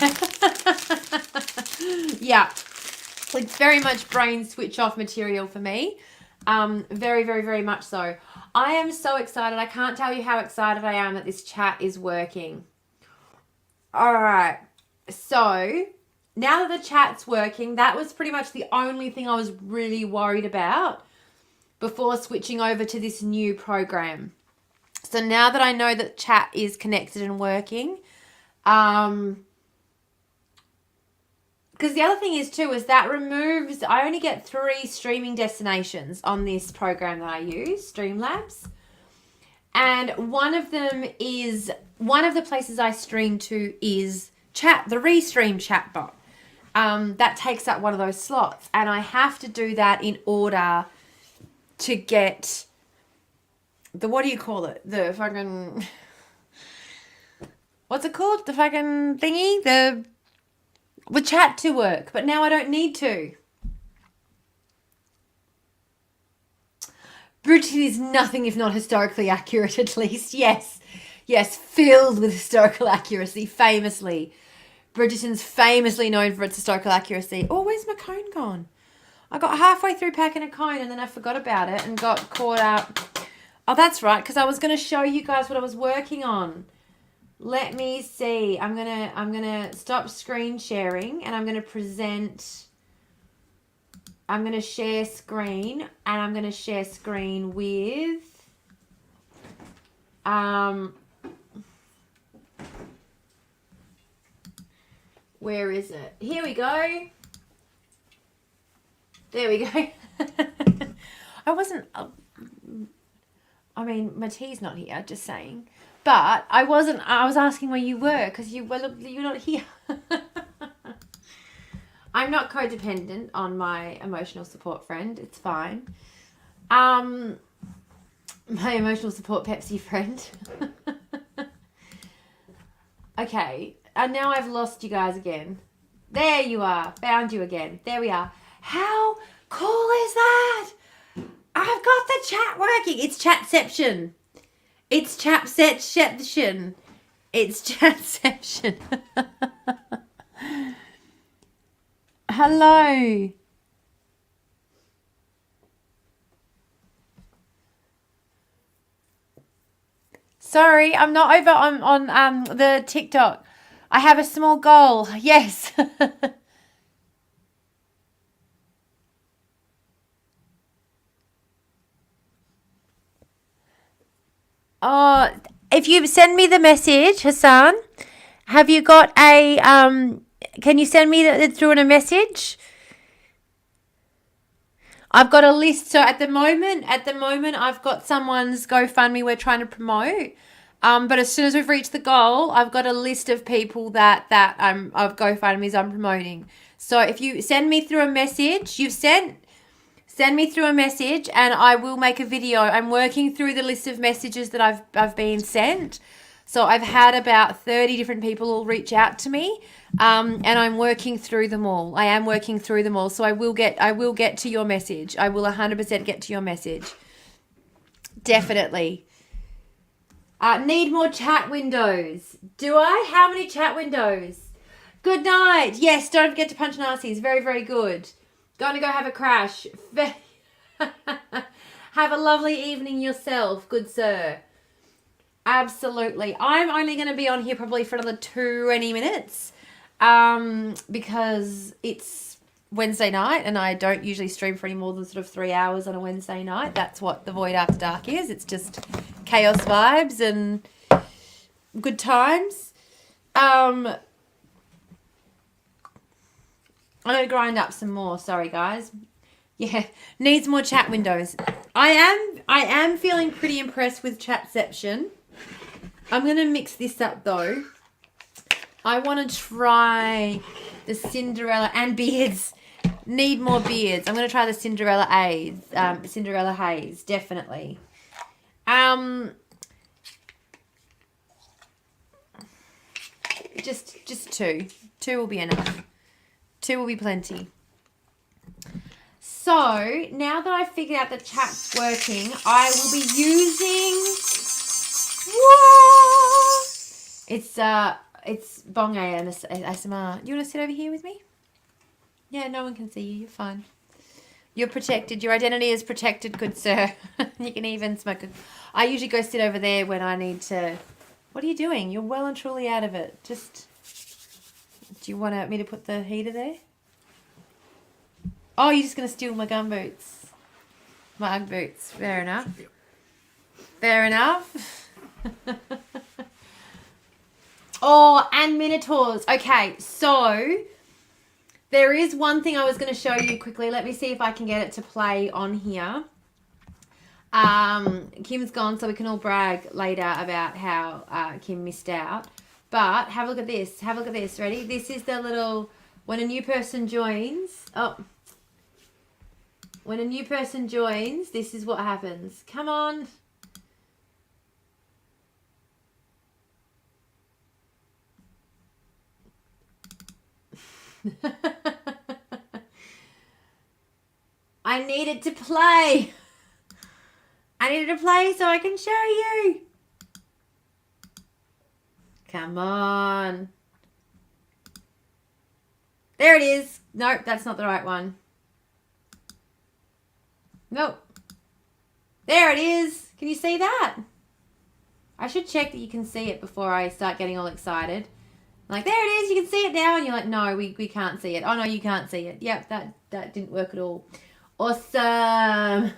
Yeah. It's very much brain switch off material for me. Very, very, very much so. I am so excited. I can't tell you how excited I am that this chat is working. All right. So now that the chat's working, that was pretty much the only thing I was really worried about before switching over to this new program. So now that I know that chat is connected and working, because the other thing is too, is that removes, I only get 3 streaming destinations on this program that I use, Streamlabs. And one of the places I stream to is the Restream chatbot. That takes up one of those slots, and I have to do that in order to get the, what do you call it? The fucking, what's it called? The fucking thingy? The chat to work. But now I don't need to. Britain is nothing if not historically accurate, at least. Yes. Yes, filled with historical accuracy, famously. Bridgerton's famously known for its historical accuracy. Oh, where's my cone gone? I got halfway through packing a cone and then I forgot about it and got caught up. Oh, that's right, because I was going to show you guys what I was working on. Let me see. I'm gonna stop screen sharing and I'm gonna present. I'm gonna share screen and I'm gonna share screen with where is it? Here we go. There we go. I mean, my tea's not here, just saying. But I was asking where you were because you're not here. I'm not codependent on my emotional support friend. It's fine. My emotional support Pepsi friend. Okay. And now I've lost you guys again. There you are. Found you again. There we are. How cool is that? I've got the chat working. It's chatception. It's chatception. It's chatception. Hello. Sorry, I'm not over on the TikTok. I have a small goal. Yes. Oh, if you send me the message, Hassan, have you got a can you send me it through in a message? I've got a list. So at the moment, I've got someone's GoFundMe we're trying to promote. But as soon as we've reached the goal, I've got a list of people that of GoFundMes I'm promoting. So if you send me through a message, send me through a message and I will make a video. I'm working through the list of messages that I've been sent. So I've had about 30 different people all reach out to me, and I'm working through them all. I am working through them all. So I will get to your message. I will 100% get to your message. Definitely. Need more chat windows. Do I? How many chat windows? Good night. Yes, don't forget to punch Narcies. Very, very good. Going to go have a crash. Have a lovely evening yourself, good sir. Absolutely. I'm only going to be on here probably for another 20 minutes because it's Wednesday night and I don't usually stream for any more than sort of 3 hours on a Wednesday night. That's what the Void After Dark is. It's just chaos vibes and good times. I'm going to grind up some more. Sorry, guys. Yeah, needs more chat windows. I am feeling pretty impressed with Chatception. I'm going to mix this up, though. I want to try the Cinderella and beards. Need more beards. I'm going to try the Cinderella Haze, definitely. Just two. Two will be enough. Two will be plenty. So, now that I've figured out the chat's working, I will be using... Whoa! It's Bong ASMR. You want to sit over here with me? Yeah, no one can see you. You're fine. You're protected. Your identity is protected, good sir. You can even smoke. I usually go sit over there when I need to... What are you doing? You're well and truly out of it. Just... Do you want me to put the heater there? Oh, you're just going to steal my gum boots. My Ugg boots. Fair enough. Fair enough. Oh, and Minotaurs. Okay, so there is one thing I was going to show you quickly. Let me see if I can get it to play on here. Kim's gone, so we can all brag later about how Kim missed out. But have a look at this. Have a look at this. Ready? This is the little, when a new person joins. Oh. When a new person joins, this is what happens. Come on. I needed to play. I needed to play so I can show you. Come on. There it is. Nope, that's not the right one. Nope. There it is. Can you see that? I should check that you can see it before I start getting all excited. Like, there it is. You can see it now. And you're like, no, we can't see it. Oh, no, you can't see it. Yep, that didn't work at all. Awesome.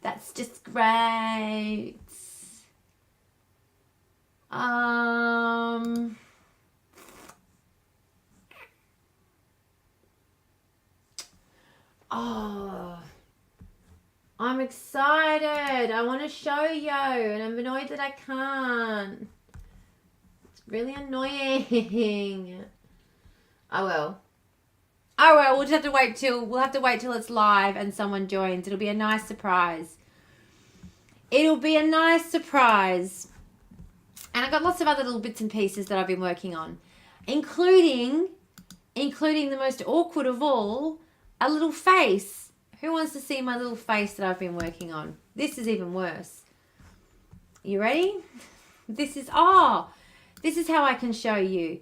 That's just great. Oh, I'm excited. I want to show you, and I'm annoyed that I can't. It's really annoying. Oh well. Oh well, we'll just have to wait till it's live and someone joins. It'll be a nice surprise. It'll be a nice surprise. And I've got lots of other little bits and pieces that I've been working on, including the most awkward of all, a little face. Who wants to see my little face that I've been working on? This is even worse. You ready? This is how I can show you.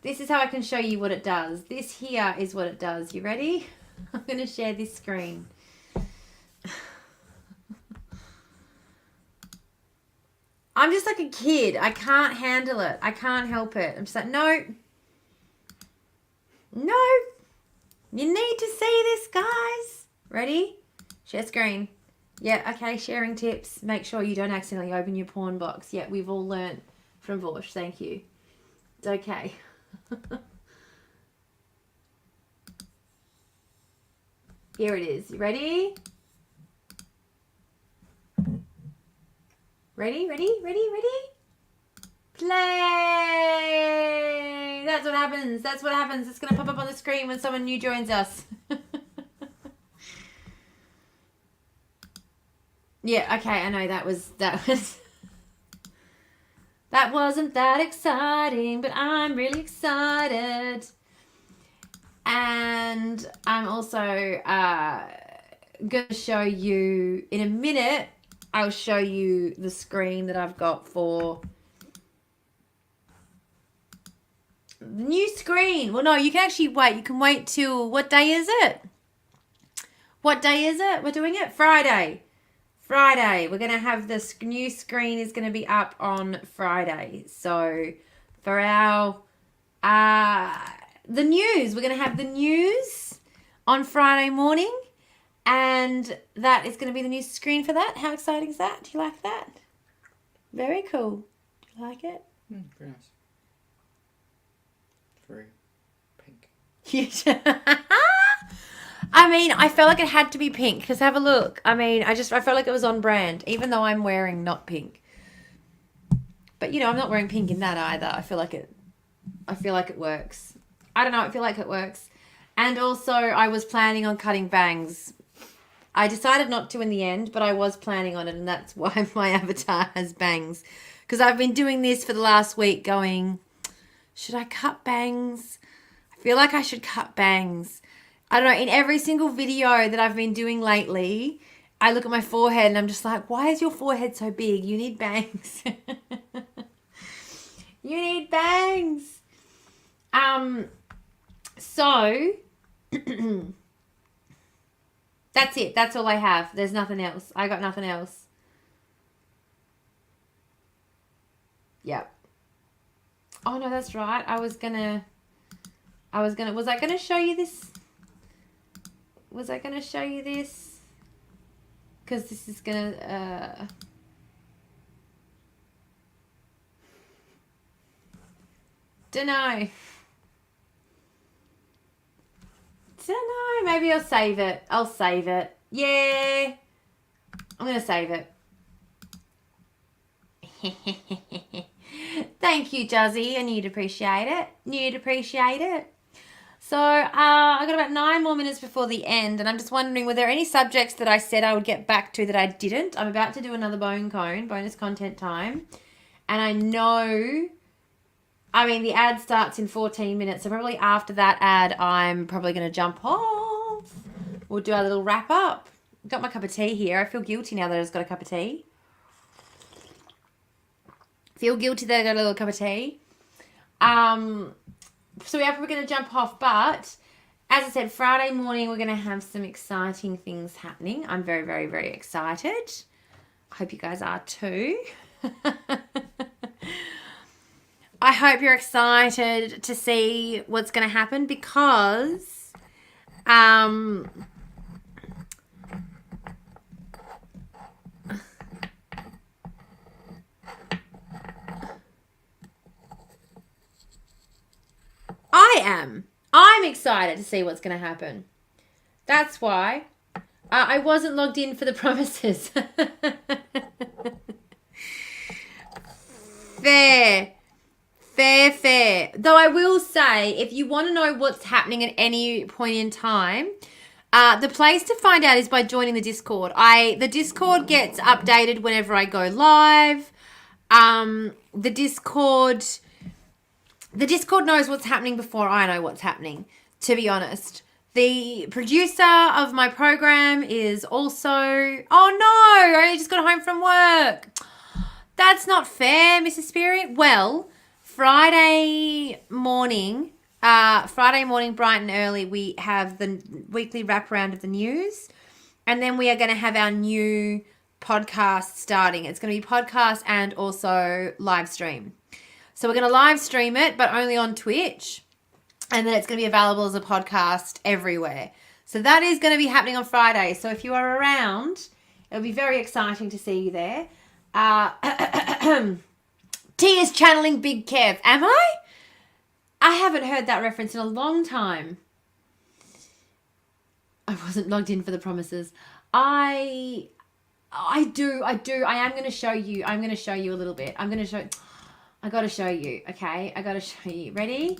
This is how I can show you what it does. This here is what it does. You ready? I'm going to share this screen. I'm just like a kid. I can't handle it. I can't help it. I'm just like, no. No. You need to see this, guys. Ready? Share screen. Yeah, okay, sharing tips. Make sure you don't accidentally open your porn box. Yeah, we've all learnt from Vosh. Thank you. It's okay. Here it is. You ready? Ready? Play! That's what happens. It's going to pop up on the screen when someone new joins us. Yeah, okay, I know that wasn't that exciting, but I'm really excited. And I'm also going to show you in a minute. I'll show you the screen that I've got for the new screen. Well, no, you can actually wait. You can wait till, what day is it? What day is it? We're doing it Friday. We're going to have this new screen is going to be up on Friday. So for our, the news, we're going to have the news on Friday morning. And that is going to be the new screen for that. How exciting is that? Do you like that? Very cool. Do you like it? Very nice. Very pink. I mean, I felt like it had to be pink because have a look. I mean, I felt like it was on brand, even though I'm wearing not pink. But I'm not wearing pink in that either. I feel like it works. I don't know. I feel like it works. And also, I was planning on cutting bangs. I decided not to in the end, but I was planning on it, and that's why my avatar has bangs. Because I've been doing this for the last week going, should I cut bangs? I feel like I should cut bangs. I don't know, in every single video that I've been doing lately, I look at my forehead and I'm just like, why is your forehead so big? You need bangs. You need bangs. So... That's it. That's all I have. There's nothing else. I got nothing else. Yep. Oh, no, that's right. was I going to show you this? Was I going to show you this? Because this is going to... Dunno. Maybe I'll save it. Yeah. I'm going to save it. Thank you, Juzzy. And you'd appreciate it. You'd appreciate it. So I got about 9 more minutes before the end, and I'm just wondering, were there any subjects that I said I would get back to that I didn't? I'm about to do another bonus content time, and I know, I mean, the ad starts in 14 minutes, so probably after that ad, I'm probably going to jump off. We'll do our little wrap up. Got my cup of tea here. I feel guilty now that I've just got a cup of tea. Feel guilty that I got a little cup of tea. So we are probably going to jump off, but as I said, Friday morning we're going to have some exciting things happening. I'm very, very, very excited. I hope you guys are too. I hope you're excited to see what's going to happen because I'm excited to see what's going to happen. That's why I wasn't logged in for the promises. Fair. Though I will say, if you want to know what's happening at any point in time, the place to find out is by joining the Discord. The Discord gets updated whenever I go live. The Discord knows what's happening before I know what's happening, to be honest. The producer of my program is also... Oh, no! I only just got home from work. That's not fair, Mrs. Spirit. Well, Friday morning, bright and early, we have the weekly wraparound of the news. And then we are going to have our new podcast starting. It's going to be podcast and also live stream. So we're going to live stream it, but only on Twitch. And then it's going to be available as a podcast everywhere. So that is going to be happening on Friday. So if you are around, it'll be very exciting to see you there. T is channeling Big Kev. Am I? I haven't heard that reference in a long time. I wasn't logged in for the promises. I do. I am going to show you. I'm going to show you a little bit. I got to show you, okay? I got to show you. Ready?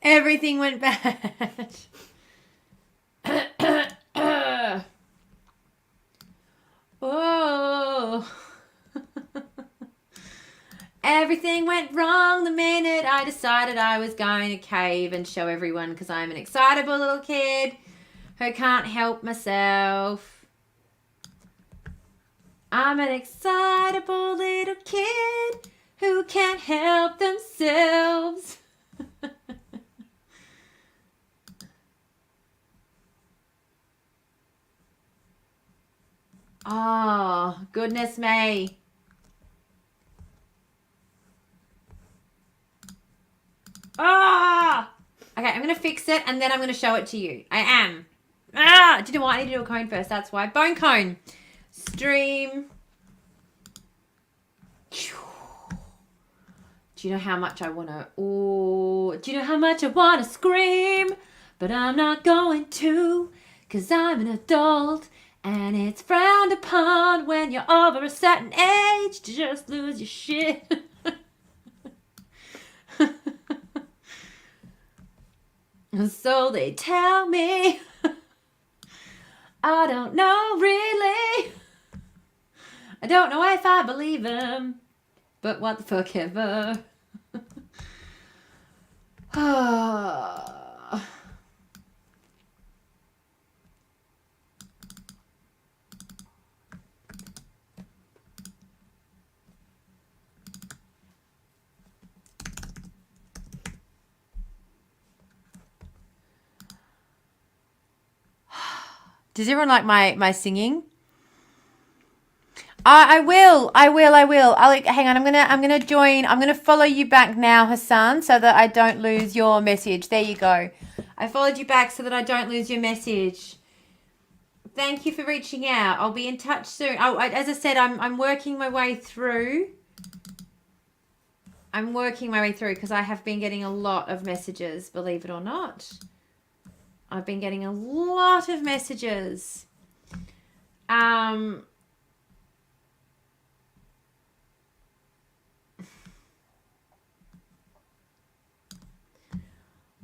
Everything went bad. Oh. Everything went wrong the minute I decided I was going to cave and show everyone because I'm an excitable little kid who can't help myself. I'm an excitable little kid who can't help themselves. Oh, goodness me. Ah! Okay, I'm going to fix it and then I'm going to show it to you. I am. Do you know what? I need to do a cone first. That's why. Bone cone. Stream. Do you know how much I want to... Oh, do you know how much I want to scream? But I'm not going to because I'm an adult. And it's frowned upon when you're over a certain age to just lose your shit. So they tell me. I don't know really. I don't know if I believe them. But what the fuck ever. Does everyone like my singing? I will. I'll, hang on. I'm gonna join. I'm gonna follow you back now, Hassan, so that I don't lose your message. There you go. I followed you back so that I don't lose your message. Thank you for reaching out. I'll be in touch soon. As I said, I'm working my way through. I'm working my way through because I have been getting a lot of messages, believe it or not. I've been getting a lot of messages.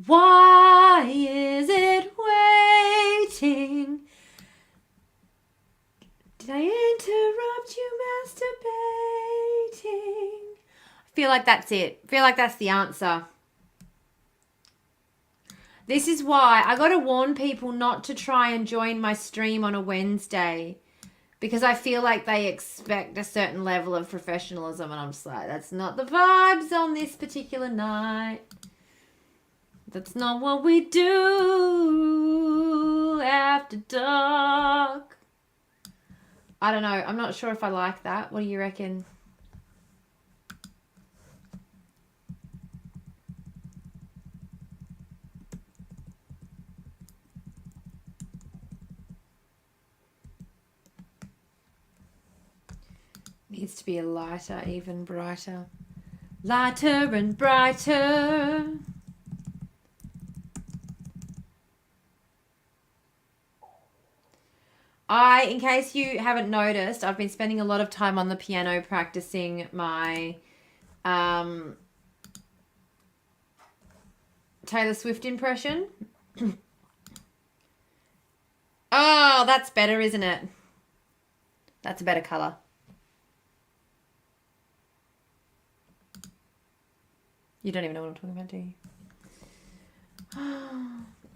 Why is it waiting? Did I interrupt you masturbating? I feel like that's it. I feel like that's the answer. This is why I got to warn people not to try and join my stream on a Wednesday, because I feel like they expect a certain level of professionalism, and I'm just like, that's not the vibes on this particular night. That's not what we do after dark. I don't know. I'm not sure if I like that. What do you reckon? Needs to be a lighter, even brighter. Lighter and brighter. In case you haven't noticed, I've been spending a lot of time on the piano practicing my Taylor Swift impression. Oh, that's better, isn't it? That's a better colour. You don't even know what I'm talking about, do you?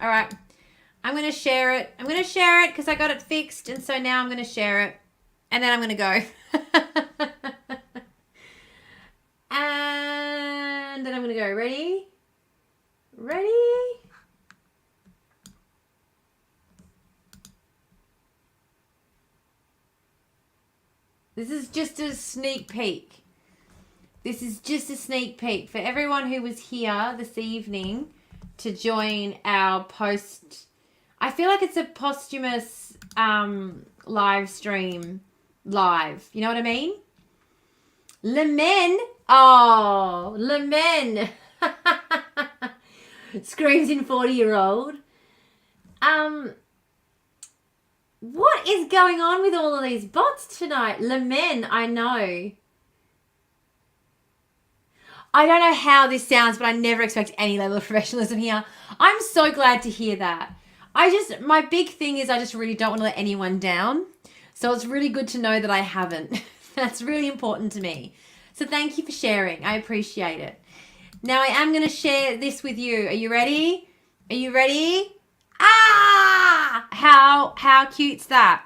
All right. I'm going to share it. I'm going to share it because I got it fixed. And so now I'm going to share it. And then I'm going to go. And then I'm going to go. Ready? Ready? This is just a sneak peek. This is just a sneak peek for everyone who was here this evening to join our post. I feel like it's a posthumous live stream live. You know what I mean? Le Men. Oh, Le Men. Screams in 40-year-old. What is going on with all of these bots tonight? Le Men, I know. I don't know how this sounds, but I never expect any level of professionalism here. I'm so glad to hear that. My big thing is I just really don't want to let anyone down. So it's really good to know that I haven't. That's really important to me. So thank you for sharing. I appreciate it. Now I am going to share this with you. Are you ready? Are you ready? Ah! How cute's that?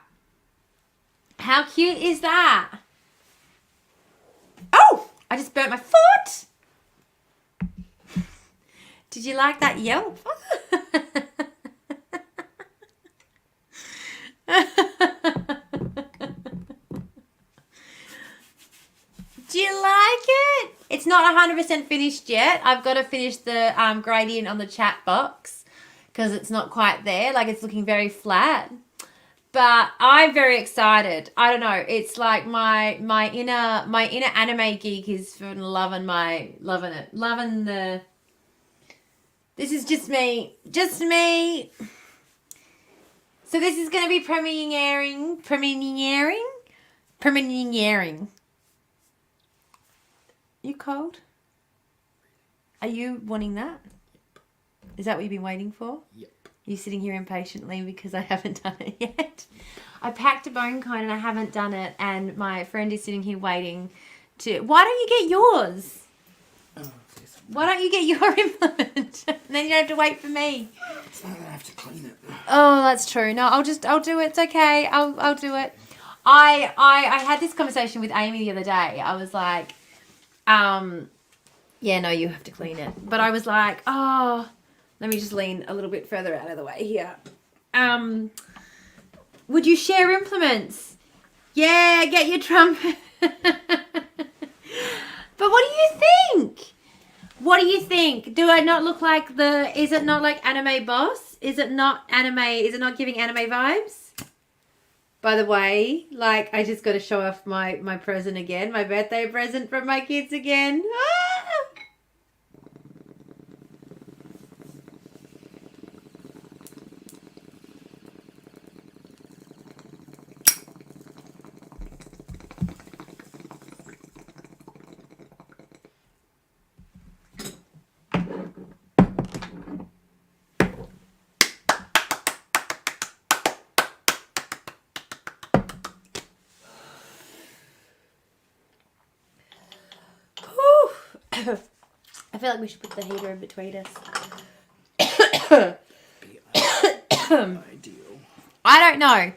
How cute is that? Oh! I just burnt my foot! Did you like that yelp? Do you like it? It's not 100% finished yet. I've got to finish the gradient on the chat box because it's not quite there. Like, it's looking very flat. But I'm very excited. I don't know. It's like my inner anime geek is loving it. Loving the. This is just me. Just me. So this is going to be premiering. You cold? Are you wanting that? Is that what you've been waiting for? Yep. You're sitting here impatiently because I haven't done it yet. I packed a bone cone and I haven't done it, and my friend is sitting here waiting to. Why don't you get yours? Oh, yes. Why don't you get your implement? And then you don't have to wait for me. It's not that I have to clean it. Oh, that's true. No, I'll do it. It's okay. I'll do it. I had this conversation with Amy the other day. I was like, yeah, no, you have to clean it. But I was like, oh, let me just lean a little bit further out of the way here. Would you share implements? Yeah, get your trumpet. But what do you think? What do you think? Do I not look like is it not like anime boss? Is it not anime? Is it not giving anime vibes? By the way, like, I just got to show off my present again. My birthday present from my kids again. Ah! I feel like we should put the heater in between us. Ideal. I don't know.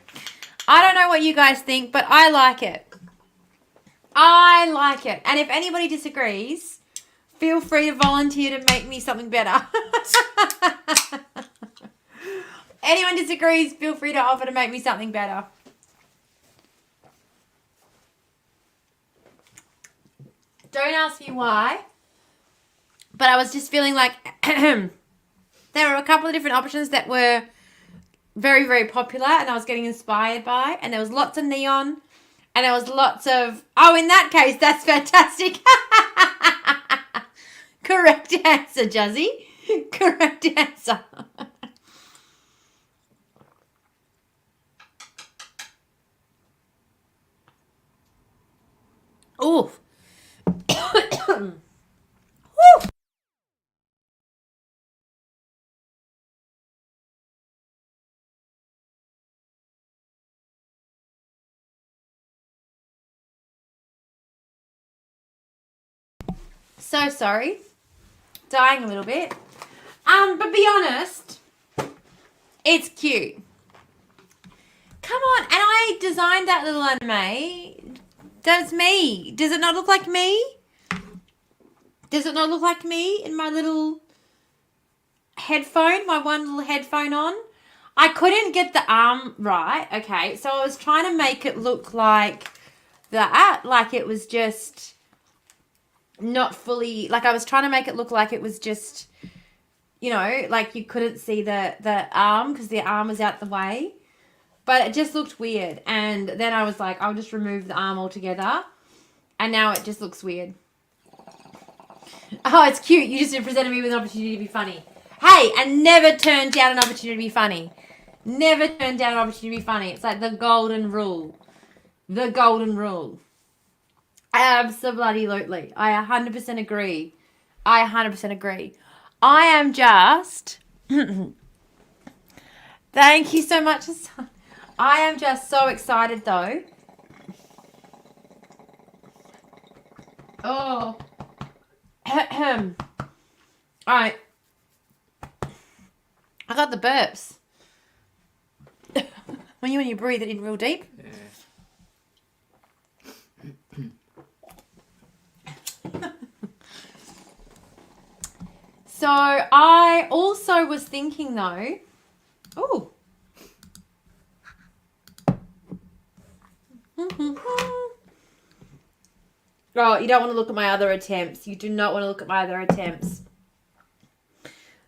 I don't know what you guys think, but I like it. I like it. And if anybody disagrees, feel free to volunteer to make me something better. Anyone disagrees, feel free to offer to make me something better. Don't ask me why. But I was just feeling like there were a couple of different options that were very, very popular and I was getting inspired by. And there was lots of neon. And there was lots of... Oh, in that case, that's fantastic. Correct answer, Juzzy. Correct answer. Oof. Woo. So sorry. Dying a little bit. But be honest, it's cute. Come on, and I designed that little anime. That's me. Does it not look like me? Does it not look like me in my little headphone, my one little headphone on? I couldn't get the arm right, okay, so I was trying to make it look like that, like it was just not fully, like I was trying to make it look like it was just, you know, like you couldn't see the arm because the arm was out the way. But it just looked weird. And then I was like, I'll just remove the arm altogether. And now it just looks weird. Oh, it's cute. You just presented me with an opportunity to be funny. Hey, and never turn down an opportunity to be funny. Never turn down an opportunity to be funny. It's like the golden rule. The golden rule. Absolutely. I 100% agree. I 100% agree. I am just... Thank you so much, Hassan. I am just so excited, though. Oh. All right. I got the burps. when you breathe it in real deep. Yeah. So I also was thinking, though. Oh. Oh, you don't want to look at my other attempts. You do not want to look at my other attempts.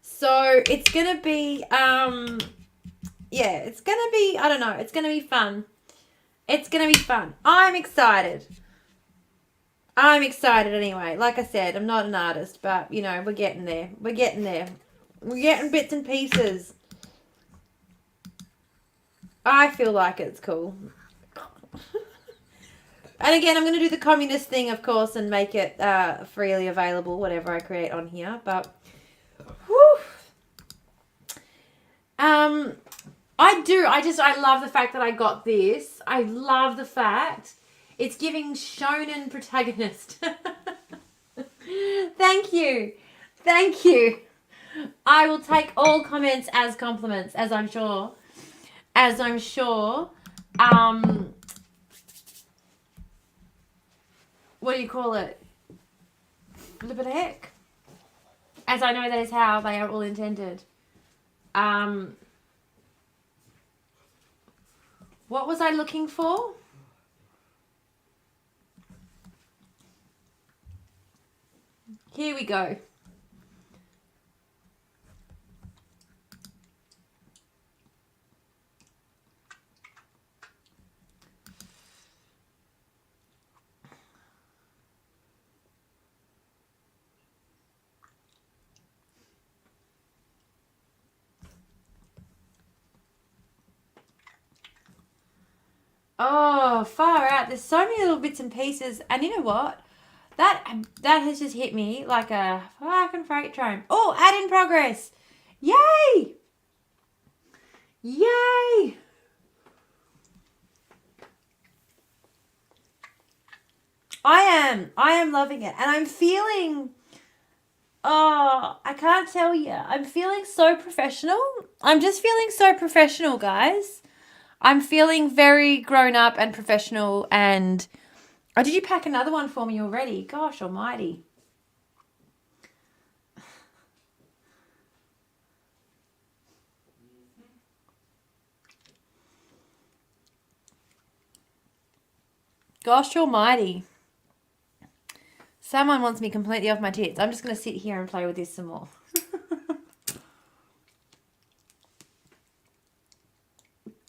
So it's going to be, yeah, it's going to be, I don't know, it's going to be fun. It's going to be fun. I'm excited. I'm excited anyway. Like I said, I'm not an artist, but, you know, we're getting there. We're getting there. We're getting bits and pieces. I feel like it's cool. And again, I'm going to do the communist thing, of course, and make it freely available, whatever I create on here. But, whew. I love the fact that I got this. I love the fact it's giving shonen protagonist. Thank you. Thank you. I will take all comments as compliments, as I'm sure. What do you call it? Flip it a heck. As I know that is how they are all intended. What was I looking for? Here we go. Oh, far out. There's so many little bits and pieces. And you know what? That has just hit me like a fucking freight train. Oh, add in progress. Yay! Yay! I am loving it. And I'm feeling, oh, I can't tell you. I'm feeling so professional. I'm just feeling so professional, guys. I'm feeling very grown up and professional. And oh, did you pack another one for me already? Gosh almighty. Gosh almighty. Someone wants me completely off my tits. I'm just going to sit here and play with this some more.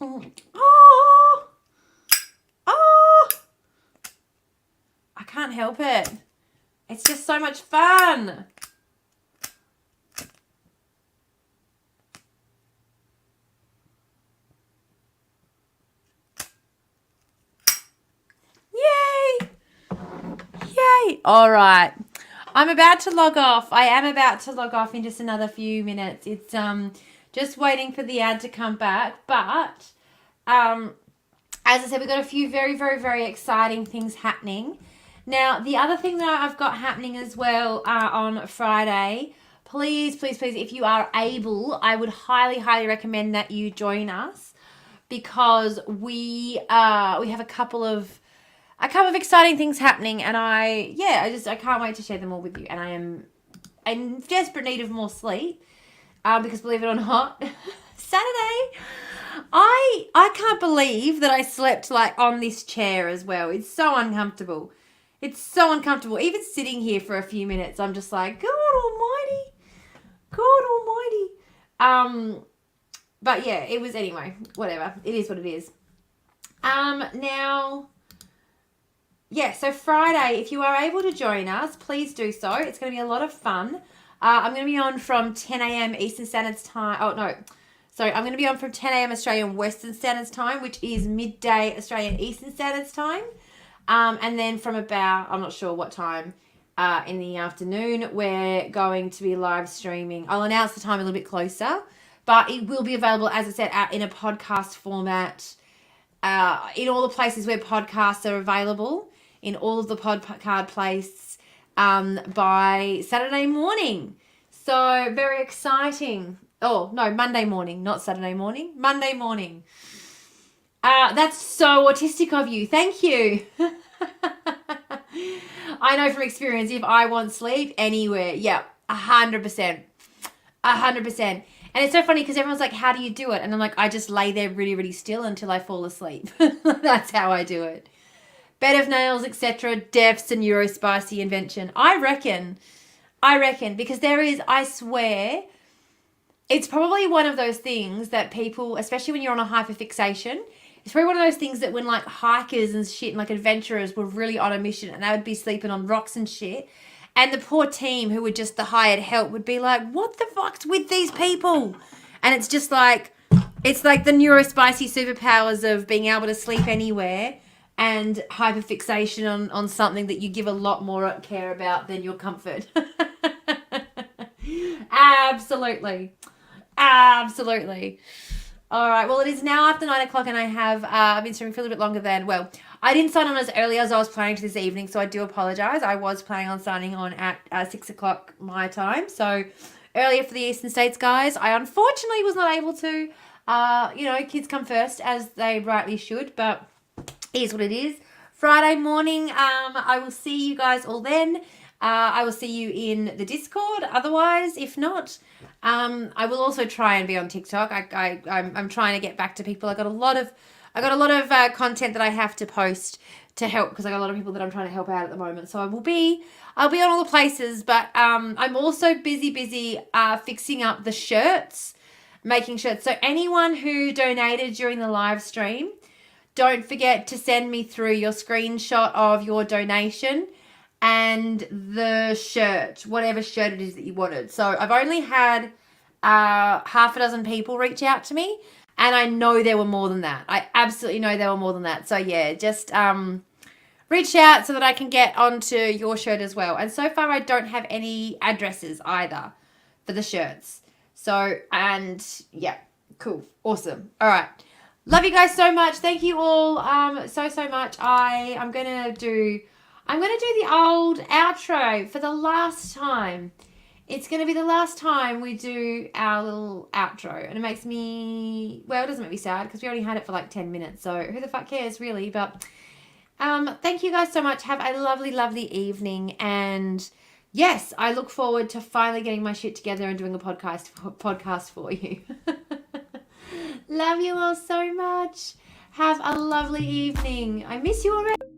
Oh! Oh! I can't help it. It's just so much fun. Yay! Yay! All right. I'm about to log off. I am about to log off in just another few minutes. It's just waiting for the ad to come back. But as I said, we've got a few very, very, very exciting things happening. Now, the other thing that I've got happening as well on Friday, please, please, please, if you are able, I would highly, highly recommend that you join us, because we have a couple of exciting things happening, and I can't wait to share them all with you. And I am in desperate need of more sleep, because believe it or not, Saturday, I can't believe that I slept like on this chair as well. It's so uncomfortable. It's so uncomfortable. Even sitting here for a few minutes, I'm just like, God almighty. God almighty. But yeah, it was, anyway, whatever. It is what it is. Now, yeah, so Friday, if you are able to join us, please do so. It's going to be a lot of fun. I'm going to be on from 10 a.m. Eastern Standard Time. Oh, no. Sorry, I'm going to be on from 10 a.m. Australian Western Standard Time, which is midday Australian Eastern Standard Time. And then from about, I'm not sure what time in the afternoon, we're going to be live streaming. I'll announce the time a little bit closer, but it will be available, as I said, in a podcast format, in all the places where podcasts are available, in all of the podcast places by Saturday morning. So very exciting. Oh, no, Monday morning, not Saturday morning. Monday morning. That's so autistic of you. Thank you. I know from experience, if I want sleep anywhere, yeah, 100%. 100%. And it's so funny because everyone's like, how do you do it? And I'm like, I just lay there really, really still until I fall asleep. That's how I do it. Bed of nails, etc. Deafs and neurospicy invention. I reckon, because there is, I swear, it's probably one of those things that people, especially when you're on a hyperfixation, it's probably one of those things that when like hikers and shit and like adventurers were really on a mission and they would be sleeping on rocks and shit, and the poor team who were just the hired help would be like, what the fuck's with these people? And it's just like, it's like the neurospicy superpowers of being able to sleep anywhere and hyperfixation on something that you give a lot more care about than your comfort. Absolutely. Absolutely. All right. Well, it is now after 9 o'clock and I have I've been streaming for a little bit longer than, well, I didn't sign on as early as I was planning to this evening, so I do apologize. I was planning on signing on at 6 o'clock my time, so earlier for the Eastern States, guys. I unfortunately was not able to. Kids come first, as they rightly should, but it is what it is. Friday morning, I will see you guys all then. I will see you in the Discord. Otherwise, if not, I will also try and be on TikTok. I'm trying to get back to people. I got a lot of content that I have to post to help, because I got a lot of people that I'm trying to help out at the moment. So I'll be on all the places, but I'm also busy fixing up the shirts, making shirts. So anyone who donated during the live stream, don't forget to send me through your screenshot of your donation and the shirt, whatever shirt it is that you wanted. So I've only had half a dozen people reach out to me, and I know there were more than that. I absolutely know there were more than that. So yeah, just reach out so that I can get onto your shirt as well. And so far I don't have any addresses either for the shirts. So, and yeah, cool. Awesome. All right. Love you guys so much. Thank you all so much. I'm going to do the old outro for the last time. It's going to be the last time we do our little outro. And it makes me, well, it doesn't make me sad because we already had it for like 10 minutes. So who the fuck cares really? But thank you guys so much. Have a lovely, lovely evening. And yes, I look forward to finally getting my shit together and doing a podcast for you. Love you all so much. Have a lovely evening. I miss you already.